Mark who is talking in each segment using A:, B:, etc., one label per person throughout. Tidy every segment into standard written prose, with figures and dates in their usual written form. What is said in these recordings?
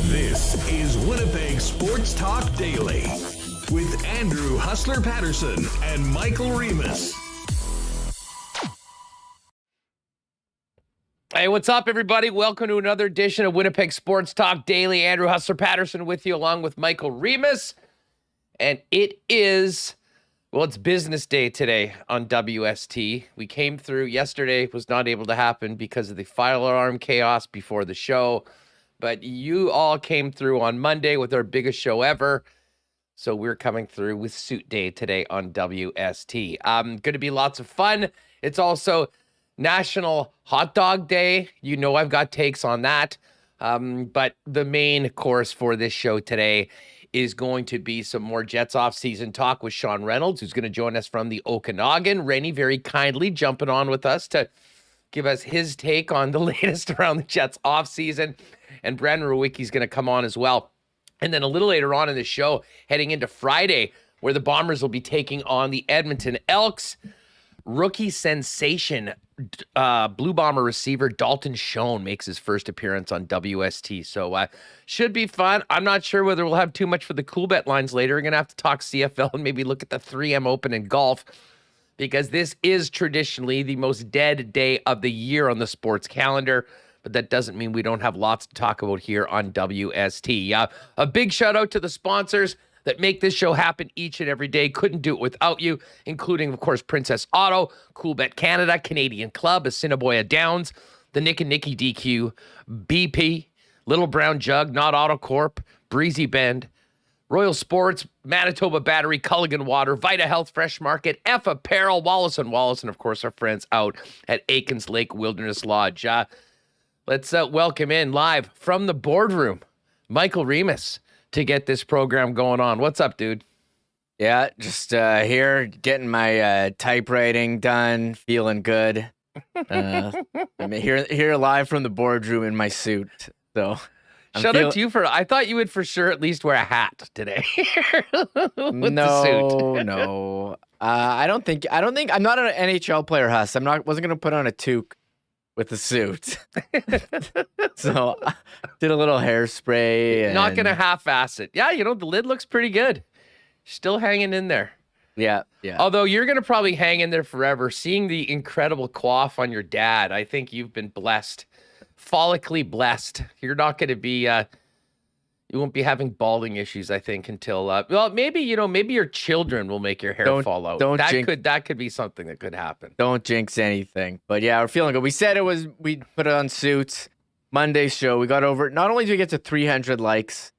A: This is Winnipeg Sports Talk Daily with Andrew Hustler Paterson and Michael Remis.
B: Hey, what's up, everybody? Welcome to another edition of Winnipeg Sports Talk Daily. Andrew Hustler Paterson with you, along with Michael Remis. And it is, well, it's business day today on WST. We came through yesterday, was not able to happen because of the fire alarm chaos before the show. But you all came through on Monday with our biggest show ever. So we're coming through with Suit Day today on WST. Going to be lots of fun. It's also National Hot Dog Day. You know I've got takes on that. But the main course for this show today is going to be some more Jets off-season talk with Sean Reynolds, who's going to join us from the Okanagan. Rennie very kindly jumping on with us to give us his take on the latest around the Jets off-season. And Brandon Rewucki's going to come on as well. And then a little later on in the show, heading into Friday, where the Bombers will be taking on the Edmonton Elks. Rookie sensation, Blue Bomber receiver Dalton Schoen makes his first appearance on WST. So should be fun. I'm not sure whether we'll have too much for the Coolbet lines later. We're going to have to talk CFL and maybe look at the 3M Open in golf, because this is traditionally the most dead day of the year on the sports calendar. But that doesn't mean we don't have lots to talk about here on WST. A big shout out to the sponsors that make this show happen each and every day. Couldn't do it without you, including, of course, Princess Auto, Coolbet Canada, Canadian Club, Assiniboia Downs, the Nick and Nicky DQ, BP, Little Brown Jug, Not Auto Corp, Breezy Bend, Royal Sports, Manitoba Battery, Culligan Water, Vita Health Fresh Market, F Apparel, Wallace & Wallace, and, of course, our friends out at Aikens Lake Wilderness Lodge. Let's welcome in live from the boardroom, Michael Remis, to get this program going on. What's up, dude?
C: Yeah, just here getting my typewriting done, feeling good. I'm here live from the boardroom in my suit. So
B: shout out to you I thought you would for sure at least wear a hat today with the suit.
C: No. I don't think I'm not an NHL player, Huss. Wasn't gonna put on a toque with the suit. So did a little hairspray.
B: Not going to half-ass it. Yeah, the lid looks pretty good. Still hanging in there.
C: Yeah.
B: Although you're going to probably hang in there forever. Seeing the incredible coif on your dad, I think you've been blessed. Follically blessed. You're not going to be... you won't be having balding issues, I think, until... well, maybe your children will make your hair fall out. That could be something that could happen.
C: Don't jinx anything. But yeah, we're feeling good. We said we'd put it on suits. Monday's show, we got over... Not only did we get to 300 likes,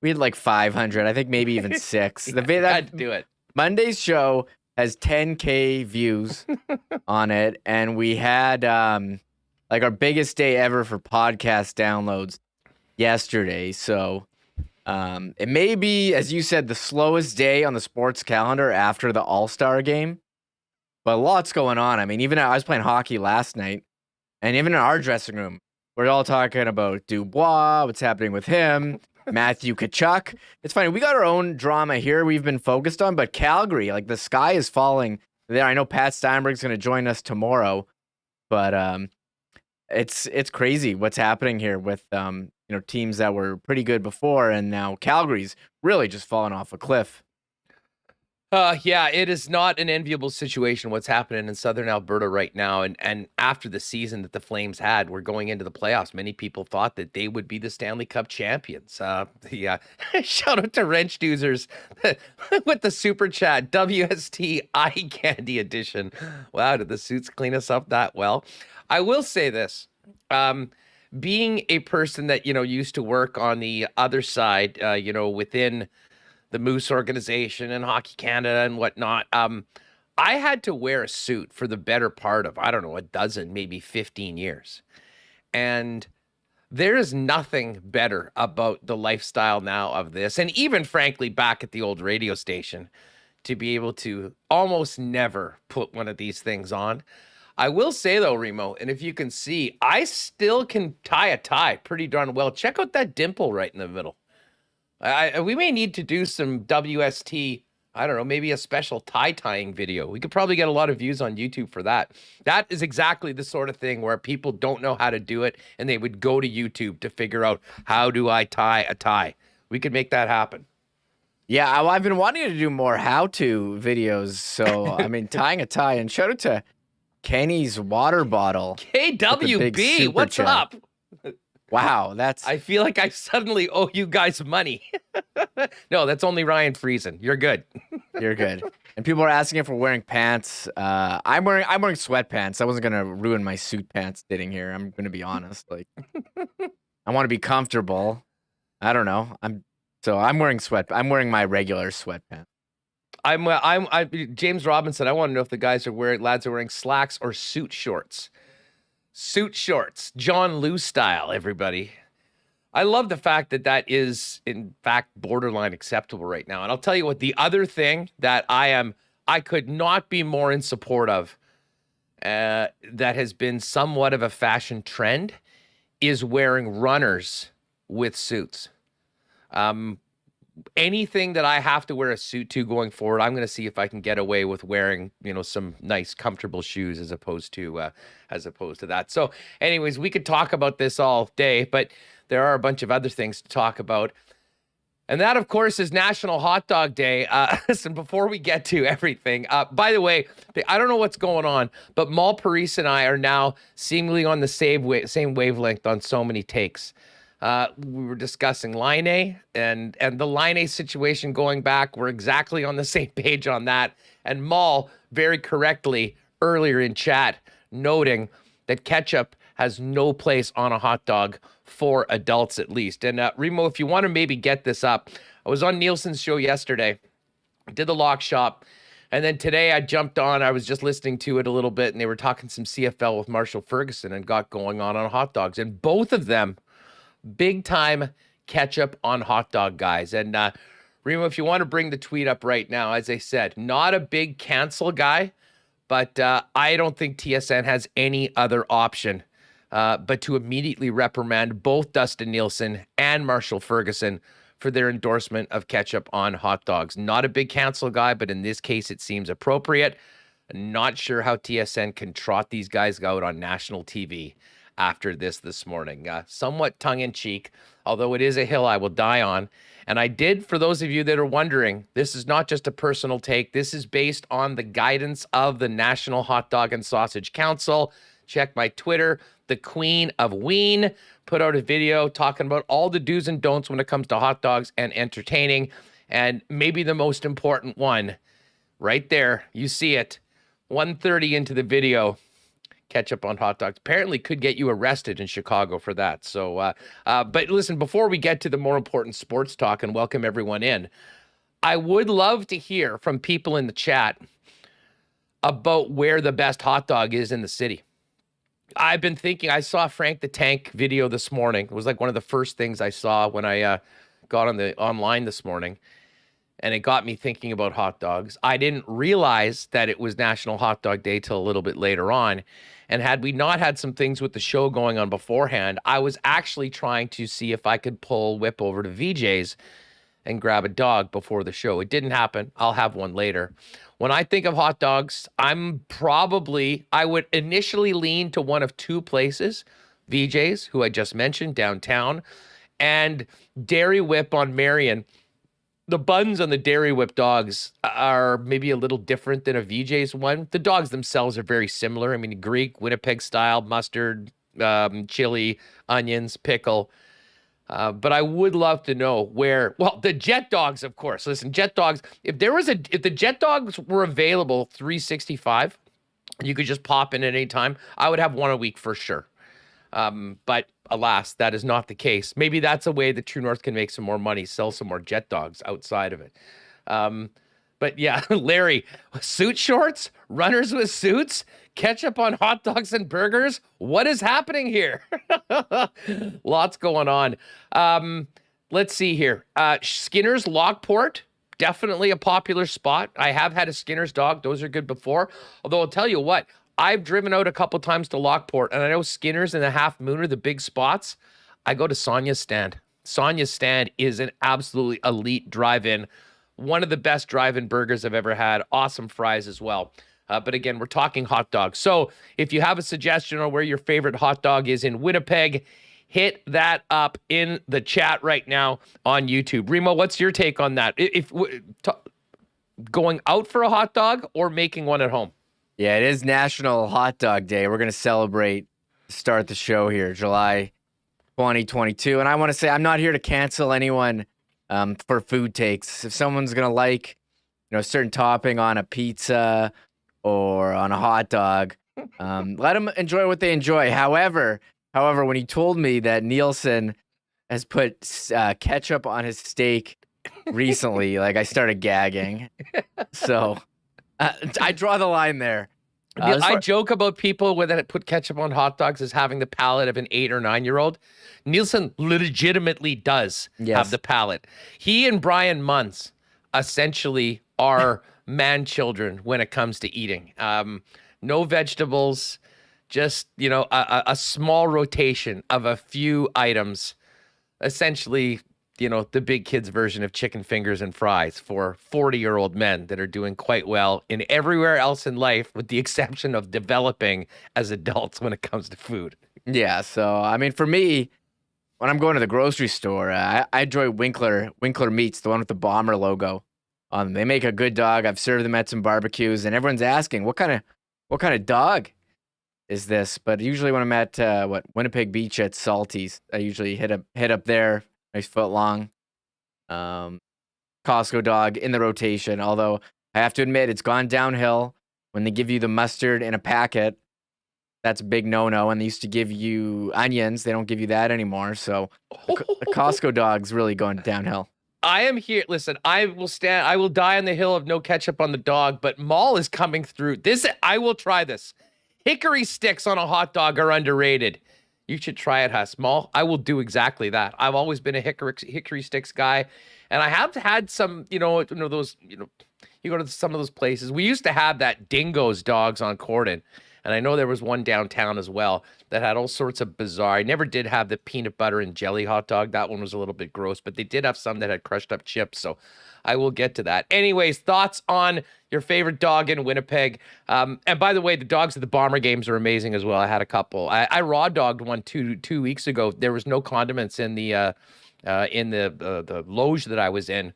C: we had like 500. I think maybe even 6.
B: Had to do it.
C: Monday's show has 10K views on it. And we had like our biggest day ever for podcast downloads yesterday. So it may be, as you said, the slowest day on the sports calendar after the All-Star game, but lots going on. I mean, even I was playing hockey last night, and even in our dressing room, we're all talking about Dubois, what's happening with him, Matthew Tkachuk. It's funny, we got our own drama here we've been focused on, but Calgary, like the sky is falling there. I know Pat Steinberg's going to join us tomorrow, but it's crazy what's happening here with teams that were pretty good before, and now Calgary's really just fallen off a cliff.
B: Yeah, it is not an enviable situation what's happening in Southern Alberta right now. And after the season that the Flames had, we're going into the playoffs. Many people thought that they would be the Stanley Cup champions. Shout out to Wrench Doozers with the super chat, WST Eye Candy Edition. Wow, did the suits clean us up that well? I will say this. Being a person that, used to work on the other side, within the Moose organization and Hockey Canada and whatnot, I had to wear a suit for the better part of, I don't know, a dozen, maybe 15 years. And there is nothing better about the lifestyle now of this. And even frankly, back at the old radio station, to be able to almost never put one of these things on. I will say though, Remo, and if you can see, I still can tie a tie pretty darn well. Check out that dimple right in the middle. We may need to do some WST, I don't know, maybe a special tie-tying video. We could probably get a lot of views on YouTube for that. That is exactly the sort of thing where people don't know how to do it, and they would go to YouTube to figure out, how do I tie a tie? We could make that happen.
C: Yeah, I've been wanting to do more how-to videos. So, I mean, tying a tie. And shout out to Kenny's water bottle.
B: KWB, what's up?
C: Wow,
B: I feel like I suddenly owe you guys money. No, that's only Ryan Friesen. You're good.
C: You're good. And people are asking if we're wearing pants. I'm wearing sweatpants. I wasn't gonna ruin my suit pants sitting here. I'm gonna be honest. Like, I want to be comfortable. I don't know. I'm wearing my regular sweatpants.
B: James Robinson, I want to know if the lads are wearing slacks or suit shorts. Suit shorts, John Lou style, everybody. I love the fact that is, in fact, borderline acceptable right now. And I'll tell you what, the other thing that I could not be more in support of, that has been somewhat of a fashion trend, is wearing runners with suits. Anything that I have to wear a suit to going forward, I'm going to see if I can get away with wearing, some nice, comfortable shoes as opposed to that. So, anyways, we could talk about this all day, but there are a bunch of other things to talk about. And that, of course, is National Hot Dog Day. Listen, before we get to everything, by the way, I don't know what's going on, but Mal Parise and I are now seemingly on the same wavelength on so many takes. We were discussing Laine and the Laine situation going back. We're exactly on the same page on that. And Mal, very correctly, earlier in chat, noting that ketchup has no place on a hot dog for adults, at least. And Remo, if you want to maybe get this up, I was on Nielsen's show yesterday, did the lock shop, and then today I jumped on. I was just listening to it a little bit, and they were talking some CFL with Marshall Ferguson and got going on hot dogs. And both of them, big time ketchup on hot dog guys. And Remo, if you want to bring the tweet up right now, as I said, not a big cancel guy, but I don't think TSN has any other option but to immediately reprimand both Dustin Nielsen and Marshall Ferguson for their endorsement of ketchup on hot dogs. Not a big cancel guy, but in this case, it seems appropriate. Not sure how TSN can trot these guys out on national TV after this morning. Somewhat tongue-in-cheek, although it is a hill I will die on. And I did, for those of you that are wondering, this is not just a personal take. This is based on the guidance of the National Hot Dog and Sausage Council. Check my Twitter. The Queen of Ween put out a video talking about all the do's and don'ts when it comes to hot dogs and entertaining. And maybe the most important one, right there, you see it, 1:30 into the video, ketchup on hot dogs apparently could get you arrested in Chicago for that. So, but listen, before we get to the more important sports talk and welcome everyone in, I would love to hear from people in the chat about where the best hot dog is in the city. I've been thinking, I saw Frank the Tank video this morning. It was like one of the first things I saw when I got on the online this morning. And it got me thinking about hot dogs. I didn't realize that it was National Hot Dog Day till a little bit later on. And had we not had some things with the show going on beforehand, I was actually trying to see if I could whip over to VJ's and grab a dog before the show. It didn't happen. I'll have one later. When I think of hot dogs, I would initially lean to one of two places, VJ's, who I just mentioned, downtown, and Dairy Whip on Marion. The buns on the Dairy Whip dogs are maybe a little different than a VJ's one. The dogs themselves are very similar. I mean, Greek, Winnipeg style, mustard, chili, onions, pickle. But I would love to know the Jet Dogs, of course. Listen, Jet Dogs, if the Jet Dogs were available 365, you could just pop in at any time, I would have one a week for sure. But alas, that is not the case. Maybe that's a way that True North can make some more money, sell some more Jet Dogs outside of it. But yeah, Larry, suit shorts, runners with suits, ketchup on hot dogs and burgers. What is happening here? Lots going on. Let's see here. Skinner's Lockport, definitely a popular spot. I have had a Skinner's dog. Those are good before. Although I'll tell you what, I've driven out a couple times to Lockport, and I know Skinner's and the Half Moon are the big spots. I go to Sonia's Stand. Sonia's Stand is an absolutely elite drive-in. One of the best drive-in burgers I've ever had. Awesome fries as well. But again, we're talking hot dogs. So if you have a suggestion on where your favorite hot dog is in Winnipeg, hit that up in the chat right now on YouTube. Remo, what's your take on that? Going out for a hot dog or making one at home?
C: Yeah, it is National Hot Dog Day. We're going to celebrate, start the show here, July 2022. And I want to say I'm not here to cancel anyone for food takes. If someone's going to like, a certain topping on a pizza or on a hot dog, let them enjoy what they enjoy. However, when he told me that Nielsen has put ketchup on his steak recently, I started gagging. So I draw the line there.
B: I joke about people that put ketchup on hot dogs as having the palate of an 8 or 9-year-old. Nielsen legitimately does have the palate. He and Brian Munz essentially are man-children when it comes to eating. No vegetables, just, a small rotation of a few items. Essentially, the big kids version of chicken fingers and fries for 40-year-old men that are doing quite well in everywhere else in life, with the exception of developing as adults when it comes to food.
C: Yeah, so, for me, when I'm going to the grocery store, I enjoy Winkler Meats, the one with the bomber logo on them. They make a good dog. I've served them at some barbecues, and everyone's asking, what kind of dog is this? But usually when I'm at Winnipeg Beach at Salty's, I usually hit up there. Nice foot long. Costco dog in the rotation. Although I have to admit, it's gone downhill when they give you the mustard in a packet. That's a big no-no. And they used to give you onions. They don't give you that anymore. So the Costco dog's really going downhill.
B: I am here. Listen, I will die on the hill of no ketchup on the dog, but Mall is coming through. I will try this. Hickory sticks on a hot dog are underrated. You should try it, Huss. Mall, I will do exactly that. I've always been a hickory sticks guy, and I have had some, those, you go to some of those places. We used to have that Dingo's dogs on Corden, and I know there was one downtown as well that had all sorts of bizarre. I never did have the peanut butter and jelly hot dog. That one was a little bit gross, but they did have some that had crushed up chips, so I will get to that. Anyways, thoughts on your favorite dog in Winnipeg? And by the way, the dogs at the Bomber games are amazing as well. I had a couple. I raw dogged one two weeks ago. There was no condiments in the loge that I was in.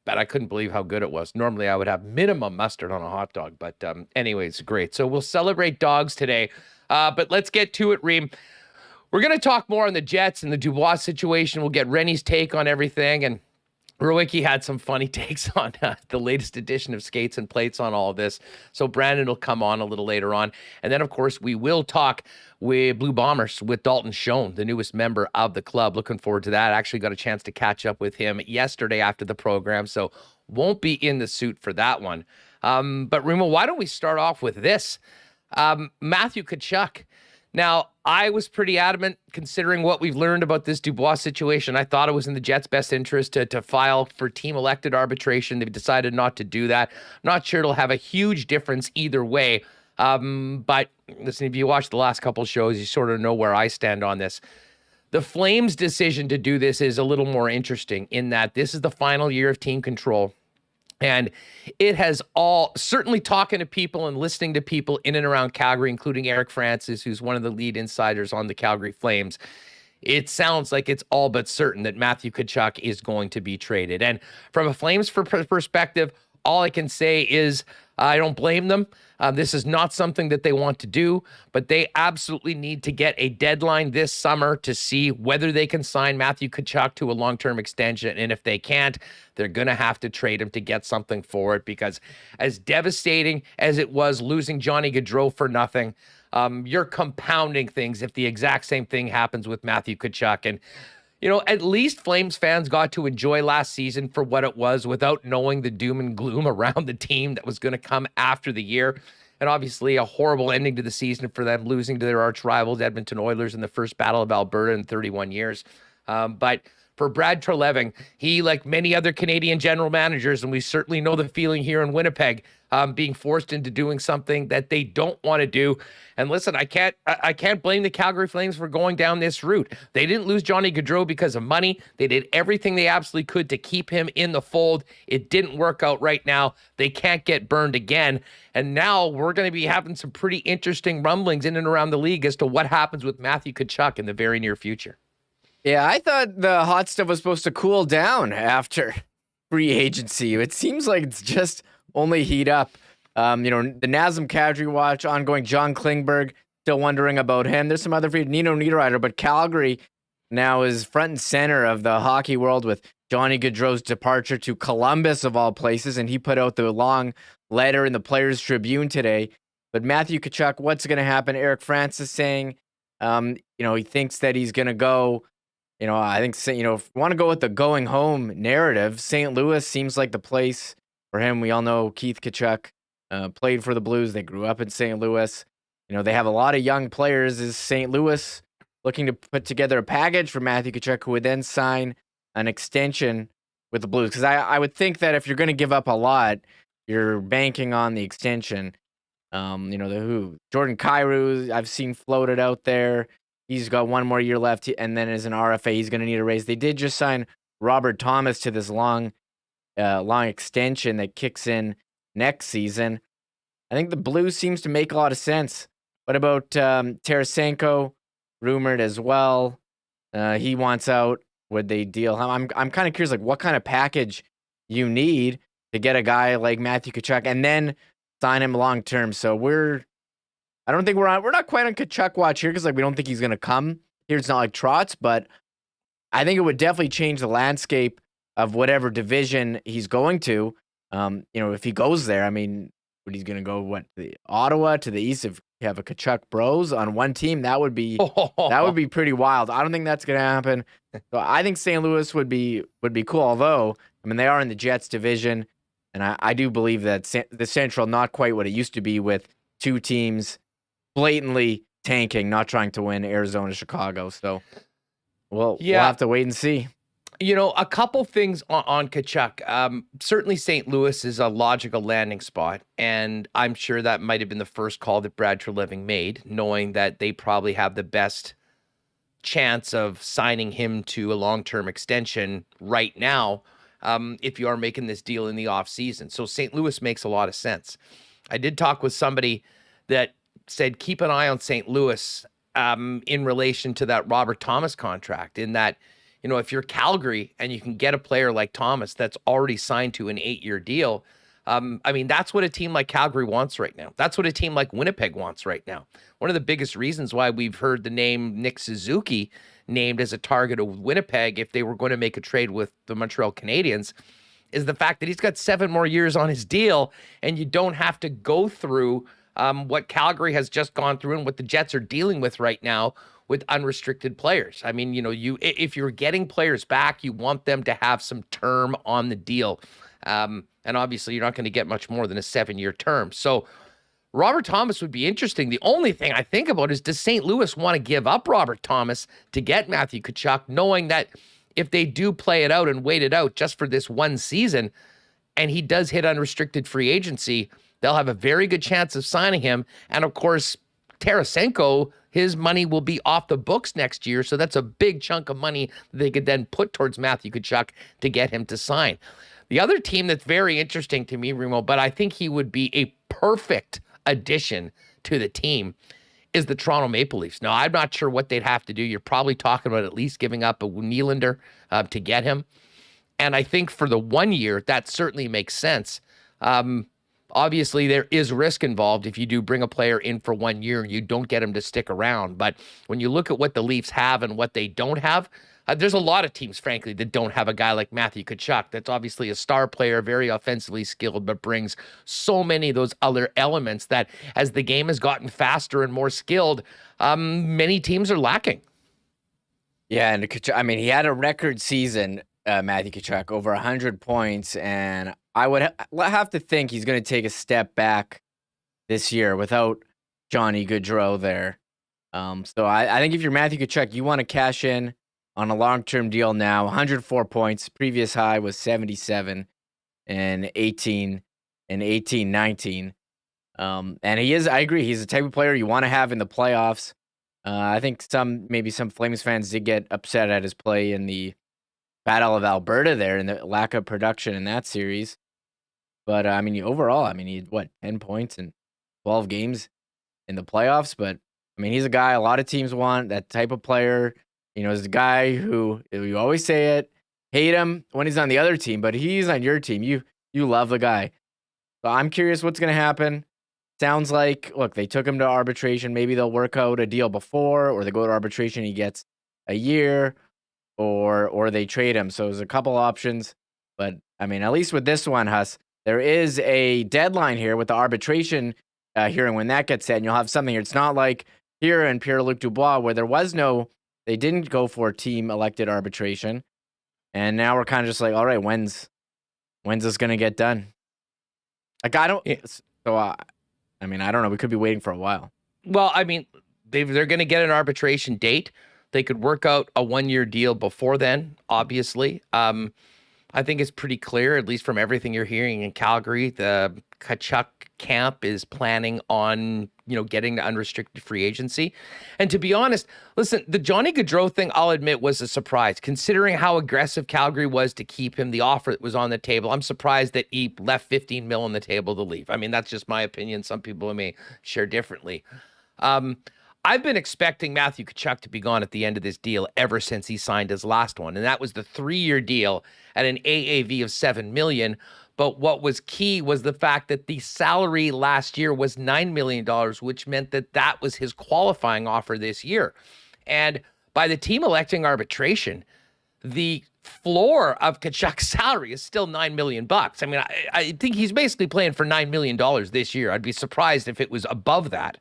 B: But I couldn't believe how good it was. Normally, I would have minimum mustard on a hot dog. But anyways, great. So we'll celebrate dogs today. But let's get to it, Reem. We're going to talk more on the Jets and the Dubois situation. We'll get Rennie's take on everything. And Rewucki had some funny takes on the latest edition of Skates and Plates on all of this. So Brandon will come on a little later on. And then, of course, we will talk with Blue Bombers with Dalton Schoen, the newest member of the club. Looking forward to that. I actually got a chance to catch up with him yesterday after the program, so won't be in the suit for that one. But Remo, why don't we start off with this? Matthew Tkachuk. Now, I was pretty adamant, considering what we've learned about this Dubois situation. I thought it was in the Jets' best interest to file for team-elected arbitration. They've decided not to do that. I'm not sure it'll have a huge difference either way. But listen, if you watch the last couple shows, you sort of know where I stand on this. The Flames' decision to do this is a little more interesting in that this is the final year of team control. And it has certainly talking to people and listening to people in and around Calgary, including Eric Francis, who's one of the lead insiders on the Calgary Flames. It sounds like it's all but certain that Matthew Tkachuk is going to be traded. And from a Flames perspective, all I can say is I don't blame them. This is not something that they want to do, but they absolutely need to get a deadline this summer to see whether they can sign Matthew Tkachuk to a long-term extension. And if they can't, they're going to have to trade him to get something for it, because as devastating as it was losing Johnny Gaudreau for nothing, you're compounding things if the exact same thing happens with Matthew Tkachuk. And at least Flames fans got to enjoy last season for what it was without knowing the doom and gloom around the team that was going to come after the year. And obviously a horrible ending to the season for them, losing to their arch rivals, Edmonton Oilers, in the first Battle of Alberta in 31 years. But for Brad Treliving, he, like many other Canadian general managers, and we certainly know the feeling here in Winnipeg, being forced into doing something that they don't want to do. And listen, I can't blame the Calgary Flames for going down this route. They didn't lose Johnny Gaudreau because of money. They did everything they absolutely could to keep him in the fold. It didn't work out right now. They can't get burned again. And now we're going to be having some pretty interesting rumblings in and around the league as to what happens with Matthew Tkachuk in the very near future.
C: Yeah, I thought the hot stuff was supposed to cool down after free agency. It seems like it's just only heat up. The Nazem Kadri watch ongoing. John Klingberg, still wondering about him. There's some other free, Nino Niederreiter, but Calgary now is front and center of the hockey world with Johnny Gaudreau's departure to Columbus, of all places, and he put out the long letter in the Players Tribune today. But Matthew Tkachuk, what's going to happen? Eric Francis saying, he thinks that he's going to go. I think, if you want to go with the going home narrative, St. Louis seems like the place for him. We all know Keith Tkachuk played for the Blues. They grew up in St. Louis. They have a lot of young players. Is St. Louis looking to put together a package for Matthew Tkachuk, who would then sign an extension with the Blues? Because I would think that if you're going to give up a lot, you're banking on the extension. Jordan Kyrou, I've seen floated out there. He's got one more year left, and then as an RFA, he's going to need a raise. They did just sign Robert Thomas to this long extension that kicks in next season. I think the Blues seems to make a lot of sense. What about Tarasenko, rumored as well? He wants out. Would they deal him? I'm kind of curious, what kind of package you need to get a guy like Matthew Tkachuk and then sign him long term. So we're not quite on Tkachuk watch here because we don't think he's going to come here. It's not like Trotz, but I think it would definitely change the landscape of whatever division he's going to. If he goes there, he's going to go Ottawa to the east. If you have a Tkachuk Bros on one team, that would be pretty wild. I don't think that's going to happen. So I think St. Louis would be cool. Although they are in the Jets division, and I do believe that the Central not quite what it used to be with two teams blatantly tanking, not trying to win, Arizona, Chicago. So we'll have to wait and see.
B: A couple things on Tkachuk. Certainly St. Louis is a logical landing spot, and I'm sure that might have been the first call that Brad Treliving made, knowing that they probably have the best chance of signing him to a long-term extension right now if you are making this deal in the offseason. So St. Louis makes a lot of sense. I did talk with somebody that said keep an eye on St. Louis in relation to that Robert Thomas contract, in that, if you're Calgary and you can get a player like Thomas that's already signed to an 8-year deal, that's what a team like Calgary wants right now. That's what a team like Winnipeg wants right now. One of the biggest reasons why we've heard the name Nick Suzuki named as a target of Winnipeg if they were going to make a trade with the Montreal Canadiens is the fact that he's got 7 more years on his deal, and you don't have to go through what Calgary has just gone through and what the Jets are dealing with right now with unrestricted players. If you're getting players back, you want them to have some term on the deal. And obviously you're not going to get much more than a 7-year term. So Robert Thomas would be interesting. The only thing I think about is, does St. Louis want to give up Robert Thomas to get Matthew Tkachuk, knowing that if they do play it out and wait it out just for this one season, and he does hit unrestricted free agency, they'll have a very good chance of signing him. And of course, Tarasenko, his money will be off the books next year. So that's a big chunk of money that they could then put towards Matthew Tkachuk to get him to sign. The other team that's very interesting to me, Remo, but I think he would be a perfect addition to the team, is the Toronto Maple Leafs. Now, I'm not sure what they'd have to do. You're probably talking about at least giving up a Nylander to get him. And I think for the 1 year, that certainly makes sense. Obviously, there is risk involved if you do bring a player in for 1 year and you don't get him to stick around. But when you look at what the Leafs have and what they don't have, there's a lot of teams, frankly, that don't have a guy like Matthew Tkachuk. That's obviously a star player, very offensively skilled, but brings so many of those other elements that as the game has gotten faster and more skilled, many teams are lacking.
C: Yeah, and I mean, he had a record season, Matthew Tkachuk, over 100 points, and I would have to think he's going to take a step back this year without Johnny Gaudreau there. So I think if you're Matthew Tkachuk, you want to cash in on a long-term deal now. 104 points. Previous high was 77 and 19. And he is, I agree, he's the type of player you want to have in the playoffs. I think maybe some Flames fans did get upset at his play in the Battle of Alberta there and the lack of production in that series. But I mean, overall, I mean, he had 10 points in 12 games in the playoffs. But I mean, he's a guy a lot of teams want, that type of player. Is the guy who, you always say it, hate him when he's on the other team, but he's on your team. You love the guy. So I'm curious what's going to happen. Sounds like, look, they took him to arbitration. Maybe they'll work out a deal before, or they go to arbitration, he gets a year, or they trade him. So there's a couple options. But, I mean, at least with this one, Huss, there is a deadline here with the arbitration hearing when that gets set, and you'll have something here. It's not like here in Pierre-Luc Dubois where they didn't go for team-elected arbitration. And now we're kind of just like, all right, when's this going to get done? Like, I don't... So, I mean, I don't know. We could be waiting for a while.
B: Well, I mean, they're going to get an arbitration date. They could work out a 1-year deal before then, obviously. I think it's pretty clear, at least from everything you're hearing in Calgary, the Tkachuk camp is planning on, getting to unrestricted free agency. And to be honest, listen, the Johnny Gaudreau thing, I'll admit, was a surprise. Considering how aggressive Calgary was to keep him, the offer that was on the table, I'm surprised that he left $15 million on the table to leave. I mean, that's just my opinion. Some people may share differently. I've been expecting Matthew Tkachuk to be gone at the end of this deal ever since he signed his last one, and that was the 3-year deal at an AAV of $7 million. But what was key was the fact that the salary last year was $9 million, which meant that was his qualifying offer this year. And by the team electing arbitration, the floor of Tkachuk's salary is still $9 million. I mean, I think he's basically playing for $9 million this year. I'd be surprised if it was above that.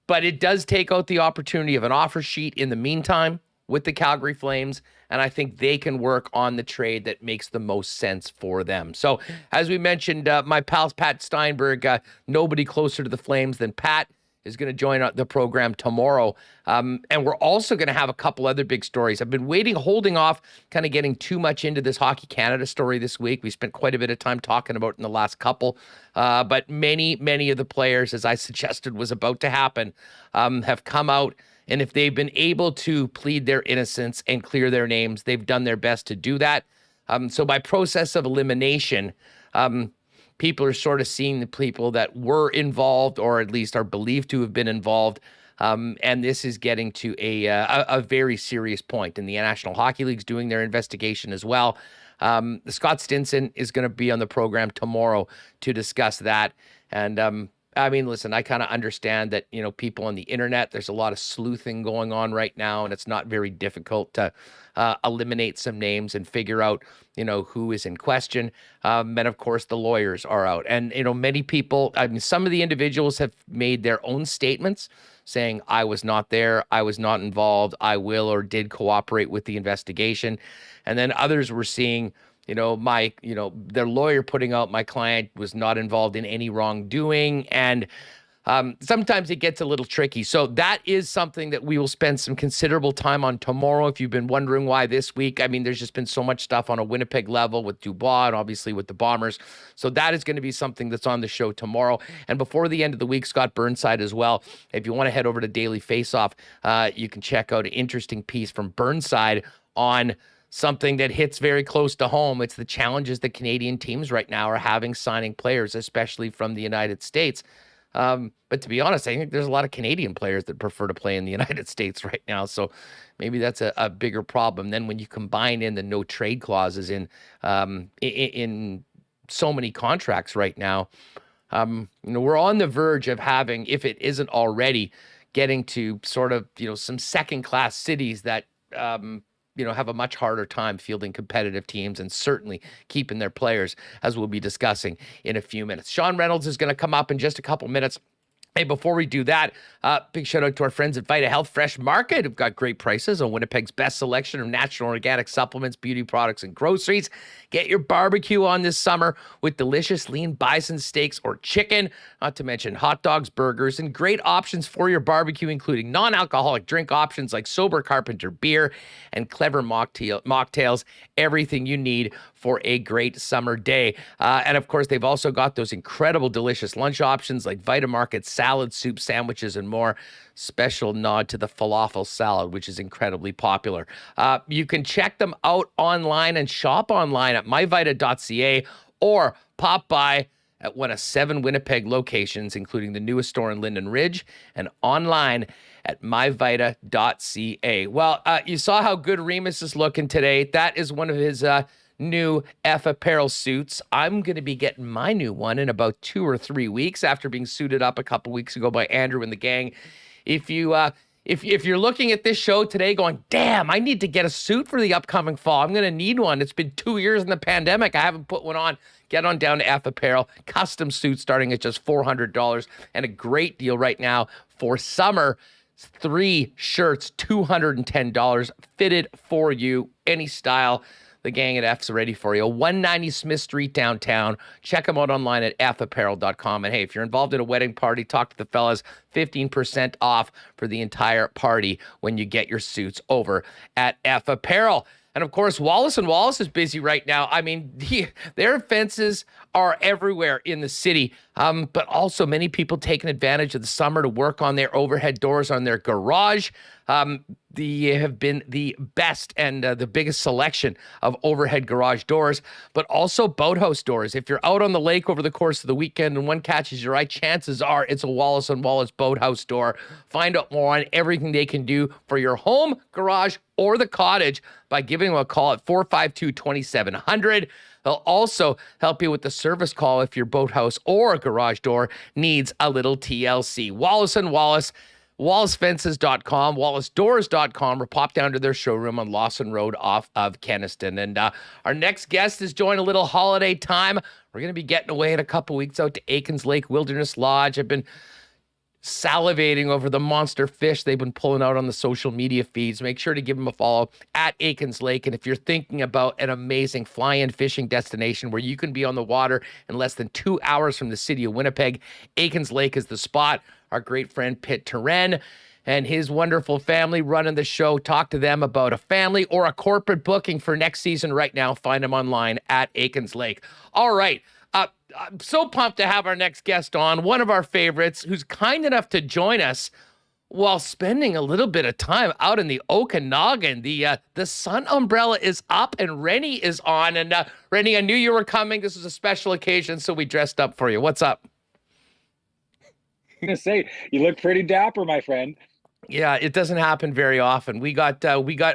B: But it does take out the opportunity of an offer sheet in the meantime with the Calgary Flames, and I think they can work on the trade that makes the most sense for them. So, as we mentioned, my pal Pat Steinberg, nobody closer to the Flames than Pat, is going to join the program tomorrow. And we're also going to have a couple other big stories. I've been holding off, kind of getting too much into this Hockey Canada story this week. We spent quite a bit of time talking about it in the last couple. But many of the players, as I suggested was about to happen, have come out. And if they've been able to plead their innocence and clear their names, they've done their best to do that. So by process of elimination, people are sort of seeing the people that were involved, or at least are believed to have been involved. And this is getting to a very serious point. And the National Hockey League's doing their investigation as well. Scott Stinson is going to be on the program tomorrow to discuss that. And I mean, listen, I kind of understand that, people on the internet, there's a lot of sleuthing going on right now, and it's not very difficult to eliminate some names and figure out, who is in question. And of course, the lawyers are out. And, many people, I mean, some of the individuals have made their own statements saying, I was not there, I was not involved, I will or did cooperate with the investigation. And then others were seeing, their lawyer putting out, my client was not involved in any wrongdoing. And sometimes it gets a little tricky. So that is something that we will spend some considerable time on tomorrow. If you've been wondering why this week, I mean, there's just been so much stuff on a Winnipeg level with Dubois and obviously with the Bombers. So that is going to be something that's on the show tomorrow. And before the end of the week, Scott Burnside as well. If you want to head over to Daily Faceoff, you can check out an interesting piece from Burnside on something that hits very close to home. It's the challenges that Canadian teams right now are having signing players, especially from the United States. But to be honest, I think there's a lot of Canadian players that prefer to play in the United States right now. So maybe that's a bigger problem. Then when you combine in the no trade clauses in so many contracts right now, we're on the verge of having, if it isn't already, getting to sort of, some second class cities that, have a much harder time fielding competitive teams and certainly keeping their players, as we'll be discussing in a few minutes. Sean Reynolds is going to come up in just a couple minutes. Hey, before we do that, big shout out to our friends at Vita Health Fresh Market, who've got great prices on Winnipeg's best selection of natural and organic supplements, beauty products, and groceries. Get your barbecue on this summer with delicious lean bison steaks or chicken, not to mention hot dogs, burgers, and great options for your barbecue, including non-alcoholic drink options like Sober Carpenter beer and clever mocktails, everything you need for a great summer day. And of course, they've also got those incredible, delicious lunch options like Vita Market salad, soup, sandwiches, and more. Special nod to the falafel salad, which is incredibly popular. You can check them out online and shop online at myvita.ca or pop by at one of 7 Winnipeg locations, including the newest store in Linden Ridge, and online at myvita.ca. Well, you saw how good Remis is looking today. That is one of his new F apparel suits. I'm going to be getting my new one in about 2 or 3 weeks after being suited up a couple weeks ago by Andrew and the gang. If you're looking at this show today going, damn, I need to get a suit for the upcoming fall. I'm going to need one. It's been 2 years in the pandemic. I haven't put one on. Get on down to F Apparel. Custom suits starting at just $400 and a great deal right now for summer. 3 shirts, $210, fitted for you, any style. The gang at F's ready for you. 190 Smith Street downtown. Check them out online at fapparel.com. And hey, if you're involved in a wedding party, talk to the fellas. 15% off for the entire party when you get your suits over at F Apparel. And of course, Wallace & Wallace is busy right now. I mean, their fences are everywhere in the city, but also many people taking advantage of the summer to work on their overhead doors on their garage. They have been the best and the biggest selection of overhead garage doors, but also boathouse doors. If you're out on the lake over the course of the weekend and one catches your eye, chances are it's a Wallace & Wallace boathouse door. Find out more on everything they can do for your home, garage, or the cottage by giving them a call at 452-2700. They'll also help you with the service call if your boathouse or a garage door needs a little TLC. Wallace & Wallace, wallacefences.com, wallacedoors.com, or pop down to their showroom on Lawson Road off of Kenniston. And our next guest is joining a little holiday time. We're going to be getting away in a couple weeks out to Aikens Lake Wilderness Lodge. I've been salivating over the monster fish they've been pulling out on the social media feeds. Make sure to give them a follow at Aikens Lake. And if you're thinking about an amazing fly-in fishing destination where you can be on the water in less than 2 hours from the city of Winnipeg, Aikens Lake is the spot. Our great friend Paterson and his wonderful family running the show. Talk to them about a family or a corporate booking for next season right now. Find them online at Aikens Lake. All right. I'm so pumped to have our next guest on, one of our favorites, who's kind enough to join us while spending a little bit of time out in the Okanagan. The sun umbrella is up and Rennie is on. And Rennie, I knew you were coming. This was a special occasion, so we dressed up for you. What's up?
D: I'm gonna say, you look pretty dapper, my friend.
B: Yeah, it doesn't happen very often. We got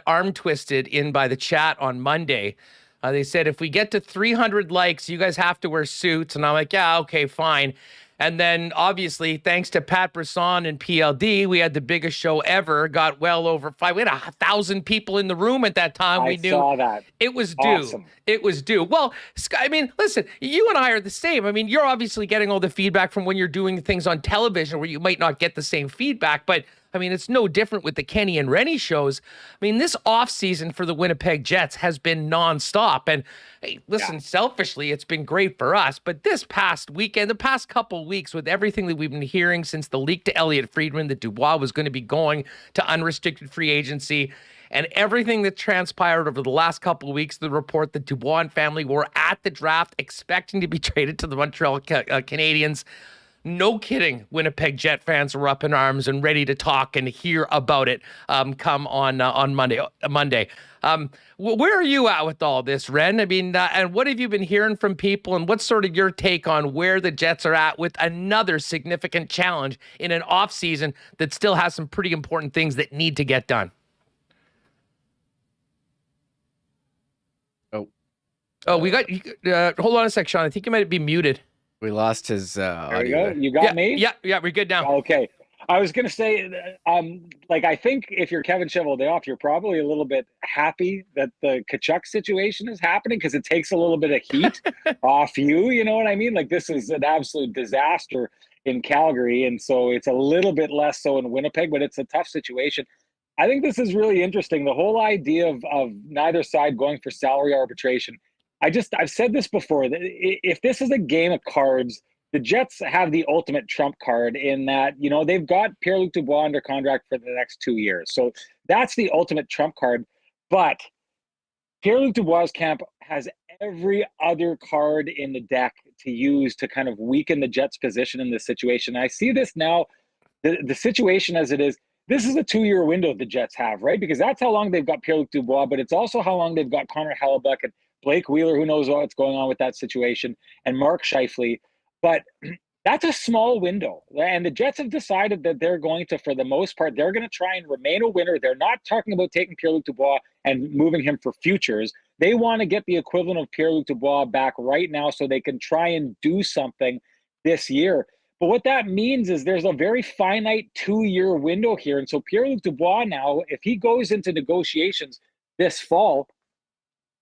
B: arm twisted in by the chat on Monday. They said, if we get to 300 likes, you guys have to wear suits. And I'm like, yeah, okay, fine. And then, obviously, thanks to Pat Brisson and PLD, we had the biggest show ever, got well over 5. We had 1,000 people in the room at that time. We knew
D: saw that.
B: It was due.
D: Awesome.
B: It was due. Well, I mean, listen, you and I are the same. I mean, you're obviously getting all the feedback from when you're doing things on television where you might not get the same feedback, but I mean, it's no different with the Kenny and Rennie shows. I mean, this offseason for the Winnipeg Jets has been nonstop. And hey, listen, selfishly, it's been great for us. But this past weekend, the past couple weeks, with everything that we've been hearing since the leak to Elliot Friedman that Dubois was going to be going to unrestricted free agency, and everything that transpired over the last couple of weeks, the report that Dubois and family were at the draft expecting to be traded to the Montreal Canadiens. No kidding, Winnipeg Jet fans were up in arms and ready to talk and hear about it come on Monday. Where are you at with all this, Ren? I mean, and what have you been hearing from people, and what's sort of your take on where the Jets are at with another significant challenge in an offseason that still has some pretty important things that need to get done? Oh, we got, hold on a sec, Sean. I think you might be muted.
C: We lost his audio.
D: There you go. You got me?
B: Yeah, we're good now.
D: Okay. I was going to say, I think if you're Kevin Cheveldayoff, you're probably a little bit happy that the Tkachuk situation is happening because it takes a little bit of heat off you. You know what I mean? Like, this is an absolute disaster in Calgary. And so it's a little bit less so in Winnipeg, but it's a tough situation. I think this is really interesting. The whole idea of neither side going for salary arbitration. I've said this before, that if this is a game of cards, the Jets have the ultimate trump card in that, they've got Pierre-Luc Dubois under contract for the next 2 years. So that's the ultimate trump card. But Pierre-Luc Dubois' camp has every other card in the deck to use to kind of weaken the Jets' position in this situation. I see this now, the situation as it is, this is a 2-year window the Jets have, right? Because that's how long they've got Pierre-Luc Dubois, but it's also how long they've got Connor Hellebuck and Blake Wheeler, who knows what's going on with that situation, and Mark Scheifele. But that's a small window. And the Jets have decided that they're going to, for the most part, they're going to try and remain a winner. They're not talking about taking Pierre-Luc Dubois and moving him for futures. They want to get the equivalent of Pierre-Luc Dubois back right now so they can try and do something this year. But what that means is there's a very finite 2-year window here. And so Pierre-Luc Dubois now, if he goes into negotiations this fall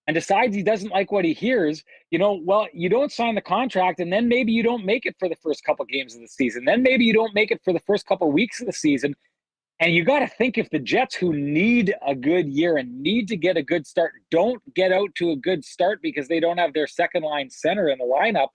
D: and decides he doesn't like what he hears, you don't sign the contract, and then maybe you don't make it for the first couple games of the season. Then maybe you don't make it for the first couple weeks of the season. And you got to think, if the Jets, who need a good year and need to get a good start, don't get out to a good start because they don't have their second line center in the lineup,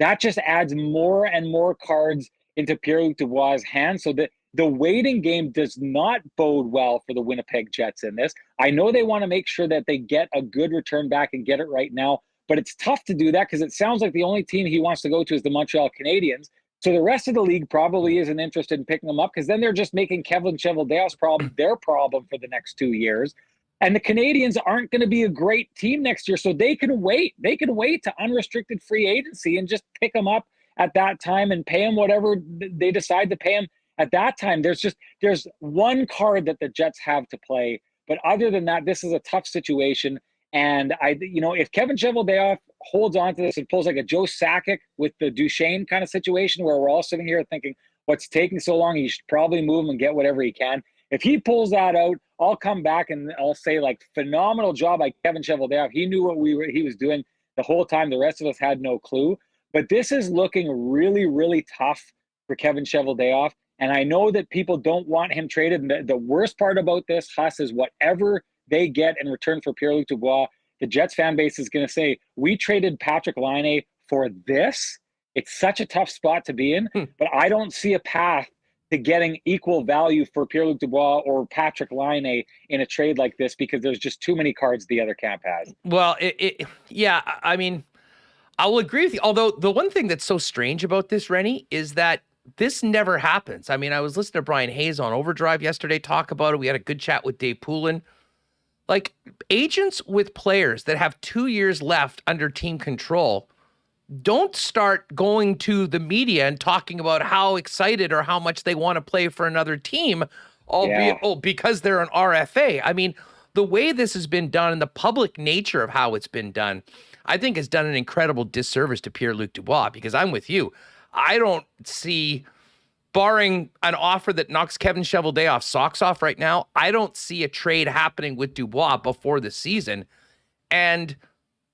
D: that just adds more and more cards into Pierre-Luc Dubois' hands. So that the waiting game does not bode well for the Winnipeg Jets in this. I know they want to make sure that they get a good return back and get it right now, but it's tough to do that because it sounds like the only team he wants to go to is the Montreal Canadiens. So the rest of the league probably isn't interested in picking them up because then they're just making Kevin Cheveldayoff's problem their problem for the next 2 years. And the Canadiens aren't going to be a great team next year, so they can wait. They can wait to unrestricted free agency and just pick them up at that time and pay them whatever they decide to pay them at that time. There's one card that the Jets have to play, but other than that, this is a tough situation. And if Kevin Cheveldayoff holds on to this and pulls like a Joe Sakic with the Duchesne kind of situation, where we're all sitting here thinking, what's taking so long? He should probably move him and get whatever he can. If he pulls that out, I'll come back and I'll say, phenomenal job by Kevin Cheveldayoff. He knew what he was doing the whole time. The rest of us had no clue. But this is looking really, really tough for Kevin Cheveldayoff. And I know that people don't want him traded. And the worst part about this, Huss, is whatever they get in return for Pierre-Luc Dubois, the Jets fan base is going to say, we traded Patrik Laine for this. It's such a tough spot to be in, but I don't see a path to getting equal value for Pierre-Luc Dubois or Patrik Laine in a trade like this because there's just too many cards the other camp has.
B: Well, yeah, I mean, I will agree with you. Although the one thing that's so strange about this, Rennie, is that this never happens. I mean, I was listening to Brian Hayes on Overdrive yesterday talk about it. We had a good chat with Dave Poulin. Agents with players that have 2 years left under team control don't start going to the media and talking about how excited or how much they want to play for another team, albeit because they're an RFA. I mean, the way this has been done and the public nature of how it's been done, I think has done an incredible disservice to Pierre-Luc Dubois, because I'm with you. I don't see, barring an offer that knocks Kevin Cheveldayoff's socks off right now, I don't see a trade happening with Dubois before the season. And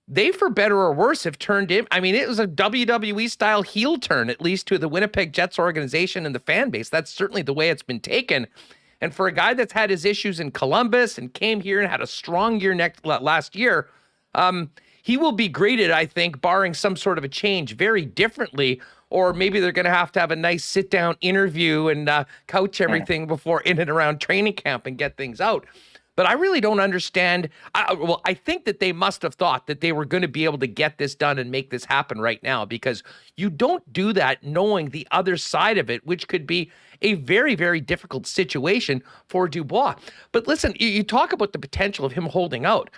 B: they, for better or worse, have turned him. I mean, it was a WWE-style heel turn, at least to the Winnipeg Jets organization and the fan base. That's certainly the way it's been taken. And for a guy that's had his issues in Columbus and came here and had a strong year last year, he will be graded, I think, barring some sort of a change, very differently. Or maybe they're going to have a nice sit-down interview and couch everything before in and around training camp and get things out. But I really don't understand. I think that they must have thought that they were going to be able to get this done and make this happen right now, because you don't do that knowing the other side of it, which could be a very, very difficult situation for Dubois. But listen, you talk about the potential of him holding out.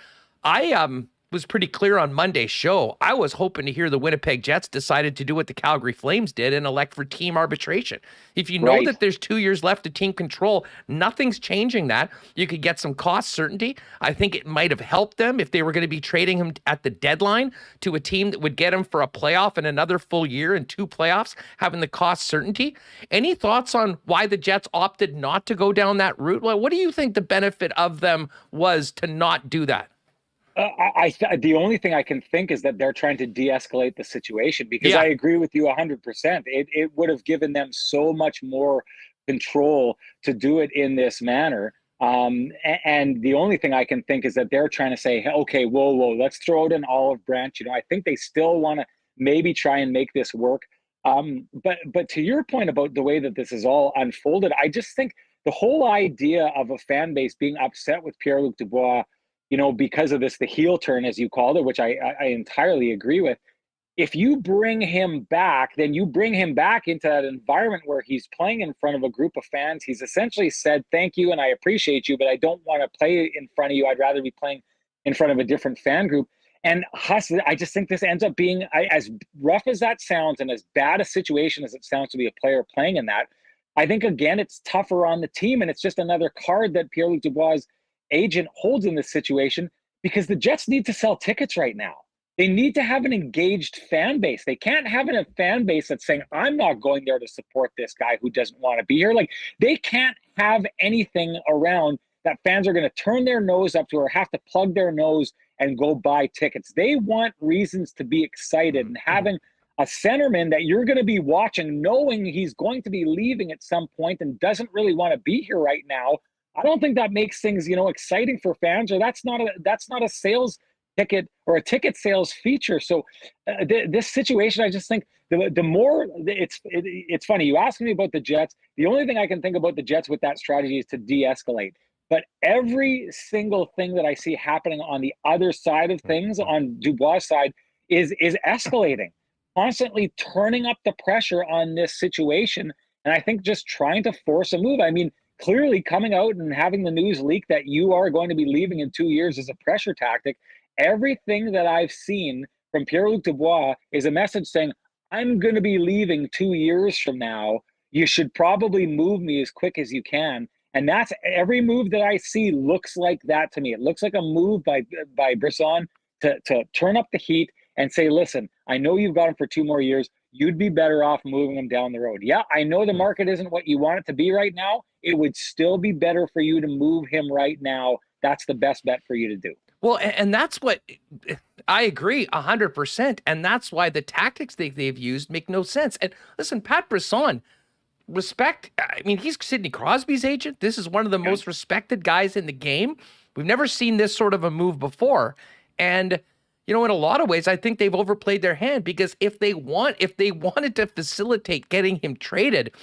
B: I was pretty clear on Monday's show. I was hoping to hear the Winnipeg Jets decided to do what the Calgary Flames did and elect for team arbitration. If you know that there's 2 years left of team control, nothing's changing that. You could get some cost certainty. I think it might have helped them if they were going to be trading him at the deadline to a team that would get him for a playoff and another full year and 2 playoffs, having the cost certainty. Any thoughts on why the Jets opted not to go down that route? Well, what do you think the benefit of them was to not do that?
D: The only thing I can think is that they're trying to de-escalate the situation, because
B: Yeah.
D: I agree with you 100%. It would have given them so much more control to do it in this manner. And the only thing I can think is that they're trying to say, hey, okay, whoa, let's throw out an olive branch. I think they still want to maybe try and make this work. But to your point about the way that this is all unfolded, I just think the whole idea of a fan base being upset with Pierre-Luc Dubois, because of this, the heel turn, as you called it, which I entirely agree with. If you bring him back, then you bring him back into that environment where he's playing in front of a group of fans. He's essentially said, thank you and I appreciate you, but I don't want to play in front of you. I'd rather be playing in front of a different fan group. And Huss, I just think this ends up being, as rough as that sounds and as bad a situation as it sounds to be a player playing in that, I think, again, it's tougher on the team. And it's just another card that Pierre-Luc Dubois' agent holds in this situation, because the Jets need to sell tickets right now. They need to have an engaged fan base. They can't have a fan base that's saying, I'm not going there to support this guy who doesn't want to be here. Like, they can't have anything around that fans are going to turn their nose up to or have to plug their nose and go buy tickets. They want reasons to be excited, and having a centerman that you're going to be watching, knowing he's going to be leaving at some point and doesn't really want to be here right now. I don't think that makes things, exciting for fans, or that's not a sales ticket or a ticket sales feature. So this situation, I just think the more it's funny. You asked me about the Jets. The only thing I can think about the Jets with that strategy is to de-escalate. But every single thing that I see happening on the other side of things, on Dubois' side, is escalating, constantly turning up the pressure on this situation. And I think just trying to force a move. I mean, clearly coming out and having the news leak that you are going to be leaving in 2 years is a pressure tactic. Everything that I've seen from Pierre-Luc Dubois is a message saying, I'm going to be leaving 2 years from now. You should probably move me as quick as you can. And that's every move that I see looks like that to me. It looks like a move by Brisson to turn up the heat and say, listen, I know you've got him for 2 more years. You'd be better off moving him down the road. Yeah, I know the market isn't what you want it to be right now. It would still be better for you to move him right now. That's the best bet for you to do.
B: Well, and that's what I agree 100%. And that's why the tactics they've used make no sense. And listen, Pat Brisson, respect. I mean, he's Sidney Crosby's agent. This is one of the most respected guys in the game. We've never seen this sort of a move before. And, in a lot of ways, I think they've overplayed their hand, because if they wanted to facilitate getting him traded,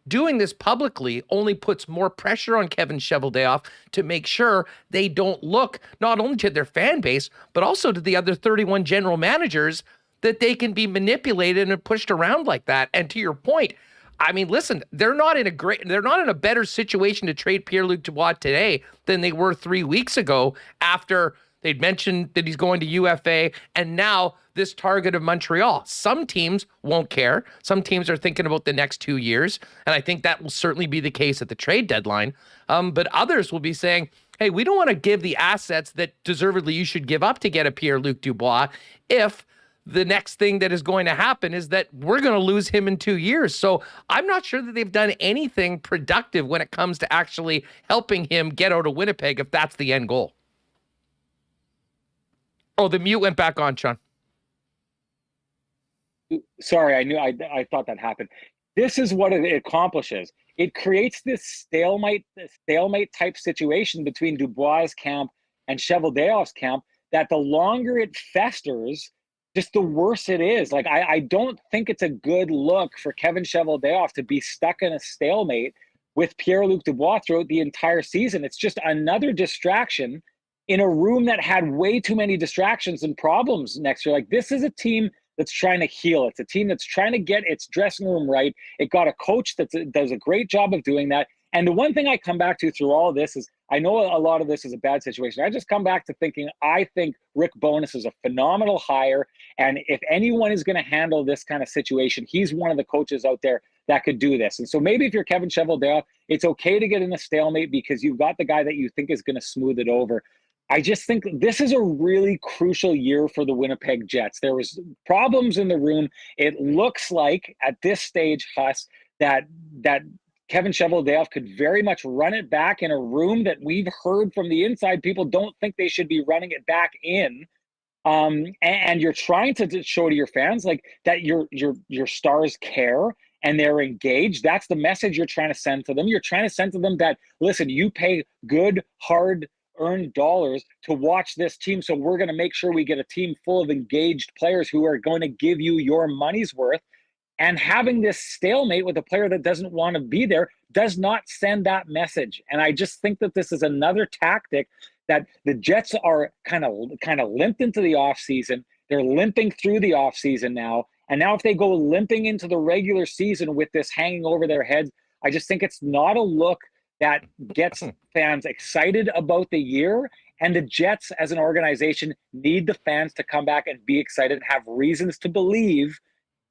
B: doing this publicly only puts more pressure on Kevin Cheveldayoff to make sure they don't look not only to their fan base, but also to the other 31 general managers, that they can be manipulated and pushed around like that. And to your point, I mean, listen, they're not in a better situation to trade Pierre-Luc Dubois today than they were 3 weeks ago, after they'd mentioned that he's going to UFA, and now this target of Montreal. Some teams won't care. Some teams are thinking about the next 2 years, and I think that will certainly be the case at the trade deadline. But others will be saying, hey, we don't want to give the assets that deservedly you should give up to get a Pierre-Luc Dubois if the next thing that is going to happen is that we're going to lose him in 2 years. So I'm not sure that they've done anything productive when it comes to actually helping him get out of Winnipeg, if that's the end goal. Oh, the mute went back on, Sean.
D: Sorry, I thought that happened. This is what it accomplishes. It creates this stalemate type situation between Dubois' camp and Cheveldayoff's camp, that the longer it festers, just the worse it is. Like, I don't think it's a good look for Kevin Cheveldayoff to be stuck in a stalemate with Pierre-Luc Dubois throughout the entire season. It's just another distraction in a room that had way too many distractions and problems next year. Like, this is a team that's trying to heal. It's a team that's trying to get its dressing room right. It got a coach that does a great job of doing that. And the one thing I come back to through all of this is, I know a lot of this is a bad situation. I just come back to thinking, I think Rick Bowness is a phenomenal hire. And if anyone is going to handle this kind of situation, he's one of the coaches out there that could do this. And so maybe if you're Kevin Cheveldayoff, it's okay to get in a stalemate because you've got the guy that you think is going to smooth it over. I just think this is a really crucial year for the Winnipeg Jets. There was problems in the room. It looks like at this stage, Huss, that Kevin Cheveldayoff could very much run it back in a room that we've heard from the inside. People don't think they should be running it back in. And you're trying to show to your fans like that your stars care and they're engaged. That's the message you're trying to send to them. You're trying to send to them that, listen, you pay good, hard earned dollars to watch this team. So we're going to make sure we get a team full of engaged players who are going to give you your money's worth. And having this stalemate with a player that doesn't want to be there does not send that message. And I just think that this is another tactic that the Jets are kind of limped into the offseason. They're limping through the offseason now. And now if they go limping into the regular season with this hanging over their heads, I just think it's not a look that gets fans excited about the year. And the Jets as an organization need the fans to come back and be excited, have reasons to believe.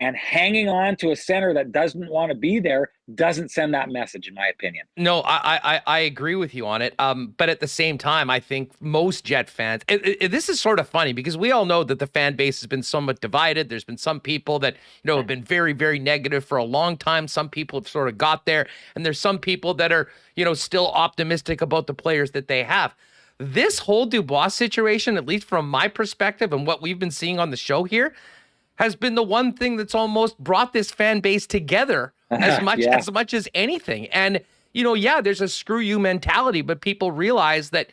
D: And hanging on to a center that doesn't want to be there doesn't send that message, in my opinion.
B: No, I agree with you on it. But at the same time, I think most Jet fans, this is sort of funny because we all know that the fan base has been somewhat divided. There's been some people that, have been very, very negative for a long time. Some people have sort of got there, and there's some people that are, still optimistic about the players that they have. This whole Dubois situation, at least from my perspective and what we've been seeing on the show here, has been the one thing that's almost brought this fan base together as much as anything. And, there's a screw you mentality, but people realize that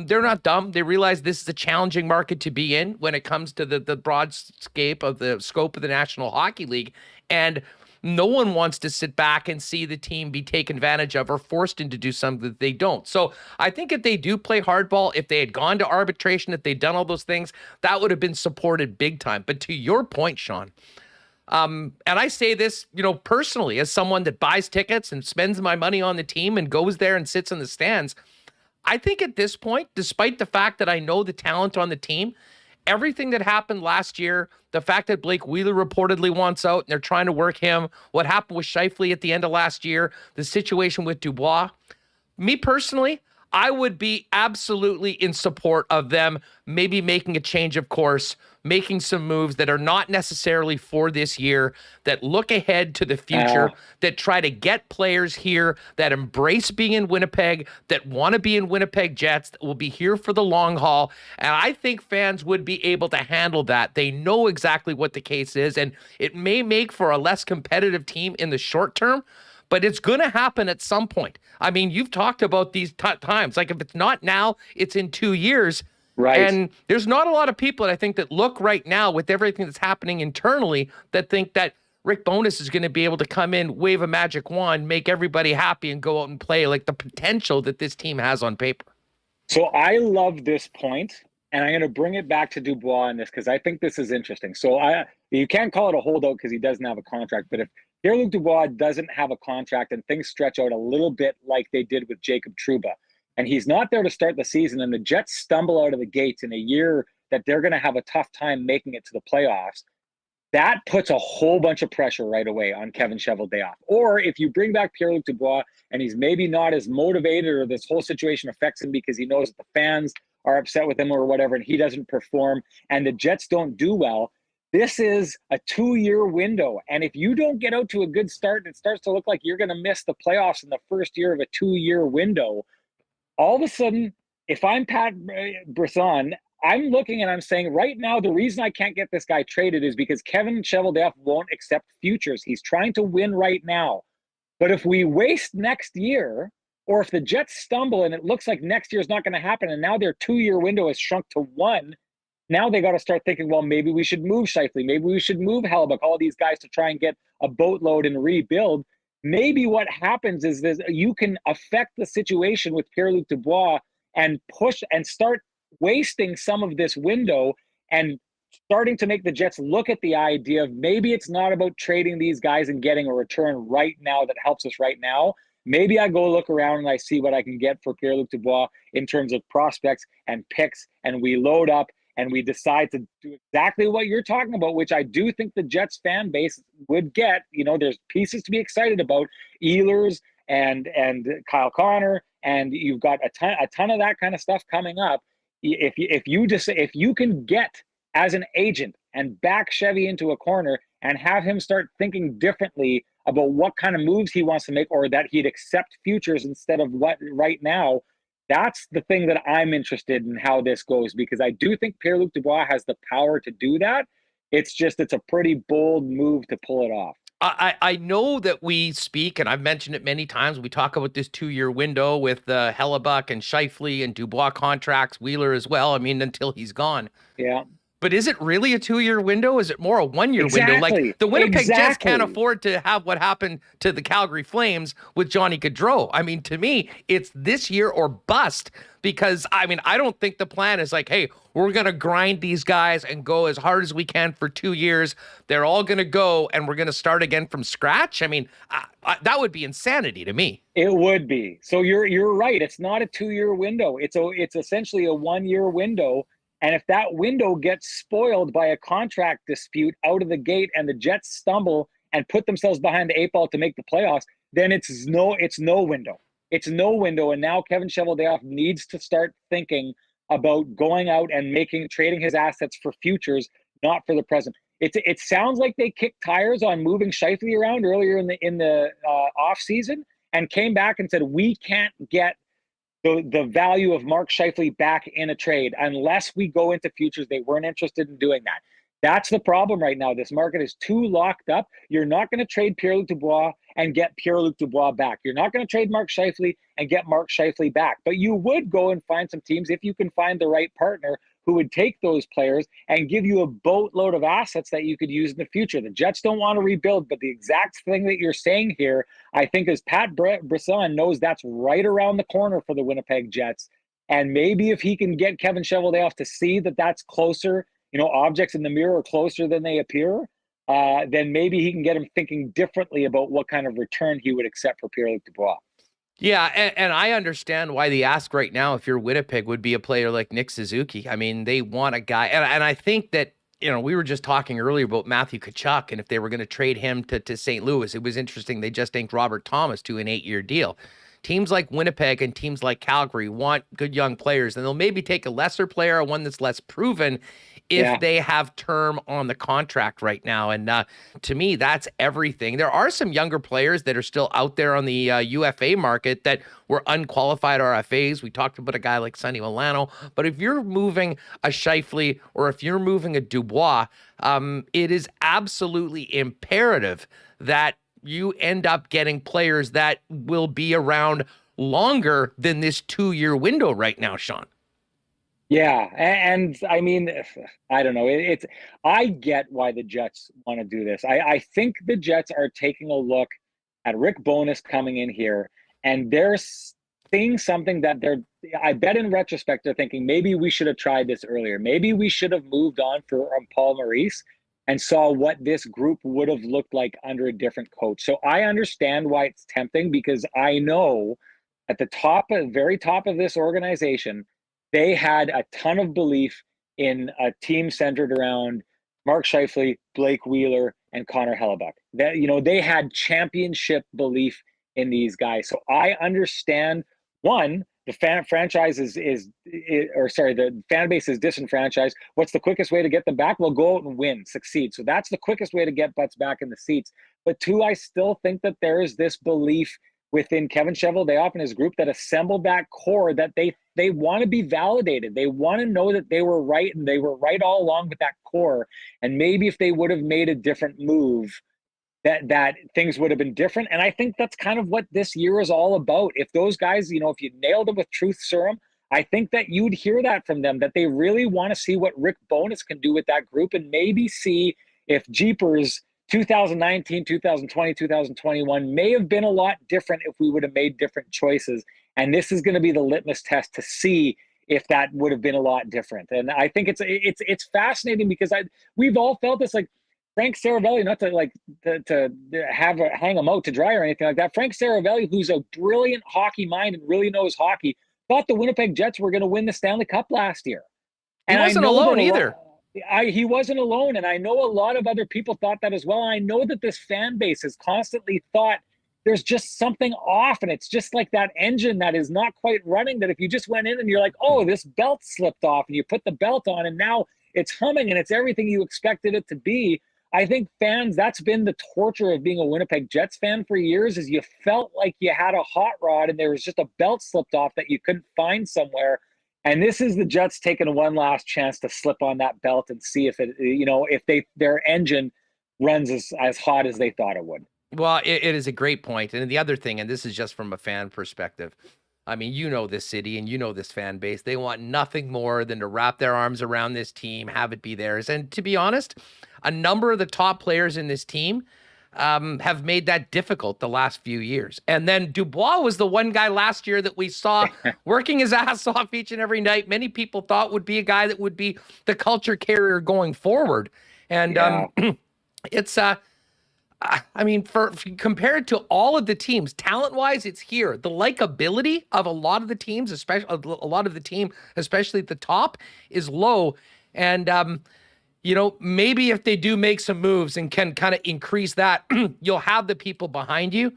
B: they're not dumb. They realize this is a challenging market to be in when it comes to the broad scope of the National Hockey League. And no one wants to sit back and see the team be taken advantage of or forced into do something that they don't. So I think if they do play hardball, if they had gone to arbitration, if they'd done all those things, that would have been supported big time. But to your point, Sean, and I say this, personally, as someone that buys tickets and spends my money on the team and goes there and sits in the stands, I think at this point, despite the fact that I know the talent on the team, everything that happened last year, the fact that Blake Wheeler reportedly wants out and they're trying to work him, what happened with Scheifele at the end of last year, the situation with Dubois, me personally, I would be absolutely in support of them maybe making a change of course, making some moves that are not necessarily for this year, that look ahead to the future, that try to get players here, that embrace being in Winnipeg, that want to be in Winnipeg Jets, that will be here for the long haul. And I think fans would be able to handle that. They know exactly what the case is, and it may make for a less competitive team in the short term, but it's going to happen at some point. I mean, you've talked about these times. Like, if it's not now, it's in 2 years. Right. And there's not a lot of people that I think that look right now with everything that's happening internally that think that Rick Bowness is going to be able to come in, wave a magic wand, make everybody happy and go out and play like the potential that this team has on paper.
D: So I love this point, and I'm going to bring it back to Dubois in this because I think this is interesting. So you can't call it a holdout because he doesn't have a contract, but if Pierre-Luc Dubois doesn't have a contract and things stretch out a little bit like they did with Jacob Trouba, and he's not there to start the season, and the Jets stumble out of the gates in a year that they're going to have a tough time making it to the playoffs, that puts a whole bunch of pressure right away on Kevin Cheveldayoff. Or if you bring back Pierre-Luc Dubois and he's maybe not as motivated, or this whole situation affects him because he knows that the fans are upset with him or whatever, and he doesn't perform, and the Jets don't do well, this is a 2-year window. And if you don't get out to a good start, it starts to look like you're going to miss the playoffs in the first year of a 2-year window. All of a sudden, if I'm Pat Brisson, I'm looking and I'm saying right now, the reason I can't get this guy traded is because Kevin Cheveldayoff won't accept futures. He's trying to win right now. But if we waste next year, or if the Jets stumble and it looks like next year is not going to happen, and now their 2-year window has shrunk to 1, now they got to start thinking, well, maybe we should move Scheifele, maybe we should move Hellebuyck, all these guys to try and get a boatload and rebuild. Maybe what happens is this, you can affect the situation with Pierre-Luc Dubois and push and start wasting some of this window and starting to make the Jets look at the idea of maybe it's not about trading these guys and getting a return right now that helps us right now. Maybe I go look around and I see what I can get for Pierre-Luc Dubois in terms of prospects and picks, and we load up and we decide to do exactly what you're talking about, which I do think the Jets fan base would get. There's pieces to be excited about, Ehlers and Kyle Connor, and you've got a ton of that kind of stuff coming up. If you can get, as an agent, and back Chevy into a corner and have him start thinking differently about what kind of moves he wants to make, or that he'd accept futures instead of what right now. That's the thing that I'm interested in how this goes, because I do think Pierre-Luc Dubois has the power to do that. It's a pretty bold move to pull it off.
B: I know that we speak, and I've mentioned it many times, we talk about this 2-year window with Hellebuck and Scheifele and Dubois contracts, Wheeler as well. I mean, until he's gone.
D: Yeah.
B: But is it really a 2-year window? Is it more a 1-year window? Like the Winnipeg Jets can't afford to have what happened to the Calgary Flames with Johnny Gaudreau. I mean, to me, it's this year or bust, because I mean, I don't think the plan is like, hey, we're going to grind these guys and go as hard as we can for 2 years. They're all going to go and we're going to start again from scratch. I mean, that would be insanity to me.
D: It would be. So you're right. It's not a 2-year window. It's essentially a 1-year window. And if that window gets spoiled by a contract dispute out of the gate and the Jets stumble and put themselves behind the 8 ball to make the playoffs, then it's no window. It's no window. And now Kevin Cheveldayoff needs to start thinking about going out and trading his assets for futures, not for the present. It sounds like they kicked tires on moving Scheifele around earlier in the off season and came back and said, we can't get the value of Mark Scheifele back in a trade unless we go into futures. They weren't interested in doing that. That's the problem right now. This market is too locked up. You're not going to trade Pierre-Luc Dubois and get Pierre-Luc Dubois back. You're not going to trade Mark Scheifele and get Mark Scheifele back. But you would go and find some teams, if you can find the right partner, who would take those players and give you a boatload of assets that you could use in the future. The Jets don't want to rebuild, but the exact thing that you're saying here, I think, is Pat Brisson knows that's right around the corner for the Winnipeg Jets. And maybe if he can get Kevin Cheveldayoff to see that that's closer, objects in the mirror are closer than they appear, then maybe he can get him thinking differently about what kind of return he would accept for Pierre-Luc Dubois.
B: Yeah, and I understand why the ask right now, if you're Winnipeg, would be a player like Nick Suzuki. I mean, they want a guy, and I think that, we were just talking earlier about Matthew Tkachuk, and if they were going to trade him to St. Louis, it was interesting. They just inked Robert Thomas to an 8-year deal. Teams like Winnipeg and teams like Calgary want good young players, and they'll maybe take a lesser player or one that's less proven if they have term on the contract right now. And to me, that's everything. There are some younger players that are still out there on the UFA market that were unqualified RFAs. We talked about a guy like Sonny Milano. But if you're moving a Scheifele or if you're moving a Dubois, it is absolutely imperative that you end up getting players that will be around longer than this 2-year window right now, Sean.
D: Yeah, and I mean, I don't know. I get why the Jets want to do this. I think the Jets are taking a look at Rick Bowness coming in here, and they're seeing something that I bet in retrospect, they're thinking, maybe we should have tried this earlier. Maybe we should have moved on from Paul Maurice and saw what this group would have looked like under a different coach. So I understand why it's tempting, because I know at the very top of this organization, they had a ton of belief in a team centered around Mark Scheifele, Blake Wheeler, and Connor Hellebuck. That, they had championship belief in these guys. So I understand, one, the fan base is disenfranchised. What's the quickest way to get them back? Well, go out and win, succeed. So that's the quickest way to get butts back in the seats. But two, I still think that there is this belief within Kevin Cheveldayoff and his group that assembled that core, that they want to be validated. They want to know that they were right, and they were right all along with that core. And maybe if they would have made a different move, that things would have been different. And I think that's kind of what this year is all about. If those guys, if you nailed them with truth serum, I think that you'd hear that from them, that they really want to see what Rick Bowness can do with that group, and maybe see if Jeepers 2019, 2020, 2021 may have been a lot different if we would have made different choices. And this is going to be the litmus test to see if that would have been a lot different. And I think it's fascinating, because we've all felt this, like Frank Saravelli, not to hang him out to dry or anything like that. Frank Saravelli, who's a brilliant hockey mind and really knows hockey, thought the Winnipeg Jets were going to win the Stanley Cup last year.
B: And he wasn't alone either.
D: He wasn't alone, and I know a lot of other people thought that as well. I know that this fan base has constantly thought there's just something off, and it's just like that engine that is not quite running, that if you just went in and you're like, oh, this belt slipped off, and you put the belt on, and now it's humming and it's everything you expected it to be. I think fans, that's been the torture of being a Winnipeg Jets fan for years, is you felt like you had a hot rod and there was just a belt slipped off that you couldn't find somewhere. And this is the Jets taking one last chance to slip on that belt and see if it, if their engine runs as hot as they thought it would.
B: Well, it is a great point. And the other thing, and this is just from a fan perspective, I mean, you know this city and you know this fan base. They want nothing more than to wrap their arms around this team, have it be theirs. And to be honest, a number of the top players in this team have made that difficult the last few years. And then Dubois was the one guy last year that we saw working his ass off each and every night. Many people thought would be a guy that would be the culture carrier going forward. And it's I mean, for compared to all of the teams, talent-wise, it's here. The likability of a lot of the teams, especially at the top, is low. And maybe if they do make some moves and can kind of increase that, you'll have the people behind you.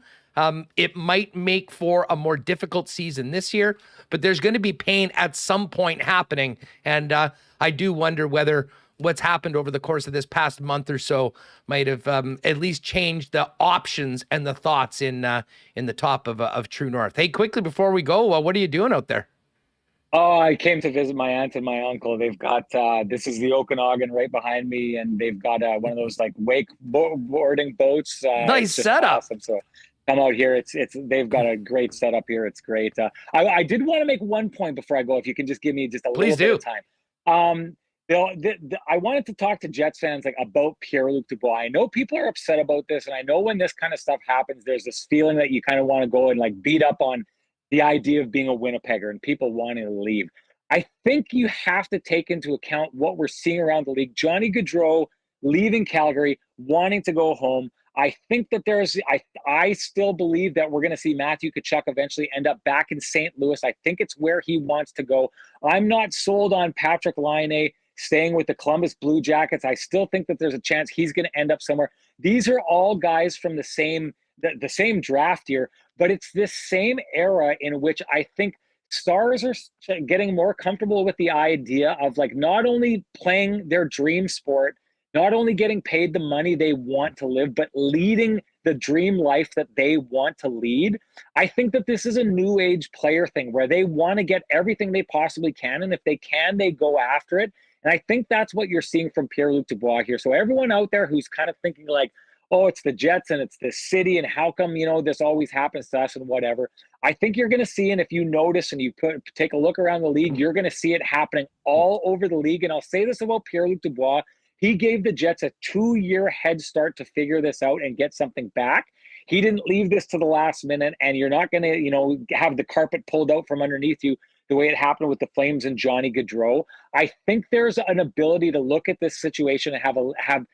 B: It might make for a more difficult season this year, but there's going to be pain at some point happening. And I do wonder whether what's happened over the course of this past month or so might have at least changed the options and the thoughts in the top of True North. Hey, quickly before we go, what are you doing out there?
D: Oh, I came to visit my aunt and my uncle. They've got this is the Okanagan right behind me, and they've got one of those like wakeboarding boats.
B: Nice setup.
D: Awesome. So come out here. It's they've got a great setup here. It's great. I did want to make one point before I go. If you can just give me just a little bit of time. I wanted to talk to Jets fans about Pierre-Luc Dubois. I know people are upset about this, and I know when this kind of stuff happens, there's this feeling that you kind of want to go and beat up on the idea of being a Winnipegger and people wanting to leave. I think you have to take into account what we're seeing around the league. Johnny Gaudreau leaving Calgary, wanting to go home. I think that I still believe that we're going to see Matthew Tkachuk eventually end up back in St. Louis. I think it's where he wants to go. I'm not sold on Patrick Laine staying with the Columbus Blue Jackets. I still think that there's a chance he's going to end up somewhere. These are all guys from the same draft year, but it's this same era in which I think stars are getting more comfortable with the idea of not only playing their dream sport, not only getting paid the money they want to live, but leading the dream life that they want to lead. I think that this is a new age player thing where they want to get everything they possibly can. And if they can, they go after it. And I think that's what you're seeing from Pierre-Luc Dubois here. So everyone out there who's kind of thinking oh, it's the Jets and it's this city and how come, this always happens to us and whatever. I think you're going to see, and if you notice and you take a look around the league, you're going to see it happening all over the league. And I'll say this about Pierre-Luc Dubois. He gave the Jets a 2-year head start to figure this out and get something back. He didn't leave this to the last minute, and you're not going to, have the carpet pulled out from underneath you the way it happened with the Flames and Johnny Gaudreau. I think there's an ability to look at this situation and have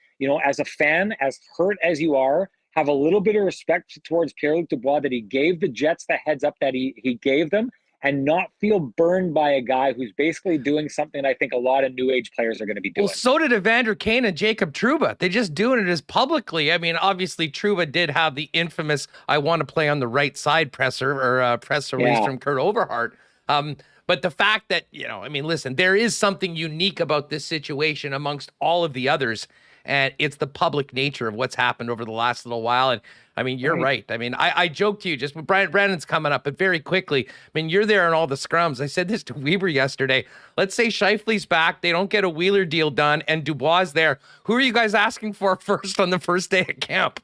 D: as a fan, as hurt as you are, have a little bit of respect towards Pierre-Luc Dubois that he gave the Jets the heads up that he gave them, and not feel burned by a guy who's basically doing something I think a lot of new age players are going to be doing.
B: Well, so did Evander Kane and Jacob Trouba. They're just doing it as publicly. I mean, obviously Trouba did have the infamous "I want to play on the right side" press release from Kurt Overhart. But the fact that, listen, there is something unique about this situation amongst all of the others. And it's the public nature of what's happened over the last little while. And I mean, you're right. I mean, I joked to you just Brandon's coming up, but very quickly, I mean, you're there in all the scrums. I said this to Weber yesterday. Let's say Scheifele's back. They don't get a Wheeler deal done and Dubois is there. Who are you guys asking for first on the first day of camp?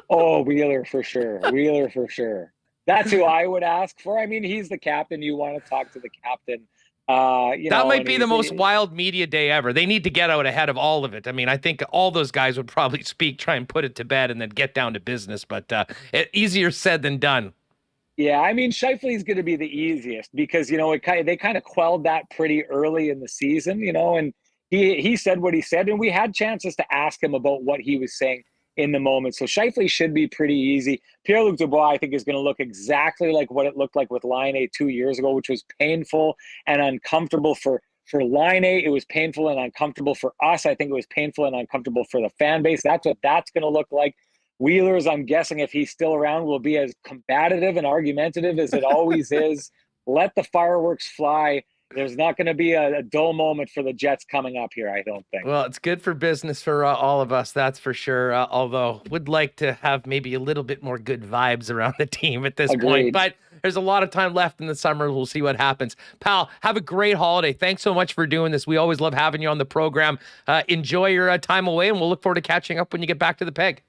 D: Oh, Wheeler for sure. Wheeler for sure. That's who I would ask for. I mean, he's the captain. You want to talk to the captain.
B: That might be the most wild media day ever. They need to get out ahead of all of it. I mean, I think all those guys would probably try and put it to bed and then get down to business, but easier said than done.
D: Yeah, I mean, Scheifele's going to be the easiest because, they kind of quelled that pretty early in the season, and he said what he said, and we had chances to ask him about what he was saying in the moment. So Scheifele should be pretty easy. Pierre-Luc Dubois, I think, is going to look exactly like what it looked like with Laine 2 years ago, which was painful and uncomfortable for Laine. It was painful and uncomfortable for us. I think it was painful and uncomfortable for the fan base. That's what that's going to look like. Wheeler's, I'm guessing, if he's still around, will be as combative and argumentative as it always is. Let the fireworks fly. There's not going to be a dull moment for the Jets coming up here, I don't think.
B: Well, it's good for business for all of us, that's for sure. Although would like to have maybe a little bit more good vibes around the team at this point.
D: Agreed.
B: But there's a lot of time left in the summer. We'll see what happens. Pal, have a great holiday. Thanks so much for doing this. We always love having you on the program. Enjoy your time away, and we'll look forward to catching up when you get back to the Peg.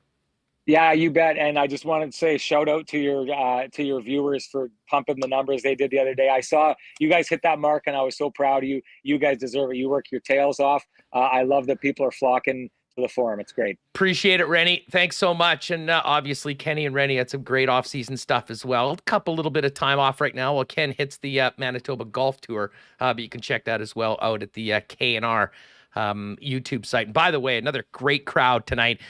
D: Yeah, you bet. And I just wanted to say shout out to your viewers for pumping the numbers they did the other day. I saw you guys hit that mark, and I was so proud of you. You guys deserve it. You work your tails off. I love that people are flocking to the forum. It's great.
B: Appreciate it, Rennie. Thanks so much. And obviously, Kenny and Rennie had some great off-season stuff as well. A couple little bit of time off right now while Ken hits the Manitoba Golf Tour. But you can check that as well out at the K&R YouTube site. And by the way, another great crowd tonight.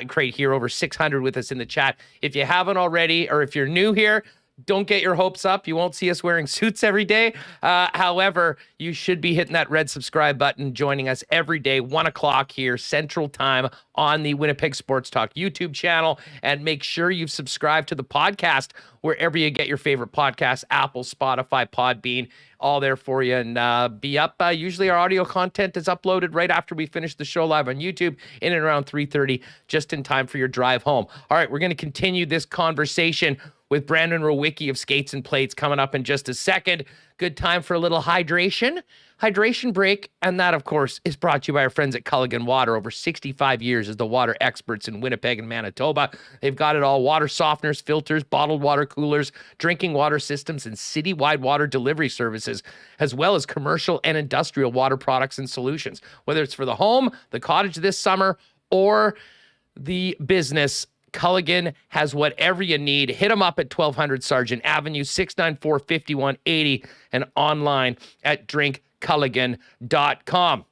B: Great here, over 600 with us in the chat. If you haven't already, or if you're new here, don't get your hopes up. You won't see us wearing suits every day. However, you should be hitting that red subscribe button, joining us every day, 1 o'clock here, Central Time on the Winnipeg Sports Talk YouTube channel. And make sure you've subscribed to the podcast wherever you get your favorite podcasts, Apple, Spotify, Podbean, all there for you. And be up. Usually our audio content is uploaded right after we finish the show live on YouTube in and around 3:30, just in time for your drive home. All right, we're going to continue this conversation with Brandon Rewucki of Skates and Plates coming up in just a second. Good time for a little hydration break. And that, of course, is brought to you by our friends at Culligan Water. Over 65 years as the water experts in Winnipeg and Manitoba. They've got it all: water softeners, filters, bottled water coolers, drinking water systems, and citywide water delivery services, as well as commercial and industrial water products and solutions. Whether it's for the home, the cottage this summer, or the business, Culligan has whatever you need. Hit them up at 1200 Sargent Avenue, 694-5180, and online at drinkculligan.com.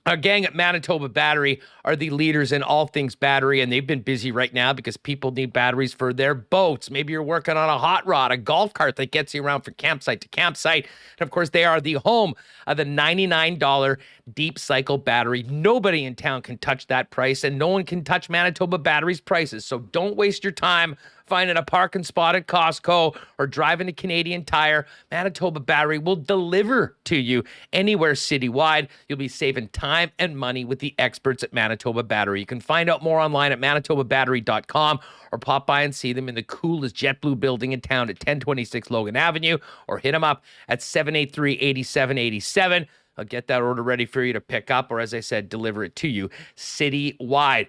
B: Our gang at Manitoba Battery are the leaders in all things battery, and they've been busy right now because people need batteries for their boats. Maybe you're working on a hot rod, a golf cart that gets you around from campsite to campsite. And of course, they are the home of the $99 deep cycle battery. Nobody in town can touch that price, and no one can touch Manitoba Battery's prices. So don't waste your time finding a parking spot at Costco or driving to Canadian Tire. Manitoba Battery will deliver to you anywhere citywide. You'll be saving time and money with the experts at Manitoba Battery. You can find out more online at manitobabattery.com or pop by and see them in the coolest JetBlue building in town at 1026 Logan Avenue, or hit them up at 783-8787. I'll get that order ready for you to pick up, or as I said, deliver it to you citywide.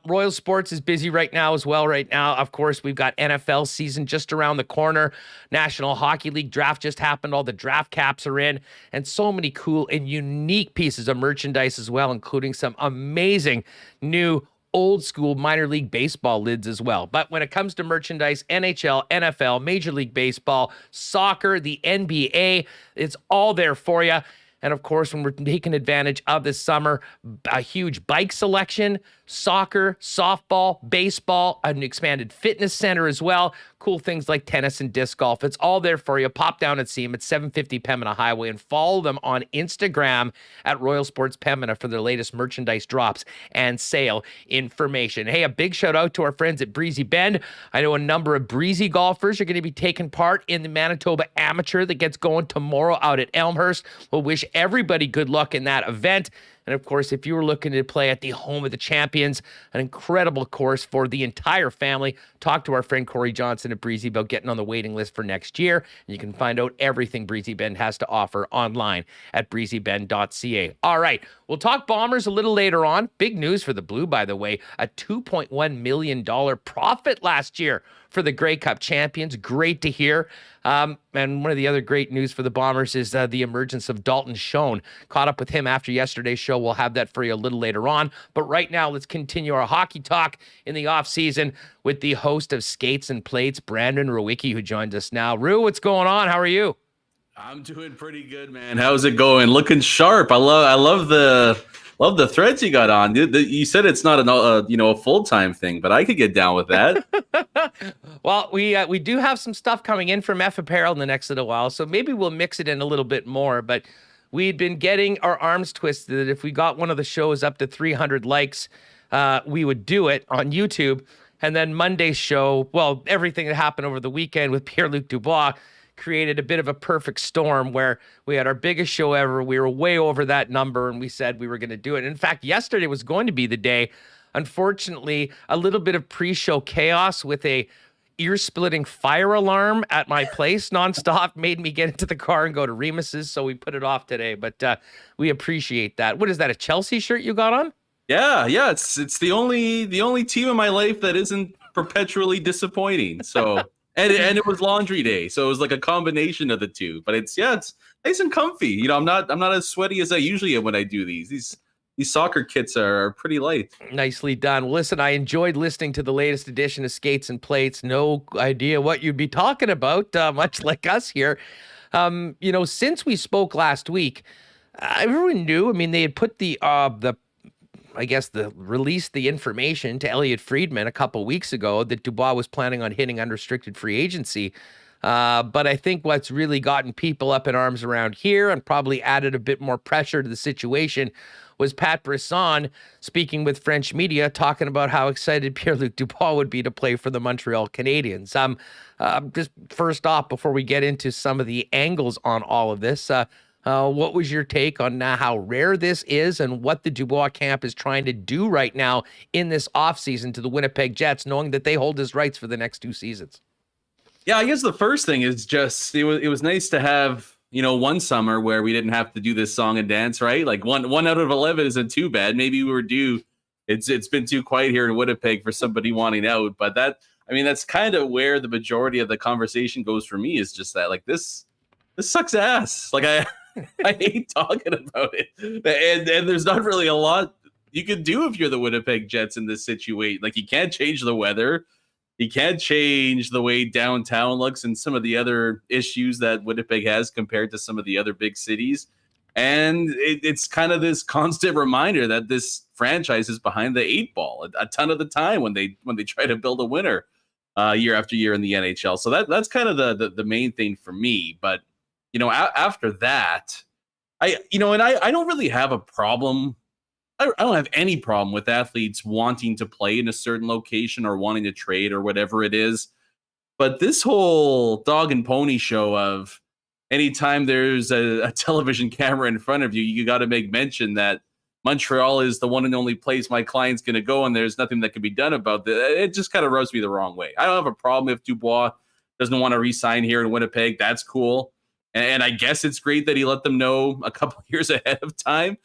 B: Royal Sports is busy right now as well. Right now, of course, we've got NFL season just around the corner. National Hockey League draft just happened. All the draft caps are in, and so many cool and unique pieces of merchandise as well, including some amazing new old school minor league baseball lids as well. But when it comes to merchandise, NHL, NFL, Major League Baseball, soccer, the NBA, it's all there for you. And of course, when we're taking advantage of this summer, a huge bike selection, soccer, softball, baseball, an expanded fitness center as well. Cool things like tennis and disc golf. It's all there for you. Pop down and see them at 750 Pembina Highway and follow them on Instagram at Royal Sports Pembina for their latest merchandise drops and sale information. Hey, a big shout out to our friends at Breezy Bend. I know a number of Breezy golfers are going to be taking part in the Manitoba Amateur that gets going tomorrow out at Elmhurst. We'll wish everybody good luck in that event. And of course, if you were looking to play at the home of the champions, an incredible course for the entire family, talk to our friend Corey Johnson at Breezy about getting on the waiting list for next year. And you can find out everything Breezy Bend has to offer online at breezybend.ca. All right, we'll talk Bombers a little later on. Big news for the Blue, by the way, a $2.1 million profit last year for the Grey Cup champions. Great to hear. And one of the other great news for the Bombers is the emergence of Dalton Schoen. Caught up with him after yesterday's show. We'll have that for you a little later on. But right now, let's continue our hockey talk in the offseason with the host of Skates and Plates, Brandon Rewucki, who joins us now. Rew, what's going on? How are you?
E: I'm doing pretty good, man. How's it going? Looking sharp. I love the threads you got on. You said it's not a full-time thing, but I could get down with that.
B: Well, we do have some stuff coming in from F Apparel in the next little while, so maybe we'll mix it in a little bit more. But we'd been getting our arms twisted that if we got one of the shows up to 300 likes, we would do it on YouTube. And then Monday's show, well, everything that happened over the weekend with Pierre-Luc Dubois created a bit of a perfect storm where we had our biggest show ever. We were way over that number, and we said we were going to do it. In fact, yesterday was going to be the day. Unfortunately, a little bit of pre-show chaos with a ear-splitting fire alarm at my place nonstop made me get into the car and go to Remis's, so we put it off today. But we appreciate that. What is that, a Chelsea shirt you got on?
E: Yeah, it's the only team in my life that isn't perpetually disappointing. So and it was laundry day, so it was like a combination of the two. But it's nice and comfy. You know, I'm not as sweaty as I usually am when I do these. These soccer kits are pretty light. Nicely
B: done. Well, listen, I enjoyed listening to the latest edition of Skates and Plates. No idea what you'd be talking about, much like us here. Since we spoke last week, everyone knew. I mean, they had put released the information to Elliot Friedman a couple weeks ago that Dubois was planning on hitting unrestricted free agency. But I think what's really gotten people up in arms around here and probably added a bit more pressure to the situation was Pat Brisson speaking with French media, talking about how excited Pierre-Luc Dubois would be to play for the Montreal Canadiens. Just first off, before we get into some of the angles on all of this, what was your take on how rare this is and what the Dubois camp is trying to do right now in this offseason to the Winnipeg Jets, knowing that they hold his rights for the next 2 seasons?
E: Yeah, I guess the first thing is just it was nice to have, one summer where we didn't have to do this song and dance, right? Like one out of 11 isn't too bad. Maybe we were due. It's been too quiet here in Winnipeg for somebody wanting out, but that's kind of where the majority of the conversation goes for me, is just that, like, this sucks ass. Like I hate talking about it, and there's not really a lot you can do if you're the Winnipeg Jets in this situation. Like, you can't change the weather. You can't change the way downtown looks and some of the other issues that Winnipeg has compared to some of the other big cities. And it's kind of this constant reminder that this franchise is behind the 8 ball a ton of the time when they try to build a winner year after year in the NHL. So that's kind of the main thing for me. But, after that, I don't really have a problem. I don't have any problem with athletes wanting to play in a certain location or wanting to trade or whatever it is. But this whole dog and pony show of anytime there's a television camera in front of you, you got to make mention that Montreal is the one and only place my client's going to go, and there's nothing that can be done about that. It just kind of rubs me the wrong way. I don't have a problem if Dubois doesn't want to re-sign here in Winnipeg. That's cool. And I guess it's great that he let them know a couple years ahead of time.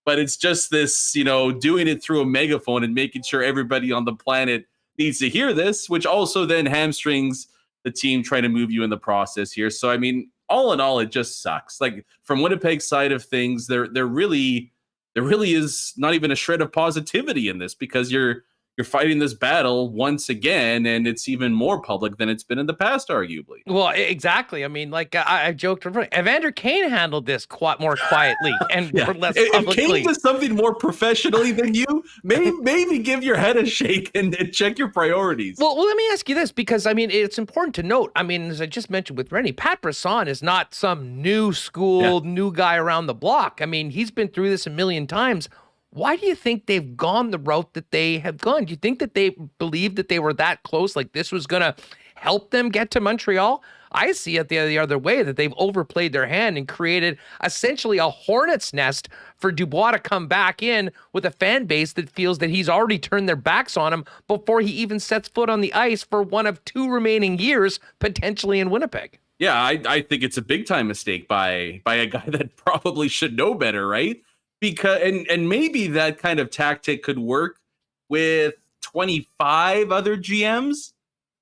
E: But it's just this, doing it through a megaphone and making sure everybody on the planet needs to hear this, which also then hamstrings the team trying to move you in the process here. So, I mean, all in all, it just sucks. Like, from Winnipeg's side of things, there really is not even a shred of positivity in this, because you're fighting this battle once again, and it's even more public than it's been in the past, arguably.
B: Well, exactly. I mean, like I joked, Evander Kane handled this more quietly and less publicly.
E: If Kane does something more professionally than you, maybe give your head a shake and check your priorities.
B: Well, let me ask you this, because, I mean, it's important to note, I mean, as I just mentioned with Rennie, Pat Brisson is not some new school, new guy around the block. I mean, he's been through this a million times. Why do you think they've gone the route that they have gone? Do you think that they believed that they were that close, like this was going to help them get to Montreal? I see it the other way, that they've overplayed their hand and created essentially a hornet's nest for Dubois to come back in with a fan base that feels that he's already turned their backs on him before he even sets foot on the ice for one of 2 remaining years, potentially in Winnipeg.
E: Yeah, I think it's a big time mistake by a guy that probably should know better, right? Because and maybe that kind of tactic could work with 25 other GMs,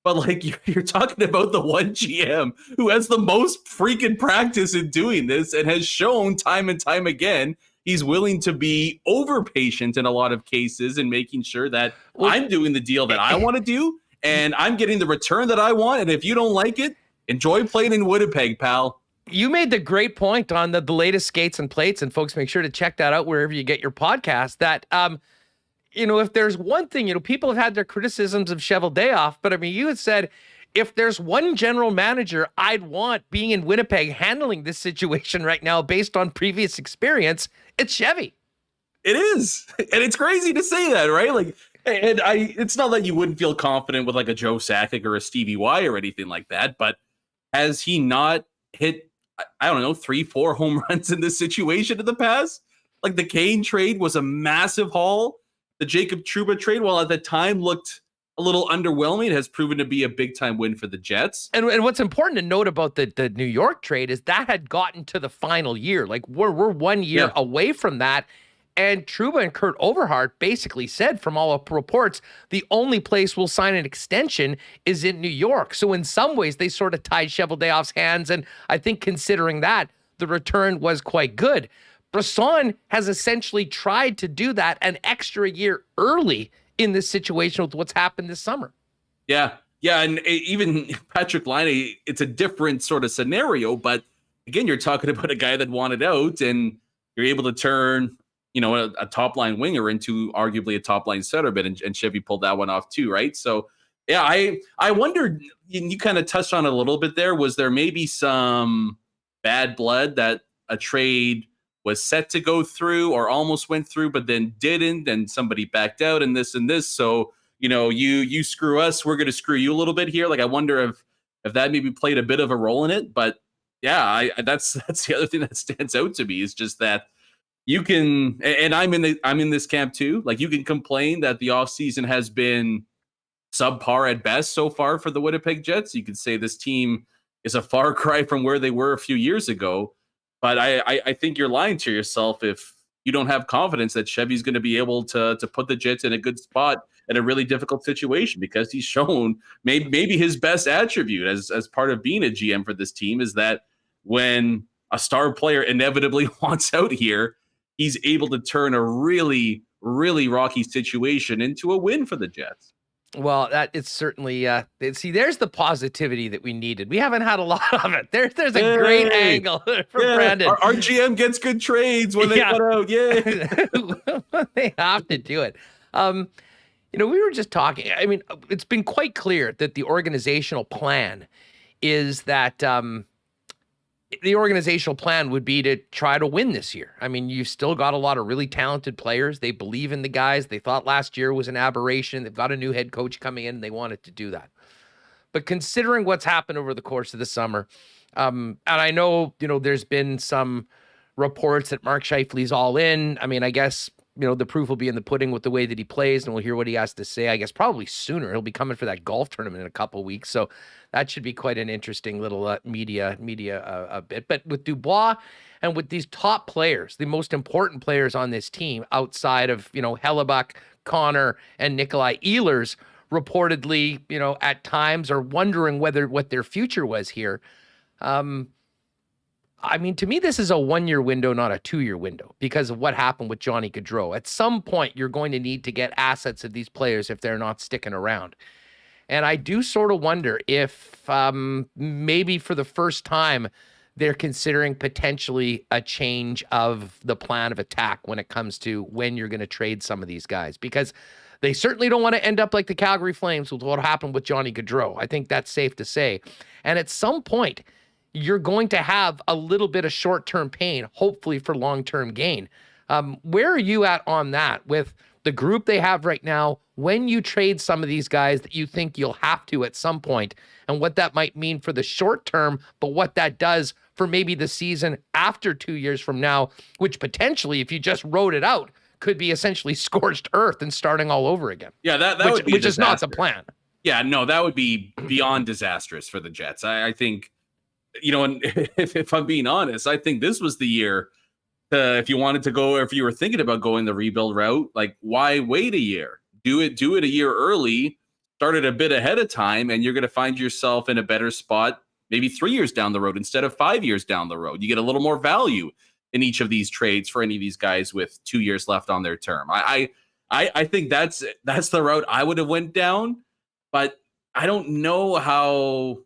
E: but like you're talking about the one GM who has the most freaking practice in doing this and has shown time and time again he's willing to be over patient in a lot of cases and making sure that I'm doing the deal that I want to do and I'm getting the return that I want. And if you don't like it, enjoy playing in Winnipeg, pal.
B: You made the great point on the latest Skates and Plates, and folks, make sure to check that out wherever you get your podcast, that, if there's one thing, people have had their criticisms of Cheveldayoff, but I mean, you had said, if there's one general manager I'd want being in Winnipeg handling this situation right now based on previous experience, it's Chevy.
E: It is. And it's crazy to say that, right? Like, it's not that you wouldn't feel confident with like a Joe Sakic or a Stevie Y or anything like that, but has he not hit, I don't know, 3-4 home runs in this situation in the past? Like the Kane trade was a massive haul. The Jacob Trouba trade, while at the time looked a little underwhelming, has proven to be a big time win for the Jets.
B: And what's important to note about the New York trade is that had gotten to the final year. Like we're 1 year away from that. And Trouba and Kurt Overhart basically said, from all reports, the only place we'll sign an extension is in New York. So in some ways, they sort of tied Cheveldayoff's hands. And I think considering that, the return was quite good. Brisson has essentially tried to do that an extra year early in this situation with what's happened this summer.
E: Yeah. And even Patrick Laine, it's a different sort of scenario. But again, you're talking about a guy that wanted out, and you're able to turn, a top line winger into arguably a top line center, but and Chevy pulled that one off too, right? So yeah, I wondered, you kind of touched on it a little bit there. Was there maybe some bad blood that a trade was set to go through or almost went through, but then didn't, and somebody backed out and this and this? So, you screw us, we're going to screw you a little bit here. Like, I wonder if that maybe played a bit of a role in it. But yeah, that's the other thing that stands out to me is just that you can, and I'm in this camp too. Like, you can complain that the offseason has been subpar at best so far for the Winnipeg Jets. You could say this team is a far cry from where they were a few years ago. But I think you're lying to yourself if you don't have confidence that Chevy's going to be able to put the Jets in a good spot in a really difficult situation, because he's shown maybe his best attribute as part of being a GM for this team is that when a star player inevitably wants out here, he's able to turn a really, really rocky situation into a win for the Jets.
B: Well, that it's certainly see, there's the positivity that we needed. We haven't had a lot of it. There's a great angle for Brandon.
E: Our GM gets good trades when they put out. Yeah.
B: They have to do it. We were just talking. I mean, it's been quite clear that the organizational plan is that the organizational plan would be to try to win this year. I mean, you've still got a lot of really talented players. They believe in the guys. They thought last year was an aberration. They've got a new head coach coming in, and they wanted to do that. But considering what's happened over the course of the summer, and I know, there's been some reports that Mark Scheifele's all in. I mean, I guess, the proof will be in the pudding with the way that he plays, and we'll hear what he has to say, I guess, probably sooner. He'll be coming for that golf tournament in a couple of weeks. So that should be quite an interesting little media bit. But with Dubois and with these top players, the most important players on this team outside of, Hellebuck, Connor, and Nikolai Ehlers, reportedly, at times are wondering what their future was here. I mean, to me, this is a 1-year window, not a 2-year window, because of what happened with Johnny Gaudreau. At some point, you're going to need to get assets of these players if they're not sticking around. And I do sort of wonder if maybe for the first time, they're considering potentially a change of the plan of attack when it comes to when you're going to trade some of these guys, because they certainly don't want to end up like the Calgary Flames with what happened with Johnny Gaudreau. I think that's safe to say. And at some point, you're going to have a little bit of short-term pain, hopefully for long-term gain. Where are you at on that with the group they have right now, when you trade some of these guys that you think you'll have to at some point, and what that might mean for the short term, but what that does for maybe the season after 2 years from now, which potentially, if you just wrote it out, could be essentially scorched earth and starting all over again.
E: Yeah, that would be
B: which is not the plan.
E: Yeah, no, that would be beyond disastrous for the Jets. I think, and if I'm being honest, I think this was the year if you wanted to go, or if you were thinking about going the rebuild route, like, why wait a year? Do it a year early, start it a bit ahead of time, and you're going to find yourself in a better spot maybe 3 years down the road instead of 5 years down the road. You get a little more value in each of these trades for any of these guys with 2 years left on their term. I think that's the route I would have went down, but I don't know how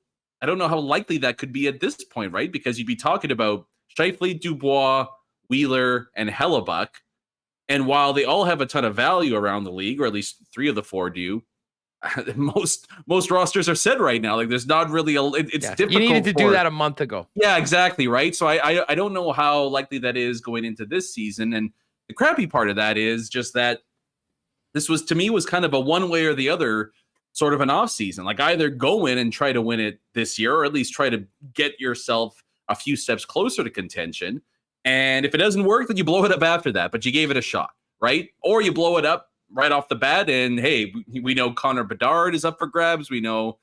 E: likely that could be at this point, right? Because you'd be talking about Scheifele, Dubois, Wheeler, and Hellebuck. And while they all have a ton of value around the league, or at least 3 of the 4 do, most rosters are set right now. Like, there's not really it's difficult.
B: You needed to do that a month ago.
E: Yeah, exactly, right? So I don't know how likely that is going into this season. And the crappy part of that is just that this was, to me, was kind of a one way or the other sort of an off season. Like either go in and try to win it this year, or at least try to get yourself a few steps closer to contention. And if it doesn't work, then you blow it up after that, but you gave it a shot, right? Or you blow it up right off the bat. And hey, we know Connor Bedard is up for grabs. We know,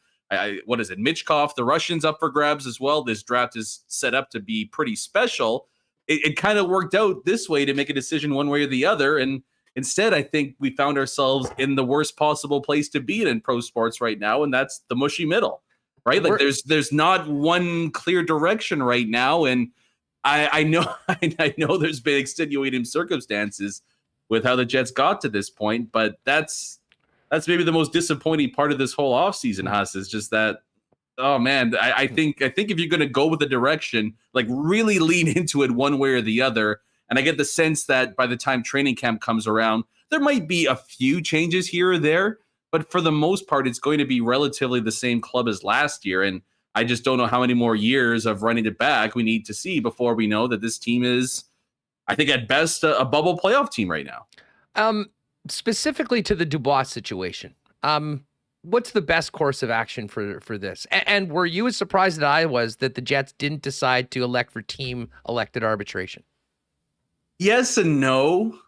E: what is it? Michkov, the Russian's up for grabs as well. This draft is set up to be pretty special. It kind of worked out this way to make a decision one way or the other. And instead, I think we found ourselves in the worst possible place to be in pro sports right now. And that's the mushy middle, right? Like there's not one clear direction right now. And I know, I know there's been extenuating circumstances with how the Jets got to this point, but that's maybe the most disappointing part of this whole offseason, Huss, is just that, oh man, I think if you're going to go with a direction, like really lean into it one way or the other. And I get the sense that by the time training camp comes around, there might be a few changes here or there, but for the most part, it's going to be relatively the same club as last year. And I just don't know how many more years of running it back we need to see before we know that this team is, I think at best, a bubble playoff team right now.
B: Specifically to the Dubois situation, what's the best course of action for this? And were you as surprised as I was that the Jets didn't decide to elect for team elected arbitration?
E: Yes and no,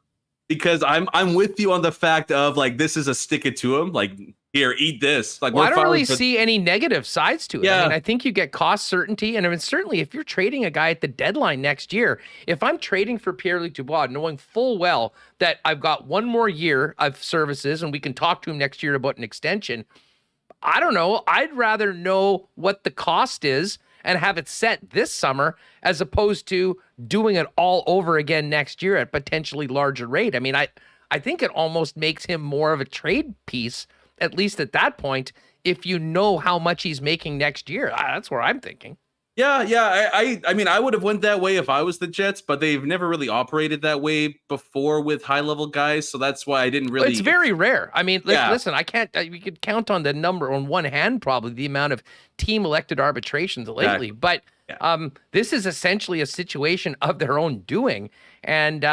E: because I'm with you on the fact of like, this is a stick it to him. Like, here, eat this. Like,
B: well, I don't really see any negative sides to it.
E: Yeah.
B: I mean, I think you get cost certainty. And I mean, certainly if you're trading a guy at the deadline next year, if I'm trading for Pierre-Luc Dubois, knowing full well that I've got one more year of services and we can talk to him next year about an extension, I don't know. I'd rather know what the cost is and have it set this summer as opposed to doing it all over again next year at potentially larger rate. I mean, I think it almost makes him more of a trade piece, at least at that point, if you know how much he's making next year. That's where I'm thinking.
E: Yeah. I mean, I would have went that way if I was the Jets, but they've never really operated that way before with high-level guys, so that's why I didn't really.
B: It's very rare. I mean, listen, I can't. We could count on the number on one hand, probably the amount of team-elected arbitrations lately. But this is essentially a situation of their own doing. And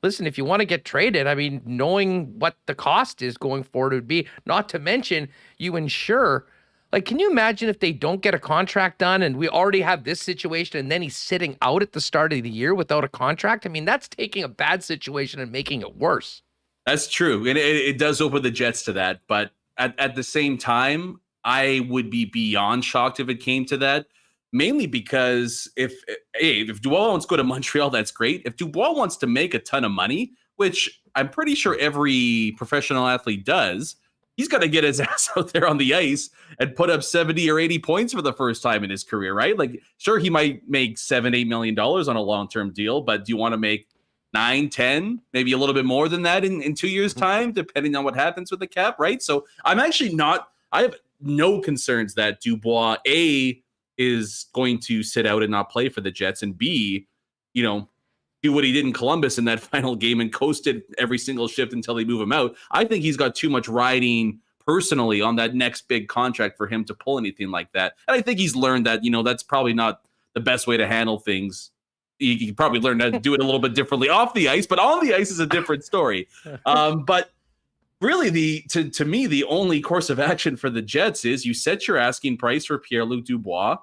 B: listen, if you want to get traded, I mean, knowing what the cost is going forward would be. Not to mention, you ensure. Like, can you imagine if they don't get a contract done and we already have this situation and then he's sitting out at the start of the year without a contract? I mean, that's taking a bad situation and making it worse.
E: That's true. And it does open the Jets to that. But at the same time, I would be beyond shocked if it came to that, mainly because if Dubois wants to go to Montreal, that's great. If Dubois wants to make a ton of money, which I'm pretty sure every professional athlete does, he's got to get his ass out there on the ice and put up 70 or 80 points for the first time in his career, right? Like, sure, he might make $7-8 million on a long-term deal, but do you want to make 9, 10, maybe a little bit more than that in 2 years' time, depending on what happens with the cap, right? So I have no concerns that Dubois, A, is going to sit out and not play for the Jets, and B, do what he did in Columbus in that final game and coasted every single shift until they move him out. I think he's got too much riding personally on that next big contract for him to pull anything like that. And I think he's learned that, that's probably not the best way to handle things. He could probably learn how to do it a little bit differently off the ice, but on the ice is a different story. But really, to me, the only course of action for the Jets is you set your asking price for Pierre-Luc Dubois.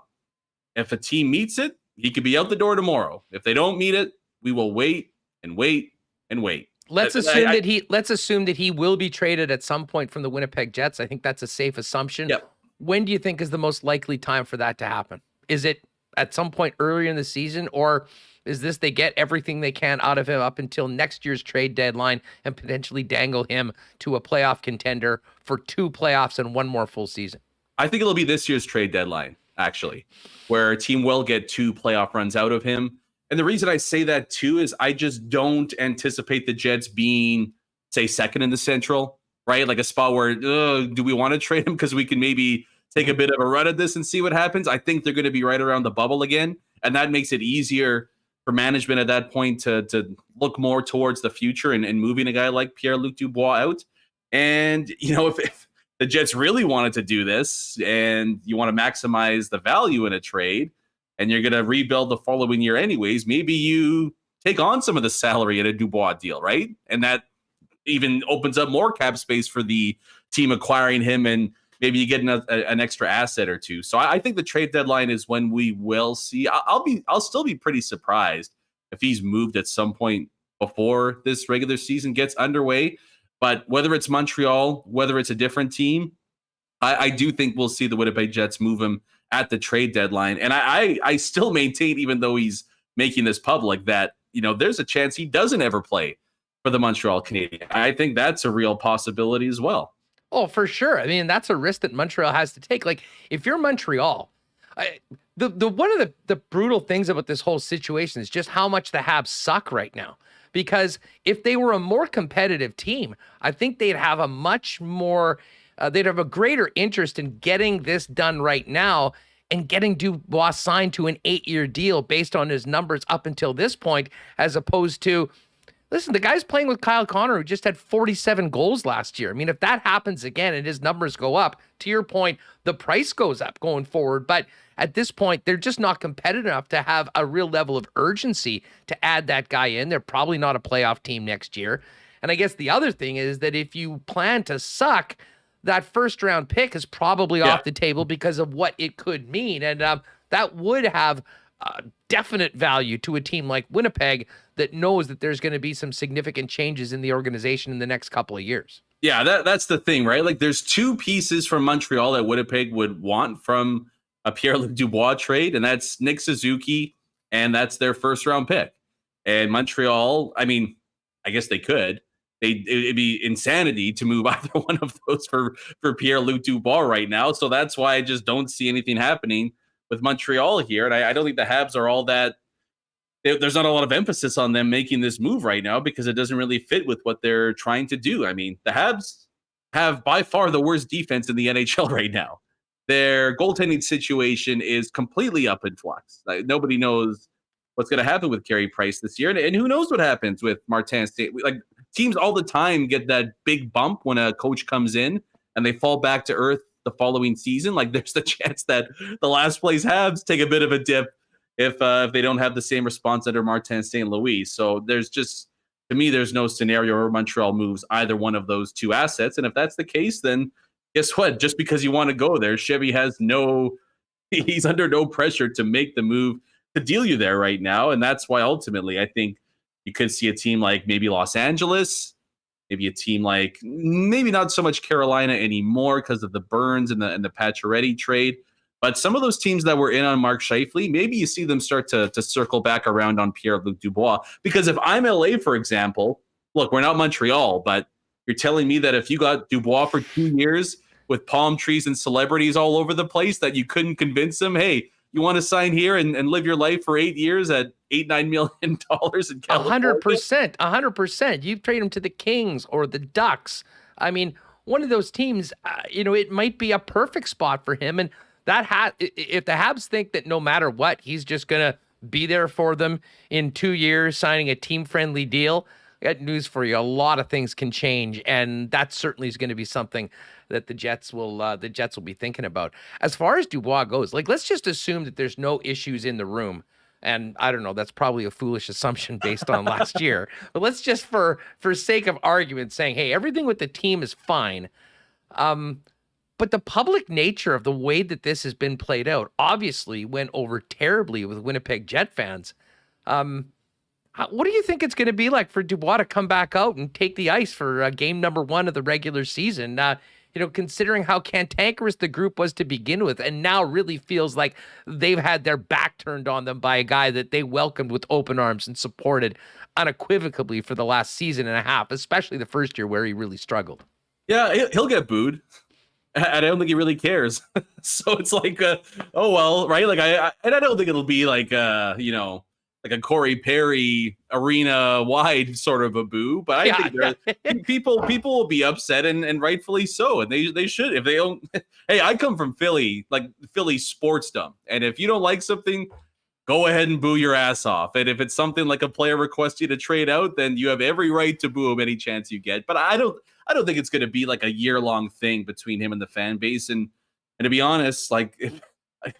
E: If a team meets it, he could be out the door tomorrow. If they don't meet it, we will wait and wait and wait.
B: Let's assume that he will be traded at some point from the Winnipeg Jets. I think that's a safe assumption.
E: Yep.
B: When do you think is the most likely time for that to happen? Is it at some point earlier in the season, or is this they get everything they can out of him up until next year's trade deadline and potentially dangle him to a playoff contender for 2 playoffs and 1 more full season?
E: I think it'll be this year's trade deadline, actually, where a team will get 2 playoff runs out of him. And the reason I say that too is I just don't anticipate the Jets being, say, second in the Central, right? Like a spot where, do we want to trade him because we can maybe take a bit of a run at this and see what happens? I think they're going to be right around the bubble again. And that makes it easier for management at that point to look more towards the future and moving a guy like Pierre-Luc Dubois out. And, if the Jets really wanted to do this and you want to maximize the value in a trade, and you're going to rebuild the following year anyways, maybe you take on some of the salary in a Dubois deal, right? And that even opens up more cap space for the team acquiring him and maybe you get an extra asset or two. So I think the trade deadline is when we will see. I'll still be pretty surprised if he's moved at some point before this regular season gets underway. But whether it's Montreal, whether it's a different team, I do think we'll see the Winnipeg Jets move him at the trade deadline. And I still maintain, even though he's making this public, that there's a chance he doesn't ever play for the Montreal Canadiens. I think that's a real possibility as well.
B: Oh, for sure. I mean, that's a risk that Montreal has to take. Like, if you're Montreal, the one of the brutal things about this whole situation is just how much the Habs suck right now. Because if they were a more competitive team, I think they'd have a much more, they'd have a greater interest in getting this done right now and getting Dubois signed to an 8-year deal based on his numbers up until this point, as opposed to, listen, the guy's playing with Kyle Connor, who just had 47 goals last year. I mean, if that happens again and his numbers go up, to your point, the price goes up going forward. But at this point, they're just not competitive enough to have a real level of urgency to add that guy in. They're probably not a playoff team next year. And I guess the other thing is that if you plan to suck, that first-round pick is probably off the table because of what it could mean. And that would have definite value to a team like Winnipeg that knows that there's going to be some significant changes in the organization in the next couple of years.
E: Yeah, that's the thing, right? Like, there's two pieces from Montreal that Winnipeg would want from a Pierre-Luc Dubois trade, and that's Nick Suzuki, and that's their first-round pick. And Montreal, I mean, I guess they could. It'd be insanity to move either one of those for Pierre-Luc Dubois right now. So that's why I just don't see anything happening with Montreal here. And I don't think the Habs are all that. There's not a lot of emphasis on them making this move right now because it doesn't really fit with what they're trying to do. I mean, the Habs have by far the worst defense in the NHL right now. Their goaltending situation is completely up in flux. Like, nobody knows what's going to happen with Carey Price this year. And who knows what happens with Martin St. Like, teams all the time get that big bump when a coach comes in and they fall back to earth the following season. Like, there's the chance that the last place Habs take a bit of a dip if they don't have the same response under Martin St. Louis. So there's just, to me, there's no scenario where Montreal moves either one of those two assets. And if that's the case, then guess what? Just because you want to go there, Chevy he's under no pressure to make the move to deal you there right now. And that's why ultimately I think you could see a team like maybe Los Angeles, maybe a team like maybe not so much Carolina anymore because of the Burns and the Pacioretty trade. But some of those teams that were in on Mark Scheifele, maybe you see them start to circle back around on Pierre-Luc Dubois. Because if I'm LA, for example, look, we're not Montreal, but you're telling me that if you got Dubois for 2 years with palm trees and celebrities all over the place, that you couldn't convince them, hey, you want to sign here and live your life for 8 years at $8-9 million in California?
B: 100%. You trade him to the Kings or the Ducks. I mean, one of those teams, it might be a perfect spot for him. And if the Habs think that no matter what, he's just going to be there for them in 2 years, signing a team-friendly deal, I got news for you. A lot of things can change, and that certainly is going to be something that the Jets will be thinking about. As far as Dubois goes, like, let's just assume that there's no issues in the room. And I don't know, that's probably a foolish assumption based on last year. But let's just, for sake of argument, saying, hey, everything with the team is fine. But the public nature of the way that this has been played out obviously went over terribly with Winnipeg Jet fans. What do you think it's going to be like for Dubois to come back out and take the ice for game number 1 of the regular season? Considering how cantankerous the group was to begin with, and now really feels like they've had their back turned on them by a guy that they welcomed with open arms and supported unequivocally for the last season and a half, especially the first year where he really struggled. Yeah,
E: he'll get booed. I don't think he really cares. So it's like, oh well, right? Like I don't think it'll be like like a Corey Perry arena-wide sort of a boo, but I think people will be upset and rightfully so, and they should if they don't. Hey, I come from Philly, like Philly sportsdom, and if you don't like something, go ahead and boo your ass off. And if it's something like a player requests you to trade out, then you have every right to boo him any chance you get. But I don't think it's going to be like a year-long thing between him and the fan base. And to be honest, like if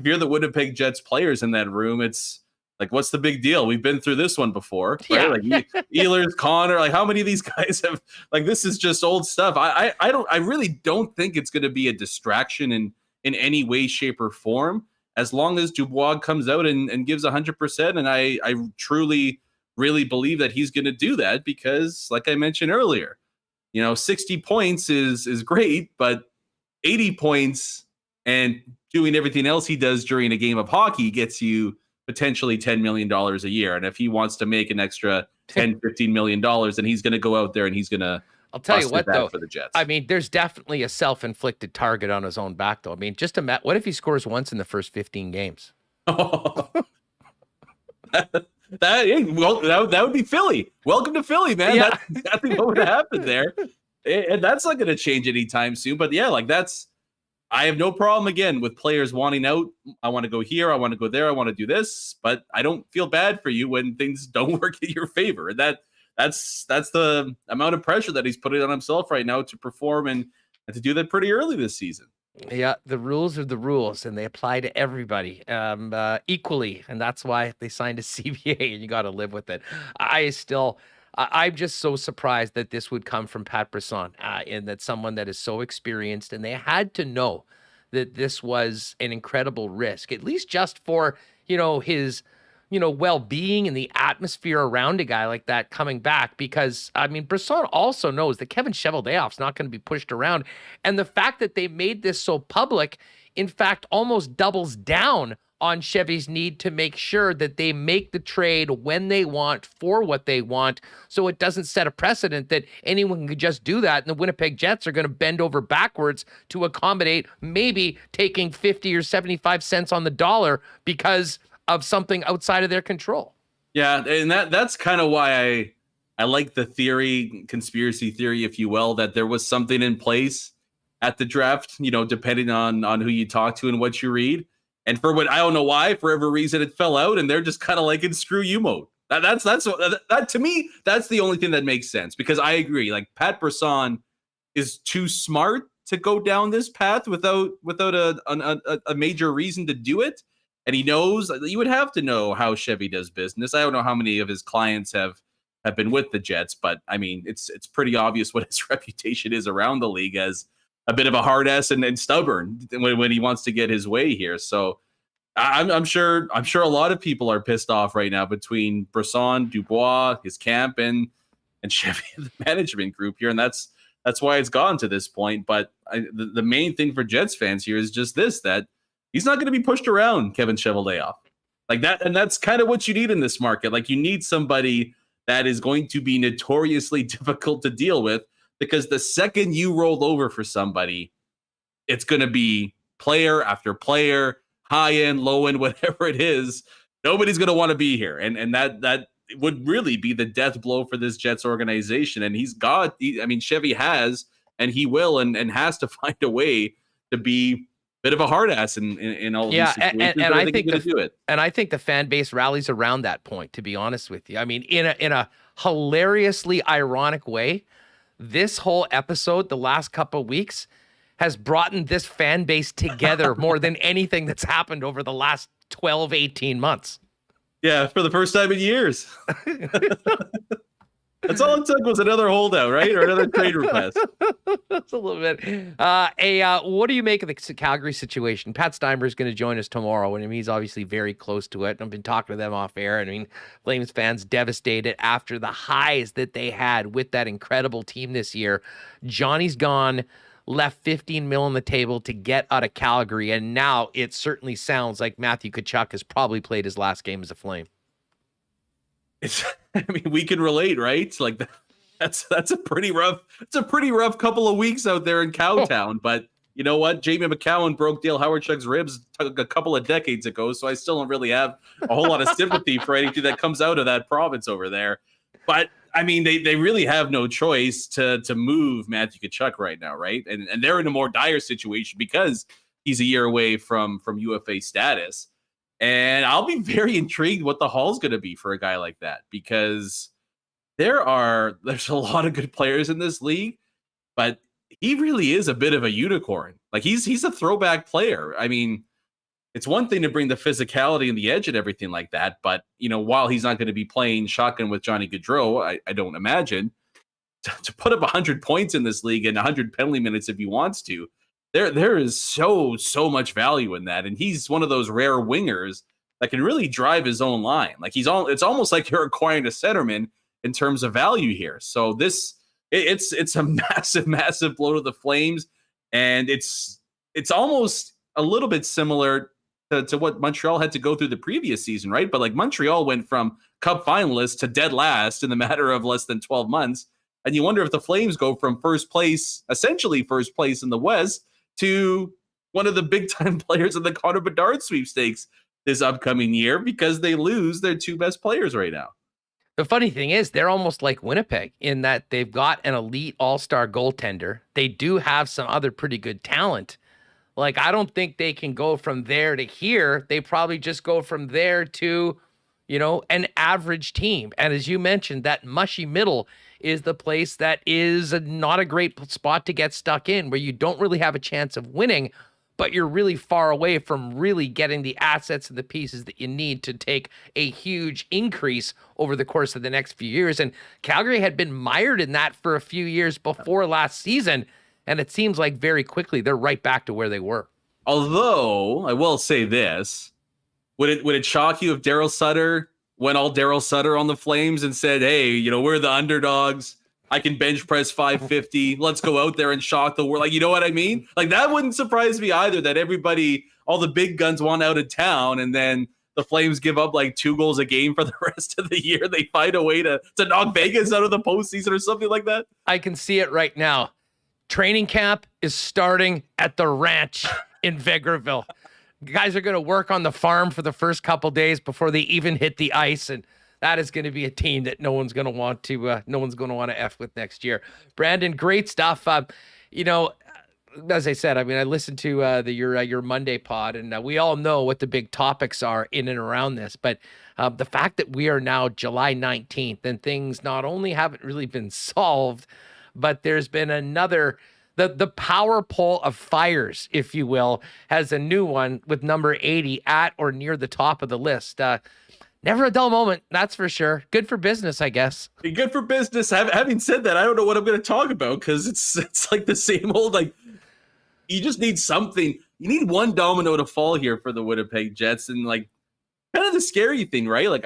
E: you're the Winnipeg Jets players in that room, it's Like, what's the big deal? We've been through this one before, right?
B: Yeah.
E: Like Ehlers, Connor, like how many of these guys have, like, this is just old stuff. I really don't think it's going to be a distraction in any way, shape, or form, as long as Dubois comes out and gives 100%. And I truly, really believe that he's going to do that because, like I mentioned earlier, 60 points is great, but 80 points and doing everything else he does during a game of hockey gets you potentially $10 million a year. And if he wants to make an extra $10, $15 million, then he's going to go out there and he's going to,
B: I'll tell you what, though,
E: for the Jets.
B: I mean, there's definitely a self-inflicted target on his own back, though. I mean, just what if he scores once in the first 15 games?
E: That would be Philly. Welcome to Philly, man.
B: Yeah.
E: That's exactly what would happen there. And that's not going to change anytime soon. But yeah, like I have no problem again with players wanting out. I want to go here. I want to go there. I want to do this. But I don't feel bad for you when things don't work in your favor. And that's the amount of pressure that he's putting on himself right now to perform and to do that pretty early this season.
B: Yeah, the rules are the rules, and they apply to everybody equally, and that's why they signed a CBA, and you got to live with it. I'm just so surprised that this would come from Pat Brisson, and that someone that is so experienced, and they had to know that this was an incredible risk, at least just for his well-being and the atmosphere around a guy like that coming back, because I mean, Brisson also knows that Kevin Cheveldayoff's not going to be pushed around. And the fact that they made this so public, in fact, almost doubles down on Chevy's need to make sure that they make the trade when they want for what they want. So it doesn't set a precedent that anyone could just do that. And the Winnipeg Jets are going to bend over backwards to accommodate maybe taking 50 or 75 cents on the dollar because of something outside of their control. Yeah,
E: and that's kind of why I like the theory, conspiracy theory, if you will, that there was something in place at the draft, depending on who you talk to and what you read. And for what I don't know why, for every reason it fell out, and they're just kind of like in screw you mode. That to me, that's the only thing that makes sense, because I agree. Like, Pat Brisson is too smart to go down this path without a major reason to do it. And he knows, you would have to know how Chevy does business. I don't know how many of his clients have been with the Jets, but I mean, it's pretty obvious what his reputation is around the league as a bit of a hard ass and stubborn when he wants to get his way here. So I'm sure a lot of people are pissed off right now between Brisson, Dubois, his camp, and Chevy, the management group here, and that's why it's gone to this point. But the main thing for Jets fans here is just that he's not going to be pushed around, Kevin Cheveldayoff. Like that, and that's kind of what you need in this market. Like, you need somebody that is going to be notoriously difficult to deal with, because the second you roll over for somebody, it's going to be player after player, high end, low end, whatever it is. Nobody's going to want to be here, and that would really be the death blow for this Jets organization. And Chevy has, and he will, and has to find a way to be bit of a hard ass in all these situations.
B: And I think do it. And I think the fan base rallies around that point, to be honest with you. I mean, in a hilariously ironic way, this whole episode, the last couple of weeks, has brought this fan base together more than anything that's happened over the last 12, 18 months.
E: Yeah, for the first time in years. That's all it took, was another holdout, right? Or another trade request.
B: That's a little bit. What do you make of the Calgary situation? Pat Steimer is going to join us tomorrow, and he's obviously very close to it. I've been talking to them off air. And I mean, Flames fans devastated after the highs that they had with that incredible team this year. Johnny's gone, left $15 million on the table to get out of Calgary, and now it certainly sounds like Matthew Tkachuk has probably played his last game as a Flame.
E: We can relate, right? Like, that's a pretty rough couple of weeks out there in Cowtown. But you know what? Jamie McCowan broke Dale Howardchuk's ribs a couple of decades ago, so I still don't really have a whole lot of sympathy for anything that comes out of that province over there. But I mean, they really have no choice to move Matthew Tkachuk right now, right? And they're in a more dire situation because he's a year away from UFA status. And I'll be very intrigued what the haul's going to be for a guy like that, because there's a lot of good players in this league, but he really is a bit of a unicorn. Like, he's a throwback player. I mean, it's one thing to bring the physicality and the edge and everything like that, but while he's not going to be playing shotgun with Johnny Gaudreau, I don't imagine to put up 100 points in this league and 100 penalty minutes if he wants to. There is so much value in that, and he's one of those rare wingers that can really drive his own line. Like it's almost like you're acquiring a centerman in terms of value here. So it's a massive blow to the Flames, and it's almost a little bit similar to what Montreal had to go through the previous season, right? But like Montreal went from Cup finalists to dead last in the matter of less than 12 months. And you wonder if the Flames go from essentially first place in the West, to one of the big time players in the Connor Bedard sweepstakes this upcoming year because they lose their two best players right now.
B: The funny thing is they're almost like Winnipeg in that they've got an elite all-star goaltender. They do have some other pretty good talent. Like, I don't think they can go from there to here. They probably just go from there to, an average team. And as you mentioned, that mushy middle is the place that is not a great spot to get stuck in, where you don't really have a chance of winning, but you're really far away from really getting the assets and the pieces that you need to take a huge increase over the course of the next few years. And Calgary had been mired in that for a few years before last season, and it seems like very quickly they're right back to where they were.
E: Although I will say this, would it shock you if Daryl Sutter went all Daryl Sutter on the Flames and said, hey, we're the underdogs. I can bench press 550. Let's go out there and shock the world. Like, you know what I mean? Like, that wouldn't surprise me either, that everybody, all the big guns want out of town, and then the Flames give up like 2 goals a game for the rest of the year. They find a way to knock Vegas out of the postseason or something like that.
B: I can see it right now. Training camp is starting at the ranch in Vegreville. Guys are going to work on the farm for the first couple days before they even hit the ice, and that is going to be a team that no one's going to want to F with next year. Brandon, great stuff. As I said, I listened to your Monday pod, and we all know what the big topics are in and around this. But the fact that we are now July 19th and things not only haven't really been solved, but there's been another. The power poll of fires, if you will, has a new one with number 80 at or near the top of the list. Never a dull moment, that's for sure. Good for business, I guess.
E: Good for business. Having said that, I don't know what I'm going to talk about, because it's like the same old, like, you just need something. You need one domino to fall here for the Winnipeg Jets. And like, kind of the scary thing, right? Like,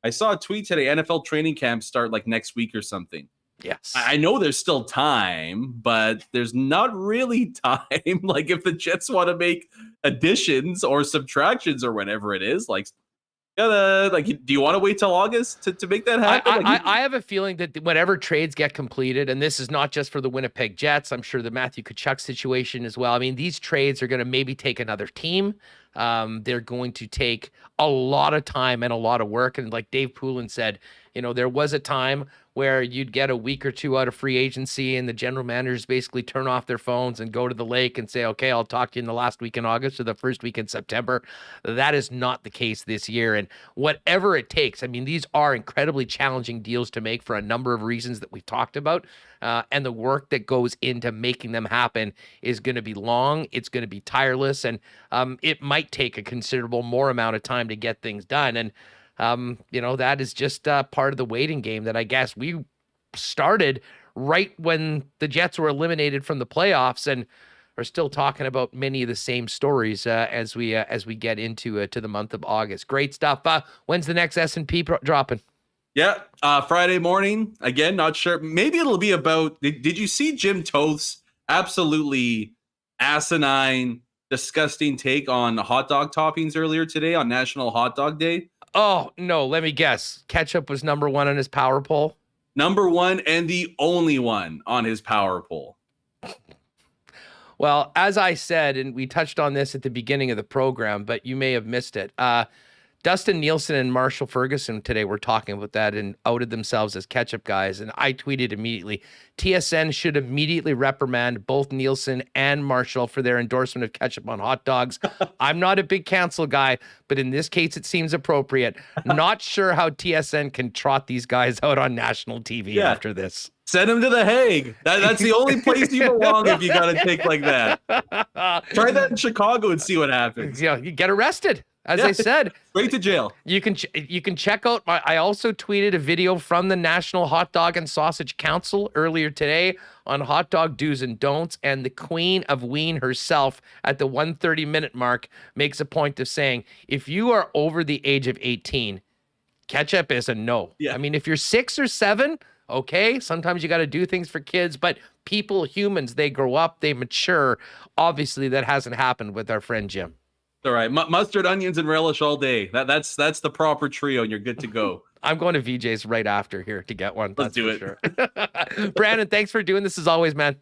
E: I saw a tweet today, NFL training camps start like next week or something.
B: Yes.
E: I know there's still time, but there's not really time. Like, if the Jets want to make additions or subtractions or whatever it is, like, do you want to wait till August to make that happen?
B: I have a feeling that whenever trades get completed, and this is not just for the Winnipeg Jets, I'm sure the Matthew Tkachuk situation as well. These trades are going to maybe take another team. They're going to take a lot of time and a lot of work. And like Dave Poulin said, there was a time where you'd get a week or two out of free agency and the general managers basically turn off their phones and go to the lake and say, okay, I'll talk to you in the last week in August or the first week in September. That is not the case this year. And whatever it takes, these are incredibly challenging deals to make for a number of reasons that we've talked about. And the work that goes into making them happen is going to be long. It's going to be tireless. And it might take a considerable more amount of time to get things done. And that is just part of the waiting game that I guess we started right when the Jets were eliminated from the playoffs, and are still talking about many of the same stories as we get into to the month of August. Great stuff. When's the next S&P dropping?
E: Yeah, Friday morning. Again, not sure. Maybe it'll be about. Did you see Jim Toth's absolutely asinine, disgusting take on hot dog toppings earlier today on National Hot Dog Day?
B: Oh, no, let me guess. Ketchup was number one on his power poll?
E: Number one and the only one on his power poll.
B: Well, as I said, and we touched on this at the beginning of the program, but you may have missed it. Dustin Nielsen and Marshall Ferguson today were talking about that and outed themselves as ketchup guys. And I tweeted immediately, TSN should immediately reprimand both Nielsen and Marshall for their endorsement of ketchup on hot dogs. I'm not a big cancel guy, but in this case, it seems appropriate. Not sure how TSN can trot these guys out on national TV after this.
E: Send him to The Hague. That's the only place you belong if you got to take like that. Try that in Chicago and see what happens.
B: Yeah, you get arrested. As I said,
E: straight to jail.
B: You can check out I also tweeted a video from the National Hot Dog and Sausage Council earlier today on hot dog do's and don'ts, and the Queen of Ween herself at the 1:30-minute mark makes a point of saying, if you are over the age of 18, ketchup is a no. Yeah. I mean, if you're 6 or 7, okay, sometimes you got to do things for kids, but humans, they grow up, they mature. Obviously, that hasn't happened with our friend Jim.
E: All right, mustard, onions, and relish all day. That's the proper trio, and you're good to go.
B: I'm going to VJ's right after here to get one.
E: Let's do it.
B: Sure. Brandon, thanks for doing this as always, man.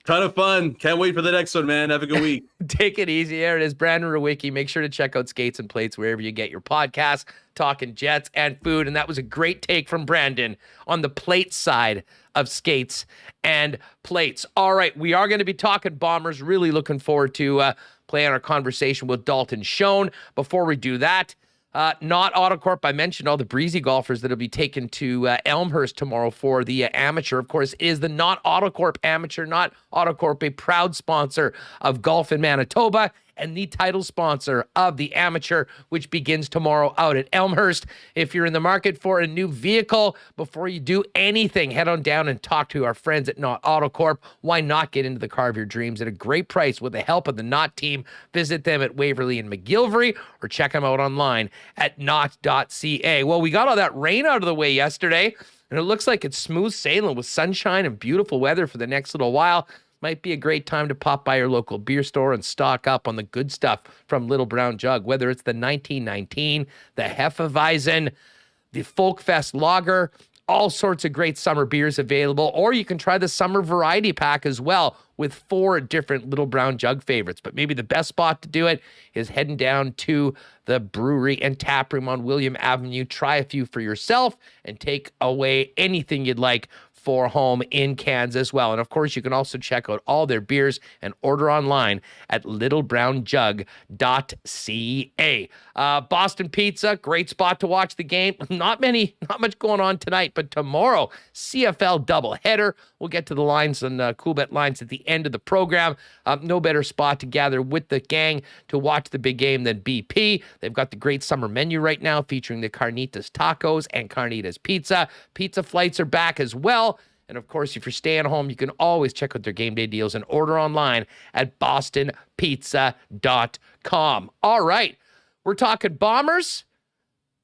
E: Ton of fun. Can't wait for the next one, man. Have a good week.
B: Take it easy. There it is, Brandon Rewucki. Make sure to check out Skates and Plates wherever you get your podcasts, talking Jets and food. And that was a great take from Brandon on the plate side of Skates and Plates. All right, we are going to be talking Bombers. Really looking forward to playing our conversation with Dalton Schoen. Before we do that, not Autocorp. I mentioned all the breezy golfers that will be taken to Elmhurst tomorrow for the amateur. Of course, it is the Not Autocorp amateur. Not Autocorp, a proud sponsor of golf in Manitoba and the title sponsor of the amateur, which begins tomorrow out at Elmhurst. If you're in the market for a new vehicle, before you do anything, head on down and talk to our friends at Not Autocorp. Why not get into the car of your dreams at a great price with the help of the Not team? Visit them at Waverly and McGillivray or check them out online at not.ca. Well, we got all that rain out of the way yesterday, and it looks like it's smooth sailing with sunshine and beautiful weather for the next little while. Might be a great time to pop by your local beer store and stock up on the good stuff from Little Brown Jug, whether it's the 1919, the Hefeweizen, the Folkfest Lager, all sorts of great summer beers available, or you can try the summer variety pack as well with 4 different Little Brown Jug favorites. But maybe the best spot to do it is heading down to the brewery and tap room on William Avenue. Try a few for yourself and take away anything you'd like for home in cans as well. And of course, you can also check out all their beers and order online at littlebrownjug.ca. Boston Pizza, great spot to watch the game. Not much going on tonight, but tomorrow, CFL doubleheader. We'll get to the lines and Coolbet lines at the end of the program. No better spot to gather with the gang to watch the big game than BP. They've got the great summer menu right now featuring the Carnitas Tacos and Carnitas Pizza. Pizza flights are back as well. And of course, if you're staying home, you can always check out their game day deals and order online at bostonpizza.com. All right, we're talking Bombers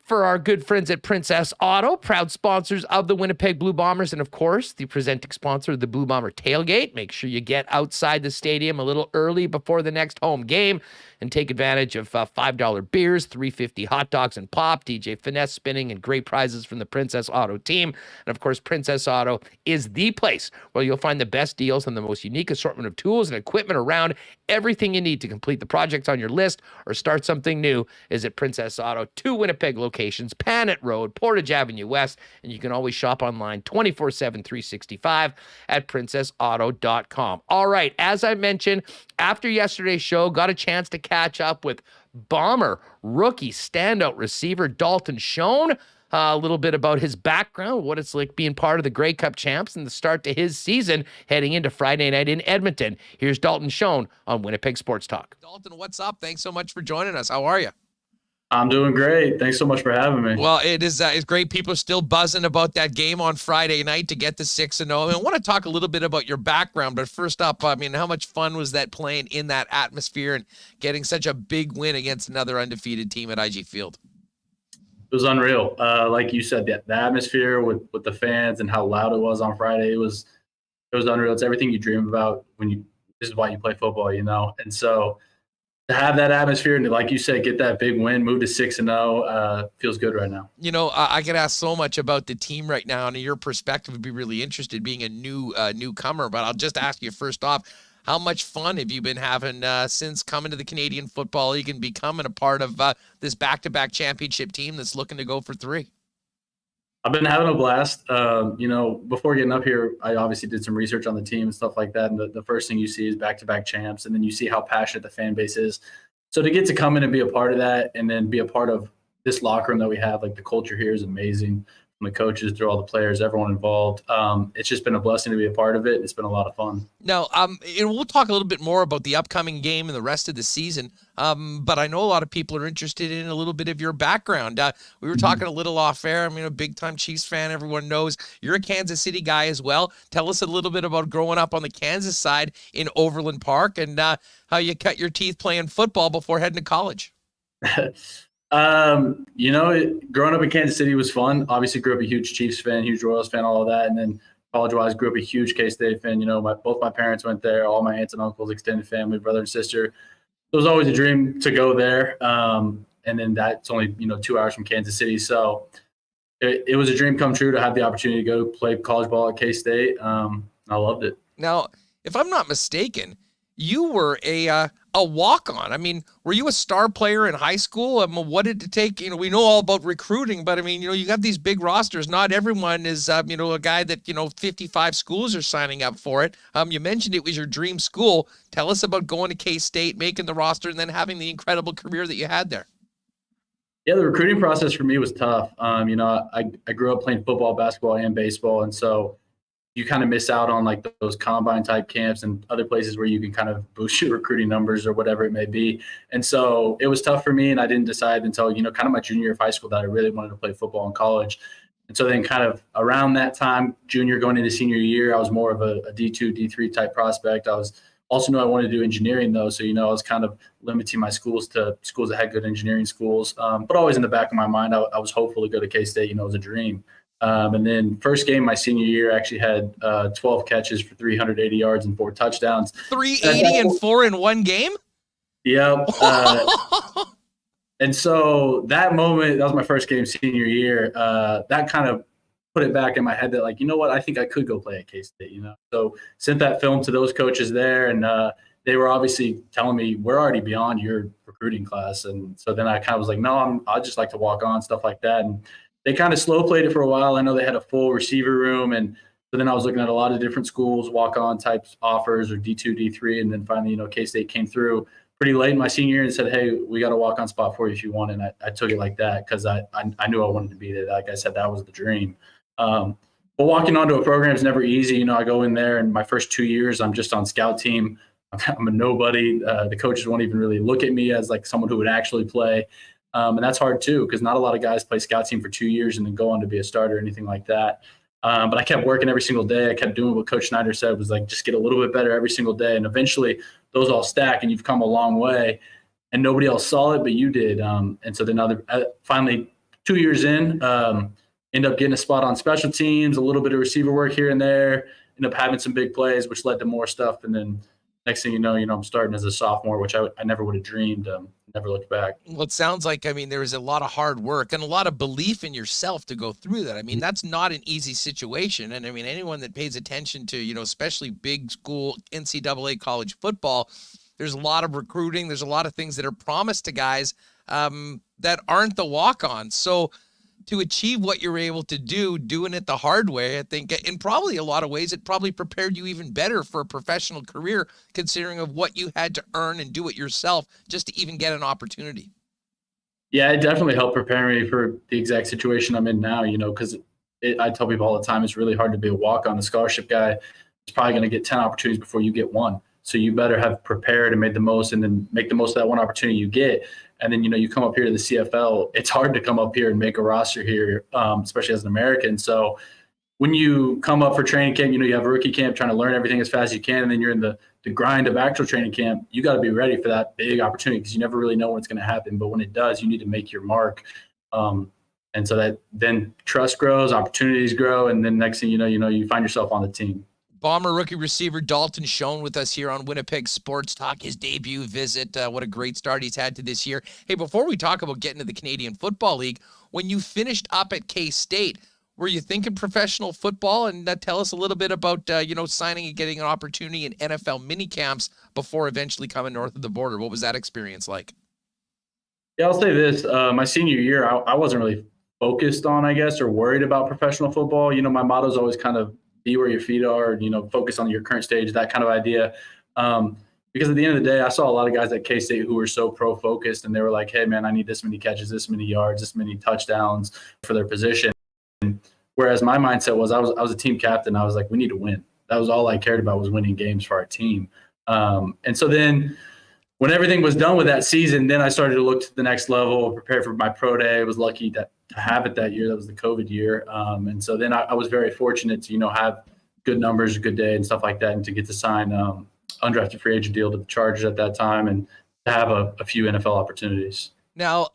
B: for our good friends at Princess Auto, proud sponsors of the Winnipeg Blue Bombers, and of course, the presenting sponsor of the Blue Bomber Tailgate. Make sure you get outside the stadium a little early before the next home game and take advantage of $5 beers, $3.50 hot dogs and pop, DJ Finesse spinning, and great prizes from the Princess Auto team. And of course, Princess Auto is the place where you'll find the best deals and the most unique assortment of tools and equipment around. Everything you need to complete the projects on your list or start something new is at Princess Auto. 2 Winnipeg locations, Panet Road, Portage Avenue West, and you can always shop online 24/7, 365 at princessauto.com. All right, as I mentioned, after yesterday's show, got a chance to catch up with Bomber rookie standout receiver Dalton Schoen. A little bit about his background, what it's like being part of the Grey Cup champs and the start to his season heading into Friday night in Edmonton. Here's Dalton Schoen on Winnipeg Sports Talk. Dalton, what's up? Thanks so much for joining us. How are you?
F: I'm doing great. Thanks so much for having me.
B: Well, it's great. People are still buzzing about that game on Friday night to get to 6-0. I want to talk a little bit about your background, but first up, I mean, how much fun was that playing in that atmosphere and getting such a big win against another undefeated team at IG Field?
F: It was unreal. Like you said, the atmosphere with the fans and how loud it was on Friday, it was unreal. It's everything you dream about this is why you play football, you know? And so to have that atmosphere and, like you said, get that big win, move to 6-0, feels good right now.
B: You know, I get asked so much about the team right now, and your perspective would be really interested being a newcomer. But I'll just ask you first off, how much fun have you been having since coming to the Canadian Football League and becoming a part of this back-to-back championship team that's looking to go for 3?
F: I've been having a blast. Before getting up here, I obviously did some research on the team and stuff like that. And the first thing you see is back-to-back champs, and then you see how passionate the fan base is. So to get to come in and be a part of that, and then be a part of this locker room that we have, like the culture here is amazing. From the coaches through all the players, everyone involved. It's just been a blessing to be a part of it. It's been a lot of fun.
B: Now, and we'll talk a little bit more about the upcoming game and the rest of the season. But I know a lot of people are interested in a little bit of your background. We were talking a little off air. I mean, a big-time Chiefs fan. Everyone knows you're a Kansas City guy as well. Tell us a little bit about growing up on the Kansas side in Overland Park and how you cut your teeth playing football before heading to college.
F: Growing up in Kansas City was fun. Obviously grew up a huge Chiefs fan, huge Royals fan, all of that. And then college-wise, grew up a huge K-State fan. Both my parents went there, all my aunts and uncles, extended family, brother and sister. It was always a dream to go there. And then that's only, 2 hours from Kansas City. So it was a dream come true to have the opportunity to go play college ball at K-State. I loved it.
B: Now, if I'm not mistaken, you were a walk-on. I mean, were you a star player in high school? What did it take? We know all about recruiting, but I mean, you got these big rosters. Not everyone is, a guy that, 55 schools are signing up for it. You mentioned it was your dream school. Tell us about going to K-State, making the roster, and then having the incredible career that you had there.
F: Yeah, the recruiting process for me was tough. I grew up playing football, basketball, and baseball, and so you kind of miss out on like those combine type camps and other places where you can kind of boost your recruiting numbers or whatever it may be. And so it was tough for me, and I didn't decide until, kind of my junior year of high school that I really wanted to play football in college. And so then kind of around that time, junior going into senior year, I was more of a D2, D3 type prospect. I was also knew I wanted to do engineering though. So, I was kind of limiting my schools to schools that had good engineering schools. But always in the back of my mind, I was hopeful to go to K-State, it was a dream. And then first game my senior year, I actually had 12 catches for 380 yards and 4 touchdowns.
B: 380 and 4 in one game?
F: Yep. And so that moment, that was my first game senior year. That kind of put it back in my head that like, I think I could go play at K-State, So sent that film to those coaches there, and they were obviously telling me we're already beyond your recruiting class. And so then I kind of was like, no, I'd just like to walk on, stuff like that. And they kind of slow played it for a while. I know they had a full receiver room. And so then I was looking at a lot of different schools, walk-on types offers or D2, D3. And then finally, K-State came through pretty late in my senior year and said, hey, we got a walk-on spot for you if you want. And I took it like that because I knew I wanted to be there. Like I said, that was the dream. But walking onto a program is never easy. I go in there and my first 2 years, I'm just on scout team. I'm a nobody. The coaches won't even really look at me as like someone who would actually play. And that's hard too, because not a lot of guys play scout team for 2 years and then go on to be a starter or anything like that. But I kept working every single day. I kept doing what Coach Snyder said was like, just get a little bit better every single day. And eventually those all stack and you've come a long way, and nobody else saw it, but you did. And so then finally 2 years in, end up getting a spot on special teams, a little bit of receiver work here and there, end up having some big plays, which led to more stuff. And then next thing you know, I'm starting as a sophomore, which I never would have dreamed. Never looked back.
B: Well, it sounds like, there was a lot of hard work and a lot of belief in yourself to go through that. That's not an easy situation. And anyone that pays attention to, especially big school NCAA college football, there's a lot of recruiting. There's a lot of things that are promised to guys that aren't the walk-ons. So to achieve what you're able to do, doing it the hard way, I think, in probably a lot of ways, it probably prepared you even better for a professional career, considering of what you had to earn and do it yourself just to even get an opportunity.
F: Yeah, it definitely helped prepare me for the exact situation I'm in now, because I tell people all the time, it's really hard to be a walk-on. A scholarship guy is probably going to get 10 opportunities before you get one. So you better have prepared and made the most, and then make the most of that one opportunity you get. And then, you come up here to the CFL, it's hard to come up here and make a roster here, especially as an American. So when you come up for training camp, you have a rookie camp trying to learn everything as fast as you can. And then you're in the grind of actual training camp. You got to be ready for that big opportunity because you never really know when it's going to happen. But when it does, you need to make your mark. And so that then trust grows, opportunities grow. And then next thing you know, you find yourself on the team.
B: Bomber rookie receiver Dalton Schoen with us here on Winnipeg Sports Talk, his debut visit. What a great start he's had to this year. Hey, before we talk about getting to the Canadian Football League, when you finished up at K-State,
G: were you thinking professional football? And tell us a little bit about, signing and getting an opportunity in NFL mini camps before eventually coming north of the border. What was that experience like?
F: Yeah, I'll say this. My senior year, I wasn't really focused on, I guess, or worried about professional football. My motto is always kind of be where your feet are, focus on your current stage, that kind of idea. Because at the end of the day, I saw a lot of guys at K-State who were so pro-focused, and they were like, hey, man, I need this many catches, this many yards, this many touchdowns for their position. Whereas my mindset was I was a team captain. I was like, we need to win. That was all I cared about, was winning games for our team. And so then when everything was done with that season, then I started to look to the next level, prepare for my pro day. I was lucky to have it that year. That was the COVID year. And so then I was very fortunate to, have good numbers, a good day and stuff like that, and to get to sign undrafted free agent deal to the Chargers at that time and to have a few NFL opportunities.
G: Now,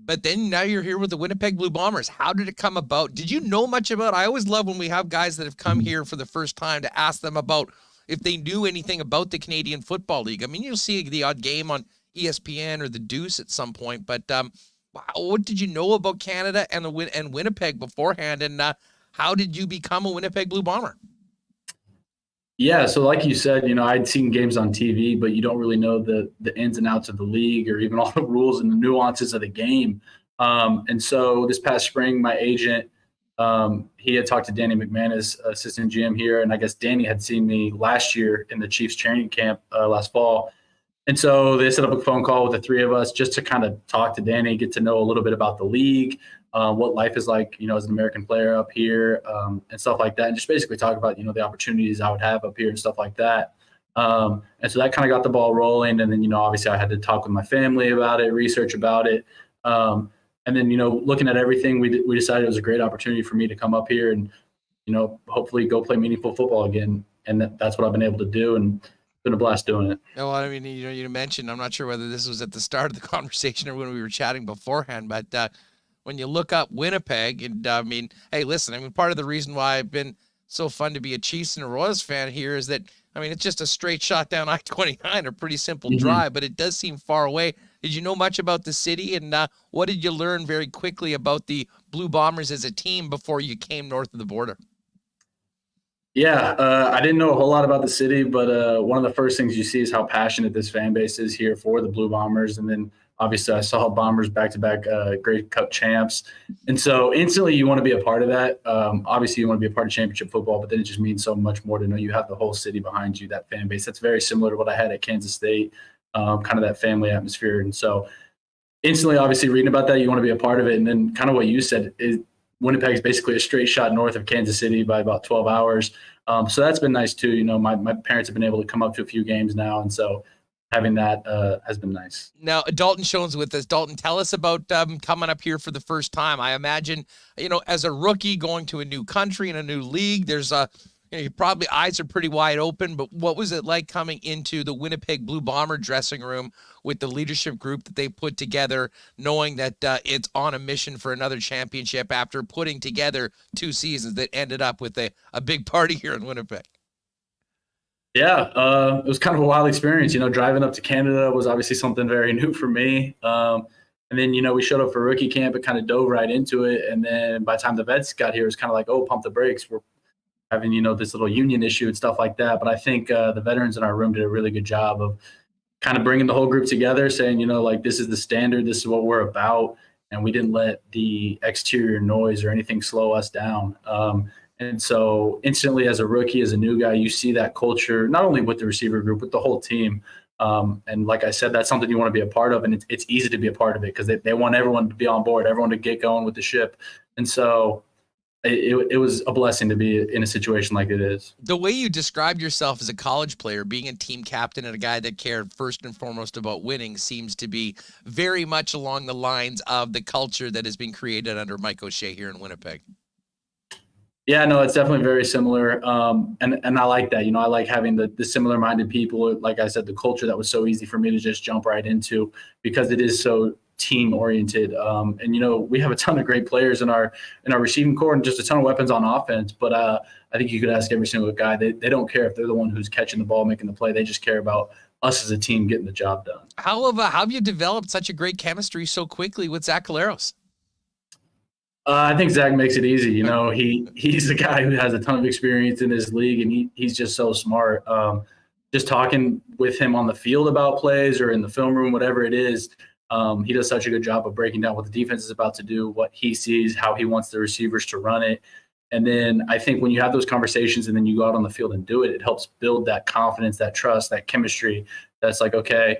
G: but then now you're here with the Winnipeg Blue Bombers. How did it come about? Did you know much about? I always love when we have guys that have come here for the first time to ask them about if they knew anything about the Canadian Football League. I mean, you'll see the odd game on ESPN or the Deuce at some point, but what did you know about Canada and Winnipeg beforehand, and how did you become a Winnipeg Blue Bomber?
F: Yeah, so like you said, I'd seen games on TV, but you don't really know the ins and outs of the league or even all the rules and the nuances of the game. And so this past spring, my agent, he had talked to Danny McManus, assistant GM here, and I guess Danny had seen me last year in the Chiefs training camp last fall. And so they set up a phone call with the three of us just to kind of talk to Danny, get to know a little bit about the league, what life is like, as an American player up here, and stuff like that. And just basically talk about, the opportunities I would have up here and stuff like that. And so that kind of got the ball rolling. And then, obviously I had to talk with my family about it, research about it. And then, looking at everything, we decided it was a great opportunity for me to come up here and, hopefully go play meaningful football again. And that's what I've been able to do. And been a blast doing it.
G: Well, I mean, you mentioned, I'm not sure whether this was at the start of the conversation or when we were chatting beforehand, but when you look up Winnipeg, and hey, listen, part of the reason why I've been so fun to be a Chiefs and a Royals fan here is that, it's just a straight shot down I-29, a pretty simple drive, but it does seem far away. Did you know much about the city, and what did you learn very quickly about the Blue Bombers as a team before you came north of the border?
F: Yeah, I didn't know a whole lot about the city, but one of the first things you see is how passionate this fan base is here for the Blue Bombers. And then obviously I saw Bombers back-to-back Grey Cup champs. And so instantly you want to be a part of that. Obviously you want to be a part of championship football, but then it just means so much more to know you have the whole city behind you, that fan base. That's very similar to what I had at Kansas State, kind of that family atmosphere. And so instantly, obviously reading about that, you want to be a part of it. And then kind of what you said is, Winnipeg is basically a straight shot north of Kansas City by about 12 hours. So that's been nice too. My parents have been able to come up to a few games now. And so having that has been nice. Now,
G: Dalton Schoen's with us. Dalton, tell us about coming up here for the first time. I imagine, as a rookie going to a new country and a new league, there's your probably eyes are pretty wide open, but what was it like coming into the Winnipeg Blue Bomber dressing room with the leadership group that they put together, knowing that it's on a mission for another championship after putting together 2 seasons that ended up with a big party here in Winnipeg?
F: Yeah, it was kind of a wild experience. Driving up to Canada was obviously something very new for me. And then, we showed up for rookie camp and kind of dove right into it. And then by the time the vets got here, it was kind of like, oh, pump the brakes. We're having, this little union issue and stuff like that. But I think the veterans in our room did a really good job of kind of bringing the whole group together, saying, this is the standard, this is what we're about. And we didn't let the exterior noise or anything slow us down. And so instantly as a rookie, as a new guy, you see that culture, not only with the receiver group, but the whole team. And like I said, that's something you want to be a part of. And it's easy to be a part of it because they want everyone to be on board, everyone to get going with the ship. And so it was a blessing to be in a situation like it is.
G: The way you described yourself as a college player, being a team captain and a guy that cared first and foremost about winning, seems to be very much along the lines of the culture that has been created under Mike O'Shea here in Winnipeg.
F: Yeah, no, it's definitely very similar. And I like that. I like having the similar-minded people. Like I said, the culture that was so easy for me to just jump right into because it is so team-oriented. And, we have a ton of great players in our receiving core and just a ton of weapons on offense. But I think you could ask every single guy. They don't care if they're the one who's catching the ball, making the play. They just care about us as a team getting the job done.
G: How have you developed such a great chemistry so quickly with Zach Collaros?
F: I think Zach makes it easy. You know, he's a guy who has a ton of experience in this league, and he's just so smart. Just talking with him on the field about plays or in the film room, whatever it is, he does such a good job of breaking down what the defense is about to do, what he sees, how he wants the receivers to run it. And then I think when you have those conversations and then you go out on the field and do it, it helps build that confidence, that trust, that chemistry. That's like, okay,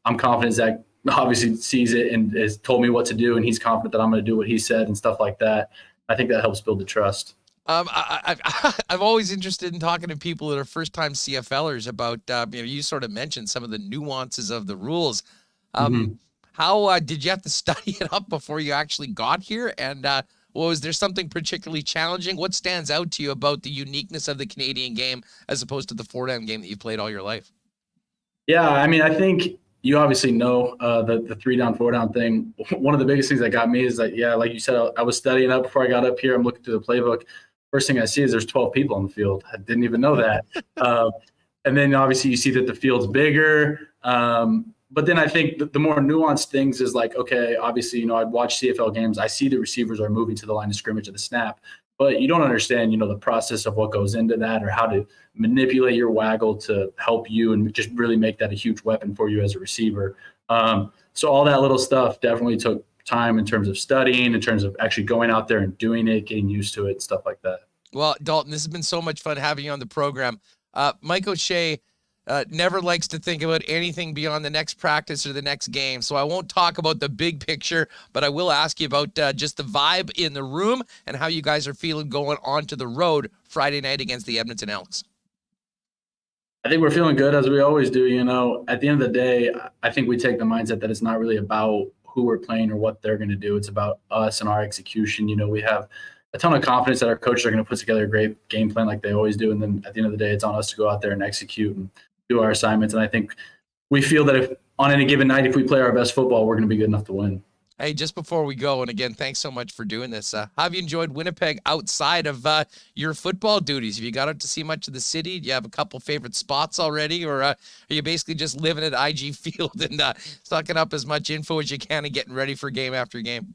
F: I'm confident Zach obviously sees it and has told me what to do, and he's confident that I'm going to do what he said and stuff like that. I think that helps build the trust.
G: I'm always interested in talking to people that are first-time CFLers about, you sort of mentioned some of the nuances of the rules. How did you have to study it up before you actually got here? And was there something particularly challenging? What stands out to you about the uniqueness of the Canadian game as opposed to the 4-down game that you've played all your life?
F: Yeah, I mean, I think you obviously know the 3-down, 4-down thing. One of the biggest things that got me is that, yeah, like you said, I was studying up before I got up here. I'm looking through the playbook. First thing I see is there's 12 people on the field. I didn't even know that. And then obviously you see that the field's bigger. But then I think the more nuanced things is like, okay, obviously, I'd watch CFL games. I see the receivers are moving to the line of scrimmage at the snap, but you don't understand, the process of what goes into that or how to manipulate your waggle to help you and just really make that a huge weapon for you as a receiver. So all that little stuff definitely took time in terms of studying, in terms of actually going out there and doing it, getting used to it, stuff like that.
G: Well, Dalton, this has been so much fun having you on the program. Mike O'Shea never likes to think about anything beyond the next practice or the next game. So I won't talk about the big picture, but I will ask you about just the vibe in the room and how you guys are feeling going onto the road Friday night against the Edmonton Elks.
F: I think we're feeling good, as we always do. At the end of the day, I think we take the mindset that it's not really about who we're playing or what they're going to do. It's about us and our execution. We have a ton of confidence that our coaches are going to put together a great game plan like they always do. And then at the end of the day, it's on us to go out there and execute and do our assignments. And I think we feel that if on any given night, if we play our best football, we're going to be good enough to win.
G: Hey, just before we go, and again, thanks so much for doing this. How have you enjoyed Winnipeg outside of your football duties? Have you got out to see much of the city? Do you have a couple favorite spots already? Or are you basically just living at IG Field and sucking up as much info as you can and getting ready for game after game?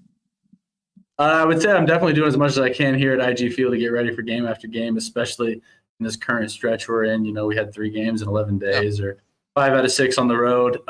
F: I would say I'm definitely doing as much as I can here at IG Field to get ready for game after game, especially in this current stretch we're in. We had 3 games in 11 days or 5 out of 6 on the road.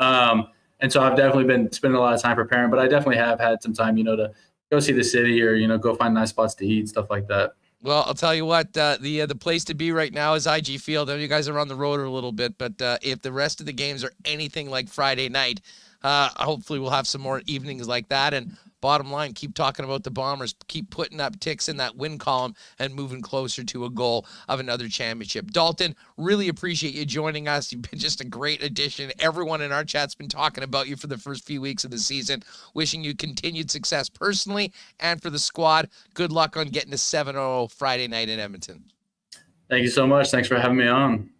F: And so I've definitely been spending a lot of time preparing, but I definitely have had some time, to go see the city or, go find nice spots to eat, stuff like that.
G: Well, I'll tell you what, the place to be right now is IG Field. I know you guys are on the road a little bit, but if the rest of the games are anything like Friday night, hopefully we'll have some more evenings like that. And bottom line, keep talking about the Bombers, keep putting up ticks in that win column and moving closer to a goal of another championship. Dalton, really appreciate you joining us. You've been just a great addition. Everyone in our chat's been talking about you for the first few weeks of the season. Wishing you continued success personally and for the squad. Good luck on getting to 7-0 Friday night in Edmonton.
F: Thank you so much. Thanks for having me on.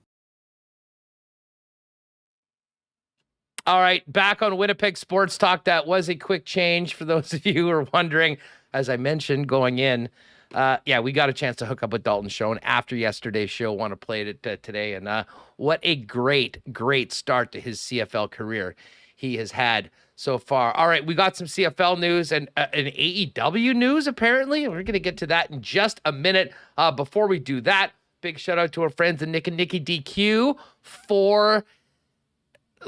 B: All right, back on Winnipeg Sports Talk. That was a quick change for those of you who are wondering. As I mentioned going in, we got a chance to hook up with Dalton Schoen after yesterday's show. Want to play it today, and what a great start to his CFL career he has had so far. All right, we got some CFL news and an AEW news, apparently. We're going to get to that in just a minute. Before we do that, big shout out to our friends at Nick and Nicky DQ for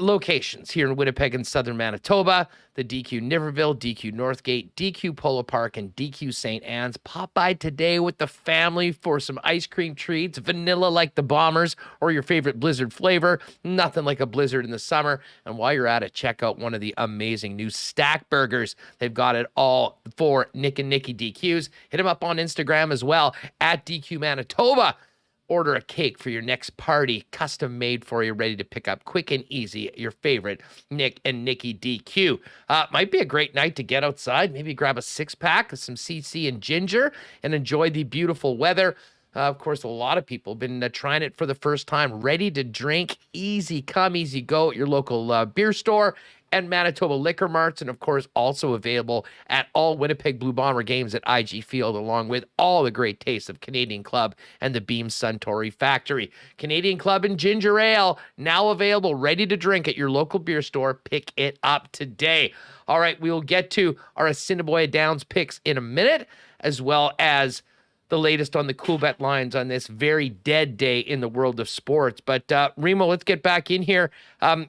B: locations here in Winnipeg and southern Manitoba. The DQ Niverville, DQ Northgate, DQ Polo Park, and DQ St. Anne's. Pop by today with the family for some ice cream treats, vanilla like the Bombers, or your favorite Blizzard flavor. Nothing like a Blizzard in the summer. And while you're at it, check out one of the amazing new Stack Burgers. They've got it all for Nick and Nicky DQs. Hit them up on Instagram as well, at DQ Manitoba. Order a cake for your next party, custom made for you, ready to pick up quick and easy. Your favorite Nick and Nicky DQ. Might be a great night to get outside. Maybe grab a 6-pack of some CC and ginger and enjoy the beautiful weather. Of course, a lot of people have been trying it for the first time. Ready to drink, easy come, easy go at your local beer store and Manitoba Liquor Marts, and of course also available at all Winnipeg Blue Bomber games at IG Field, along with all the great tastes of Canadian Club and the Beam Suntory Factory. Canadian Club and Ginger Ale, now available, ready to drink at your local beer store. Pick it up today. All right, we will get to our Assiniboia Downs picks in a minute, as well as the latest on the Coolbet lines on this very dead day in the world of sports. But Remo, let's get back in here.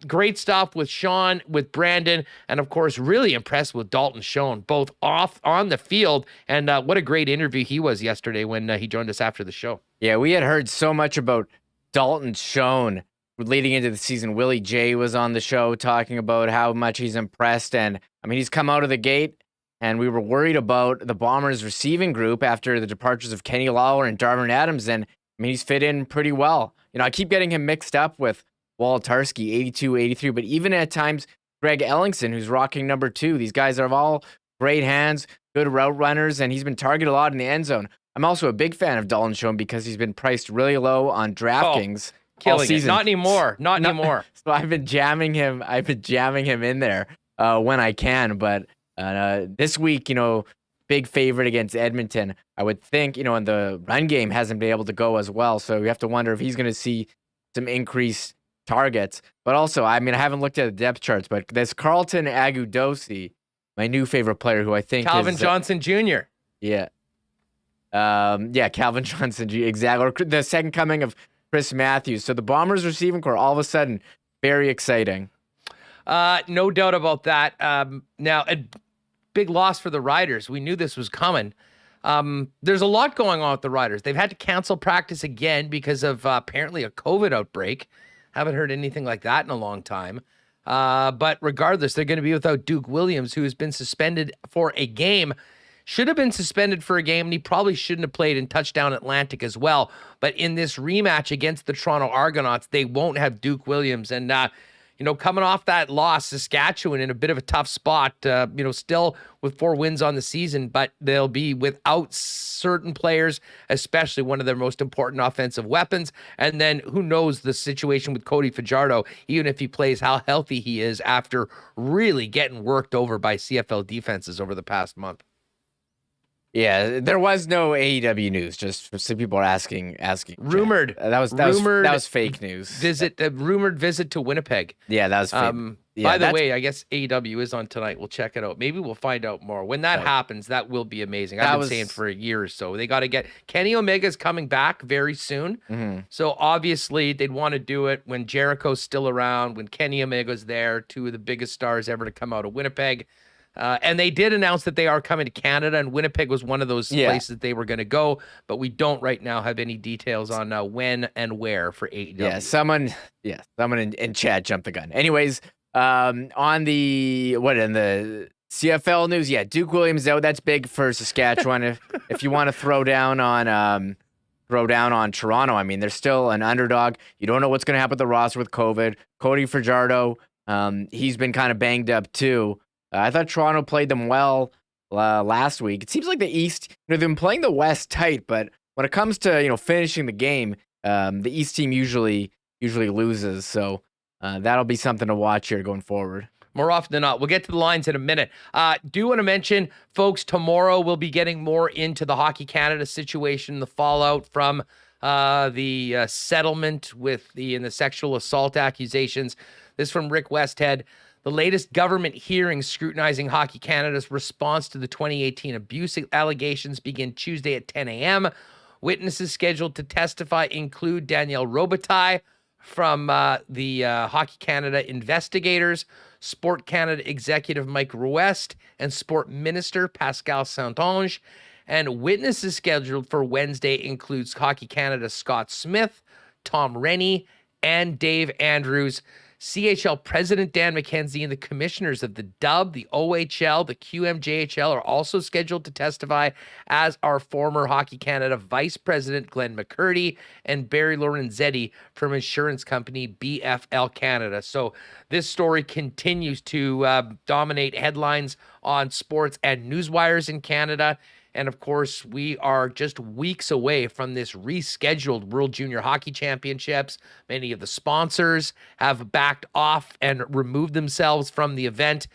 B: Great stuff with Sean, with Brandon, and of course, really impressed with Dalton Schoen, both off on the field. And what a great interview he was yesterday when he joined us after the show.
C: Yeah, we had heard so much about Dalton Schoen leading into the season. Willie J was on the show talking about how much he's impressed. And I mean, he's come out of the gate. And we were worried about the Bombers' receiving group after the departures of Kenny Lawler and Darvin Adams. And I mean, he's fit in pretty well. You know, I keep getting him mixed up with Wolitarsky, 82, 83, but even at times, Greg Ellingson, who's rocking number 2. These guys have all great hands, good route runners, and he's been targeted a lot in the end zone. I'm also a big fan of Dalton Schoen because he's been priced really low on DraftKings all season.
B: Not anymore. Not anymore.
C: So I've been jamming him in there when I can, but this week, you know, big favorite against Edmonton. I would think, you know, and the run game hasn't been able to go as well. So you have to wonder if he's going to see some increased targets. But also, I mean, I haven't looked at the depth charts, but there's Carlton Agudosi, my new favorite player, who I think
B: Calvin
C: is,
B: Johnson Jr.
C: Yeah. Calvin Johnson, exactly. Or the second coming of Chris Matthews. So the Bombers receiving core, all of a sudden, very exciting.
B: No doubt about that. Now, a big loss for the Riders. We knew this was coming. There's a lot going on with the Riders. They've had to cancel practice again because of apparently a COVID outbreak. Haven't heard anything like that in a long time. But regardless, they're going to be without Duke Williams, who has been suspended for a game. Should have been suspended for a game, and he probably shouldn't have played in Touchdown Atlantic as well. But in this rematch against the Toronto Argonauts, they won't have Duke Williams. And, you know, coming off that loss, Saskatchewan in a bit of a tough spot, you know, still with 4 wins on the season, but they'll be without certain players, especially one of their most important offensive weapons. And then who knows the situation with Cody Fajardo, even if he plays, how healthy he is after really getting worked over by CFL defenses over the past month.
C: Yeah, there was no AEW news. Just some people are asking.
B: Rumored.
C: That was fake news.
B: Rumored visit to Winnipeg.
C: Yeah, that was fake.
B: By the way, I guess AEW is on tonight. We'll check it out. Maybe we'll find out more. When that happens, that will be amazing. I've been saying for a year or so. They got to get Kenny Omega's coming back very soon. Mm-hmm. So obviously they'd want to do it when Jericho's still around, when Kenny Omega's there, 2 of the biggest stars ever to come out of Winnipeg. And they did announce that they are coming to Canada, and Winnipeg was one of those places they were going to go, but we don't right now have any details on when and where for AEW.
C: Yeah, someone in chat jumped the gun. Anyways, in the CFL news, Duke Williams out. That's big for Saskatchewan. if you want to throw down on Toronto, I mean, they're still an underdog. You don't know what's going to happen with the roster with COVID. Cody Fajardo, he's been kind of banged up too. I thought Toronto played them well last week. It seems like the East, they've been playing the West tight, but when it comes to finishing the game, the East team usually loses. So that'll be something to watch here going forward.
B: More often than not. We'll get to the lines in a minute. Do want to mention, folks, tomorrow we'll be getting more into the Hockey Canada situation, the fallout from the settlement with the sexual assault accusations. This from Rick Westhead. The latest government hearings scrutinizing Hockey Canada's response to the 2018 abuse allegations begin Tuesday at 10 a.m. Witnesses scheduled to testify include Danielle Robitaille from the Hockey Canada investigators, Sport Canada executive Mike Ruest, and Sport Minister Pascal Saint-Onge. And witnesses scheduled for Wednesday includes Hockey Canada Scott Smith, Tom Rennie, and Dave Andrews. CHL President Dan McKenzie and the commissioners of the Dub, the OHL, the QMJHL are also scheduled to testify, as are former Hockey Canada Vice President Glenn McCurdy and Barry Lorenzetti from insurance company BFL Canada. So this story continues to dominate headlines on sports and news wires in Canada. And of course, we are just weeks away from this rescheduled World Junior Hockey Championships. Many of the sponsors have backed off and removed themselves from the event.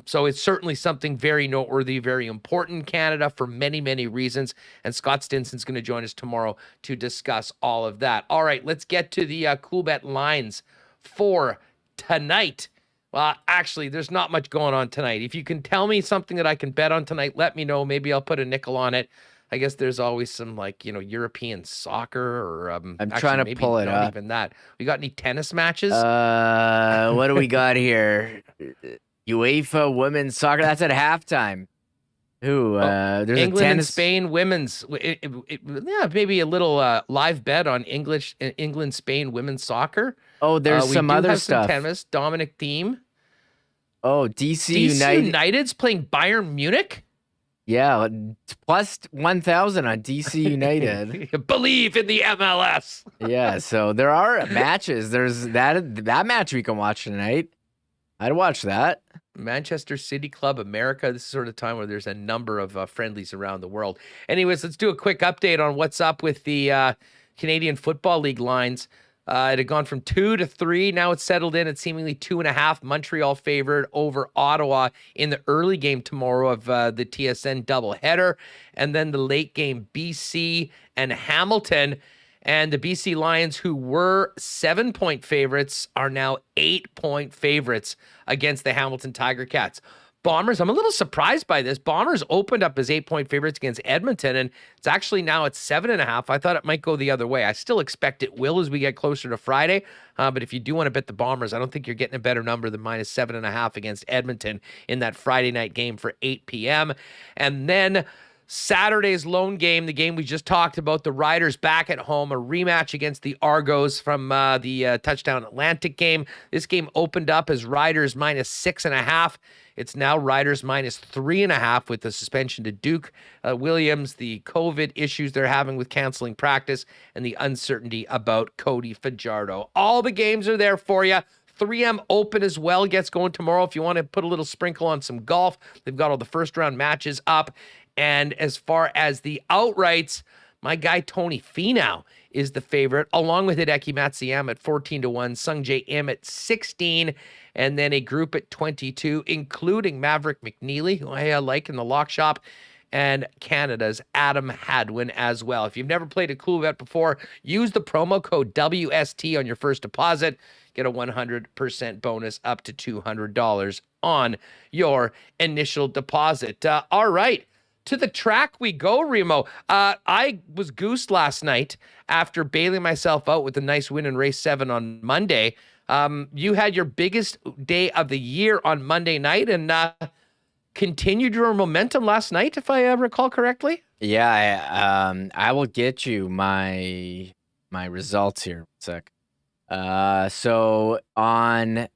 B: So it's certainly something very noteworthy, very important in Canada for many, many reasons. And Scott Stinson's going to join us tomorrow to discuss all of that. All right, let's get to the Coolbet lines for tonight. Well, actually, there's not much going on tonight. If you can tell me something that I can bet on tonight, let me know. Maybe I'll put a nickel on it. I guess there's always some European soccer or
C: I'm trying to pull it
B: not
C: up.
B: even that. We got any tennis matches?
C: What do we got here? UEFA women's soccer. That's at halftime. There's
B: England
C: a
B: and
C: tennis.
B: Spain women's. Yeah, maybe a little live bet on England Spain women's soccer.
C: Oh, there's
B: We
C: some
B: do
C: other
B: have some
C: stuff.
B: tennis. Dominic Thiem.
C: Oh, DC
B: DC
C: United.
B: United's playing Bayern Munich.
C: Yeah, plus 1,000 on DC United.
B: Believe in the MLS.
C: Yeah, so there are matches. There's that match we can watch tonight. I'd watch that.
B: Manchester City Club America. This is sort of time where there's a number of friendlies around the world. Anyways, let's do a quick update on what's up with the Canadian Football League lines. It had gone from 2 to 3. Now it's settled in at seemingly 2.5. Montreal favored over Ottawa in the early game tomorrow of the TSN doubleheader. And then the late game, BC and Hamilton. And the BC Lions, who were 7-point favorites, are now 8-point favorites against the Hamilton Tiger Cats. Bombers, I'm a little surprised by this. Bombers opened up as 8-point favorites against Edmonton, and it's actually now at 7.5. I thought it might go the other way. I still expect it will as we get closer to Friday. But if you do want to bet the Bombers, I don't think you're getting a better number than minus 7.5 against Edmonton in that Friday night game for 8 p.m. And then Saturday's lone game, the game we just talked about, the Riders back at home, a rematch against the Argos from the Touchdown Atlantic game. This game opened up as Riders minus 6.5. It's now Riders minus 3.5 with the suspension to Duke Williams, the COVID issues they're having with canceling practice, and the uncertainty about Cody Fajardo. All the games are there for you. 3M Open as well gets going tomorrow. If you want to put a little sprinkle on some golf, they've got all the first round matches up. And as far as the outrights, my guy Tony Finau is the favorite, along with Hideki Matsuyama at 14-1, Sung Jae Im at 16, and then a group at 22, including Maverick McNeely, who I like in the lock shop, and Canada's Adam Hadwin as well. If you've never played a Coolbet before, use the promo code WST on your first deposit. Get a 100% bonus up to $200 on your initial deposit. All right. To the track we go, Remo. I was goosed last night after bailing myself out with a nice win in race 7 on Monday. You had your biggest day of the year on Monday night and continued your momentum last night, if I recall correctly.
C: Yeah, I will get you my results here. Sec. So on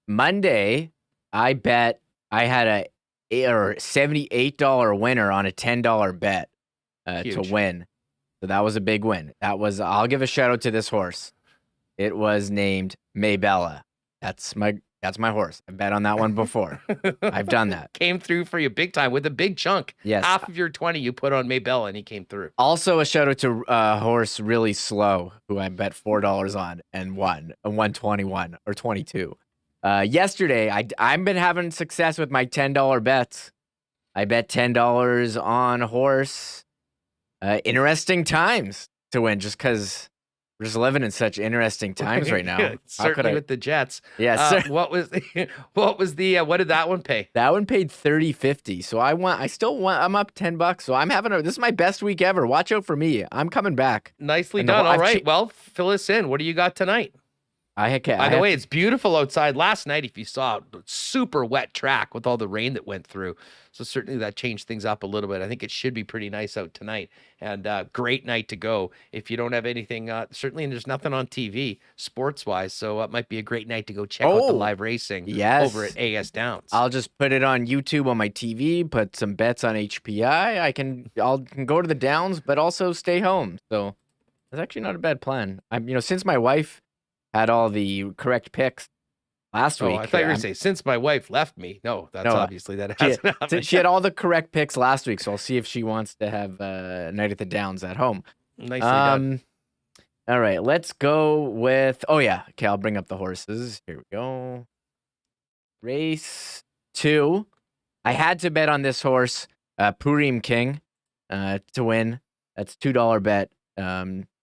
C: Monday, I bet I had a $78 winner on a $10 bet to win. So that was a big win. I'll give a shout out to this horse. It was named Maybella. That's my horse. I bet on that one before. I've done that.
B: Came through for you big time with a big chunk.
C: Yes.
B: Half of your 20 you put on Maybella and he came through.
C: Also a shout out to horse Really Slow, who I bet $4 on and won a 121 or 22. Yesterday, I've been having success with my $10 bets. I bet $10 on horse. Interesting times to win, just because we're just living in such interesting times right now.
B: Certainly with the Jets.
C: Yes.
B: What did that one pay?
C: That one paid $30.50. So I'm up $10. So this is my best week ever. Watch out for me. I'm coming back.
B: Nicely done. All right. Well, fill us in. What do you got tonight? By the way, it's beautiful outside. Last night, if you saw, super wet track with all the rain that went through. So certainly that changed things up a little bit. I think it should be pretty nice out tonight. And great night to go. If you don't have anything, certainly there's nothing on TV sports-wise. So it might be a great night to go check out the live racing over at AS Downs.
C: I'll just put it on YouTube on my TV, put some bets on HPI. I can go to the Downs, but also stay home. So it's actually not a bad plan. Since my wife had all the correct picks last week.
B: I thought you were going to say, since my wife left me. No, that's
C: No,
B: obviously that hasn't happened.
C: She had all the correct picks last week, so I'll see if she wants to have a night at the Downs at home.
B: Nicely done.
C: All right, let's go with. Oh yeah, okay. I'll bring up the horses. Here we go. Race 2. I had to bet on this horse, Purim King, to win. That's $2 bet.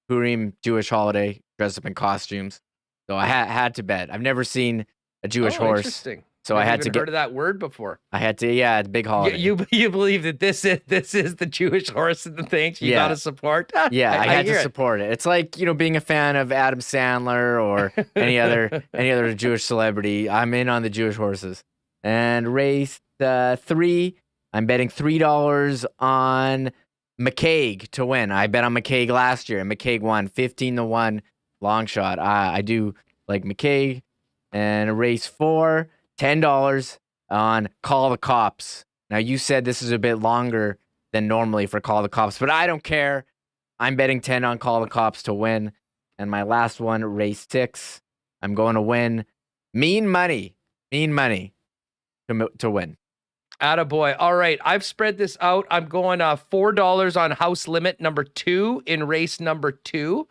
C: Purim, Jewish holiday, dressed up in costumes. So I had to bet. I've never seen a Jewish horse.
B: Interesting.
C: So
B: Never
C: I had
B: even
C: to
B: heard of that word before.
C: I had to. Yeah, it's a big holiday.
B: You believe that this is the Jewish horse and the things you
C: Yeah.
B: got to support?
C: Yeah, I had
B: hear
C: to
B: it.
C: support it. It's like, being a fan of Adam Sandler or any other Jewish celebrity. I'm in on the Jewish horses. And race 3, I'm betting $3 on McCaig to win. I bet on McCaig last year, and McCaig won 15-1 long shot. I do like McCaig. And race 4, $10 on Call the Cops. Now, you said this is a bit longer than normally for Call the Cops, but I don't care. I'm betting 10 on Call the Cops to win. And my last one, race 6, I'm going to win mean money to win.
B: Attaboy. All right, I've spread this out. I'm going $4 on House Limit number 2 in race number 2.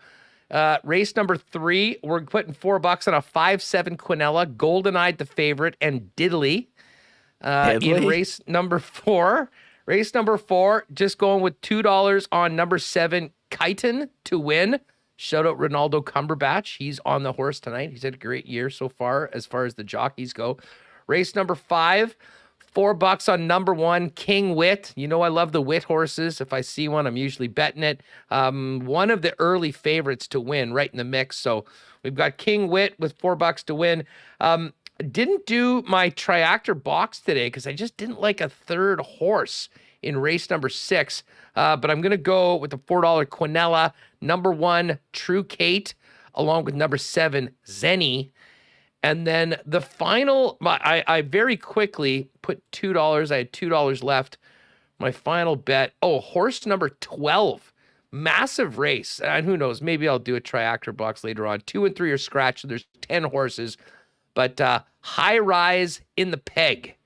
B: Race number 3, we're putting $4 on a 5-7 Quinella, Golden Eyed the favorite, and Diddley. In race number 4, just going with $2 on number 7, Chiton to win. Shout out Ronaldo Cumberbatch. He's on the horse tonight. He's had a great year so far as the jockeys go. Race number 5, $4 on number 1, King Wit. You know I love the Wit horses. If I see one, I'm usually betting it. One of the early favorites to win, right in the mix. So we've got King Wit with $4 to win. Didn't do my triactor box today because I just didn't like a third horse in race number 6. But I'm going to go with the $4 Quinella, number 1, True Kate, along with number 7, Zenny. And then the final, I very quickly put $2. I had $2 left. My final bet, horse number 12. Massive race. And who knows, maybe I'll do a triactor box later on. 2 and 3 are scratched, so there's 10 horses. But High Rise in the Peg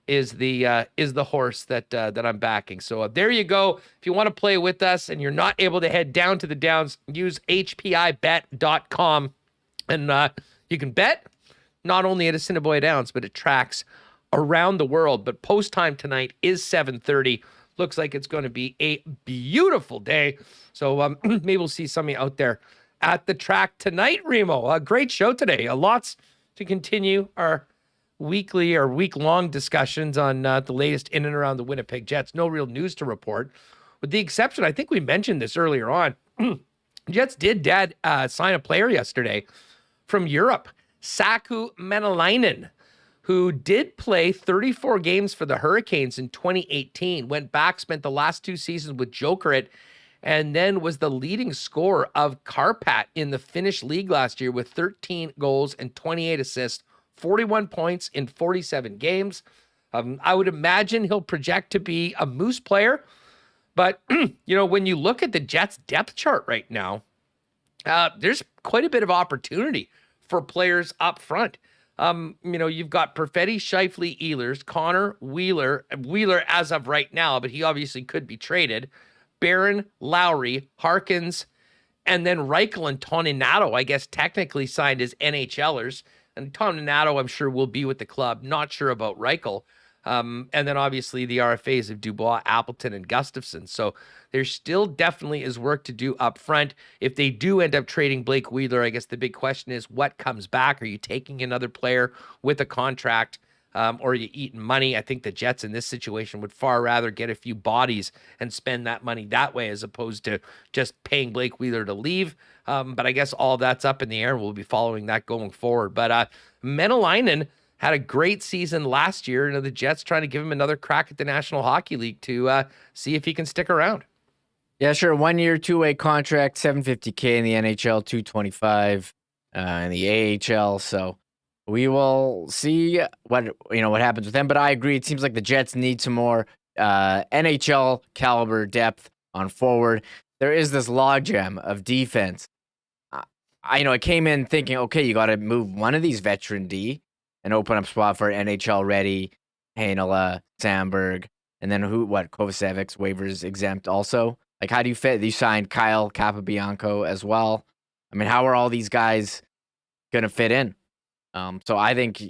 B: is the horse that I'm backing. So there you go. If you want to play with us and you're not able to head down to the Downs, use hpibet.com. And you can bet not only at Assiniboia Downs, but at tracks around the world. But post time tonight is 7:30. Looks like it's going to be a beautiful day. So maybe we'll see some of you out there at the track tonight, Remo. A great show today. Lots to continue our weekly or week-long discussions on the latest in and around the Winnipeg Jets. No real news to report. With the exception, I think we mentioned this earlier on. Jets did sign a player yesterday from Europe. Saku Menelainen, who did play 34 games for the Hurricanes in 2018, went back, spent the last 2 seasons with Jokerit, and then was the leading scorer of Karpat in the Finnish league last year with 13 goals and 28 assists, 41 points in 47 games. I would imagine he'll project to be a Moose player, but when you look at the Jets depth chart right now, there's quite a bit of opportunity for players up front. You've got Perfetti, Scheifele, Ehlers, Connor, Wheeler as of right now, but he obviously could be traded. Barron, Lowry, Harkins, and then Reichel and Toninato, I guess technically signed as NHLers. And Toninato, I'm sure, will be with the club. Not sure about Reichel. And then obviously the RFAs of Dubois, Appleton, and Gustafson. So there still definitely is work to do up front. If they do end up trading Blake Wheeler, I guess the big question is what comes back? Are you taking another player with a contract or are you eating money? I think the Jets in this situation would far rather get a few bodies and spend that money that way as opposed to just paying Blake Wheeler to leave. But I guess all that's up in the air. We'll be following that going forward. But Menelainen had a great season last year. The Jets trying to give him another crack at the National Hockey League to see if he can stick around.
C: Yeah, sure. 1 year, 2-way contract, $750K in the NHL, $225 in the AHL. So we will see what happens with them. But I agree. It seems like the Jets need some more NHL caliber depth on forward. There is this logjam of defense. I came in thinking, okay, you got to move one of these veteran D. and open up spot for NHL ready, Heinola, Sandberg, and then Kovacevic's waivers exempt also. Like, how do you fit? You signed Kyle Capobianco as well. I mean, how are all these guys going to fit in? So I think,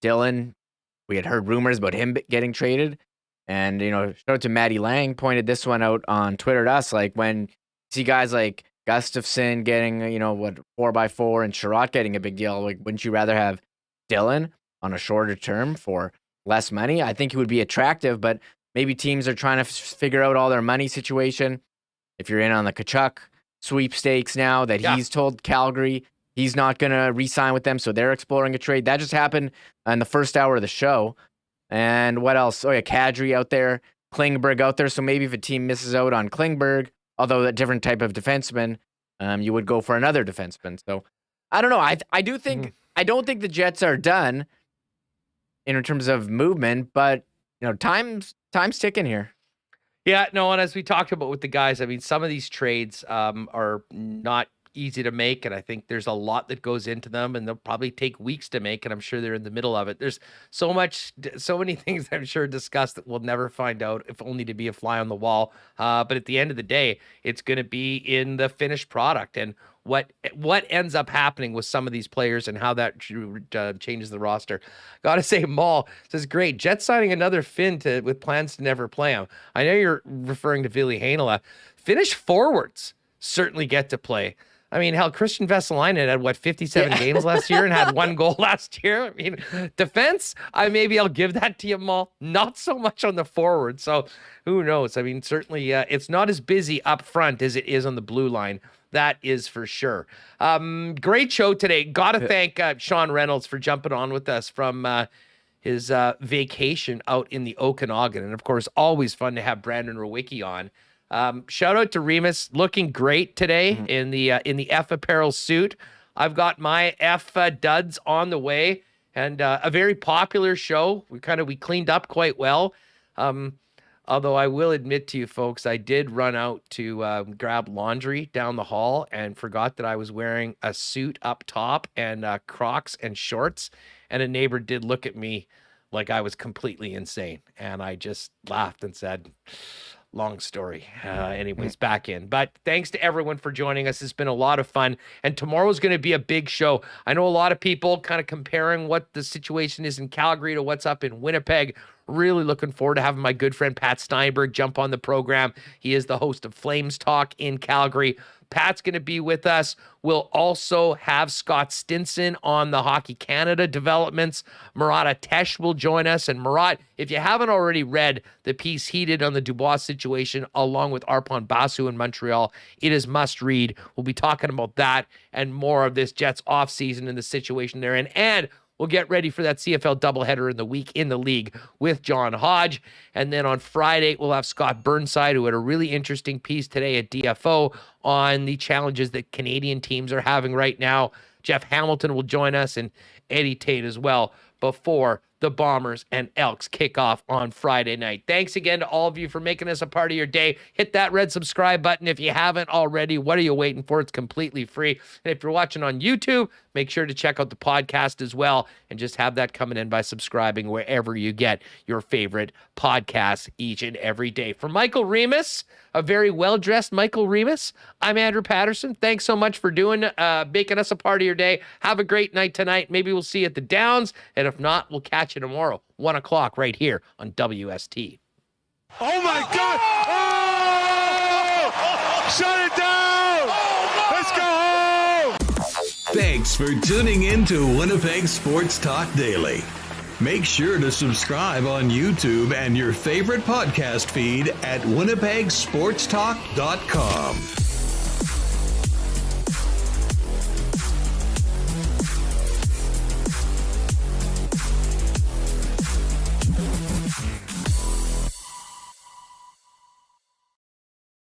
C: Dylan, we had heard rumors about him getting traded. And, shout out to Maddie Lang, pointed this one out on Twitter to us. Like, when you see guys like Gustafsson getting, 4x4 and Sherratt getting a big deal, like, wouldn't you rather have Dylan on a shorter term for less money? I think he would be attractive, but maybe teams are trying to figure out all their money situation. If you're in on the Tkachuk sweepstakes now that he's told Calgary he's not going to re-sign with them, so they're exploring a trade. That just happened in the first hour of the show. And what else? Oh, yeah, Kadri out there, Klingberg out there. So maybe if a team misses out on Klingberg, although a different type of defenseman, you would go for another defenseman. So I don't know. I do think I don't think the Jets are done in terms of movement, but time's ticking here.
B: Yeah, no, and as we talked about with the guys, I mean, some of these trades are not easy to make, and I think there's a lot that goes into them, and they'll probably take weeks to make, and I'm sure they're in the middle of it. There's so many things I'm sure discussed that we'll never find out, if only to be a fly on the wall. But at the end of the day, it's going to be in the finished product and what ends up happening with some of these players and how that changes the roster. Gotta say, Maul says, great, Jets signing another Finn with plans to never play him. I know you're referring to Ville Heinola. Finnish forwards certainly get to play. I mean, hell, Christian Vesalainen had 57 games last year and had 1 goal last year. I mean, defense, maybe I'll give that to you, Maul. Not so much on the forward. So who knows? I mean, certainly it's not as busy up front as it is on the blue line. That is for sure. Great show today. Got to thank Sean Reynolds for jumping on with us from his vacation out in the Okanagan. And of course, always fun to have Brandon Rewucki on. Shout out to Remis, looking great today in the F apparel suit. I've got my F duds on the way, and a very popular show. We cleaned up quite well. Although I will admit to you folks, I did run out to grab laundry down the hall and forgot that I was wearing a suit up top and Crocs and shorts. And a neighbor did look at me like I was completely insane. And I just laughed and said, long story. Anyways, back in. But thanks to everyone for joining us. It's been a lot of fun. And tomorrow's going to be a big show. I know a lot of people kind of comparing what the situation is in Calgary to what's up in Winnipeg. Really looking forward to having my good friend Pat Steinberg jump on the program. He is the host of Flames Talk in Calgary. Pat's going to be with us. We'll also have Scott Stinson on the Hockey Canada developments. Murat Atesh will join us. And Murat, if you haven't already read the piece he did on the Dubois situation, along with Arpon Basu in Montreal, it is must read. We'll be talking about that and more of this Jets offseason and the situation they're in. And we'll get ready for that CFL doubleheader in the week in the league with John Hodge. And then on Friday, we'll have Scott Burnside, who had a really interesting piece today at DFO on the challenges that Canadian teams are having right now. Jeff Hamilton will join us, and Eddie Tate as well, before the Bombers and Elks kick off on Friday night. Thanks again to all of you for making us a part of your day. Hit that red subscribe button if you haven't already. What are you waiting for? It's completely free. And if you're watching on YouTube, make sure to check out the podcast as well, and just have that coming in by subscribing wherever you get your favorite podcasts each and every day. For Michael Remis, a very well-dressed Michael Remis, I'm Andrew Paterson. Thanks so much for making us a part of your day. Have a great night tonight. Maybe we'll see you at the Downs, and if not, we'll catch you tomorrow, 1 o'clock right here on WST.
H: Oh my God! Oh! Shut it down! Let's go home!
A: Thanks for tuning in to Winnipeg Sports Talk Daily. Make sure to subscribe on YouTube and your favorite podcast feed at winnipegsportstalk.com.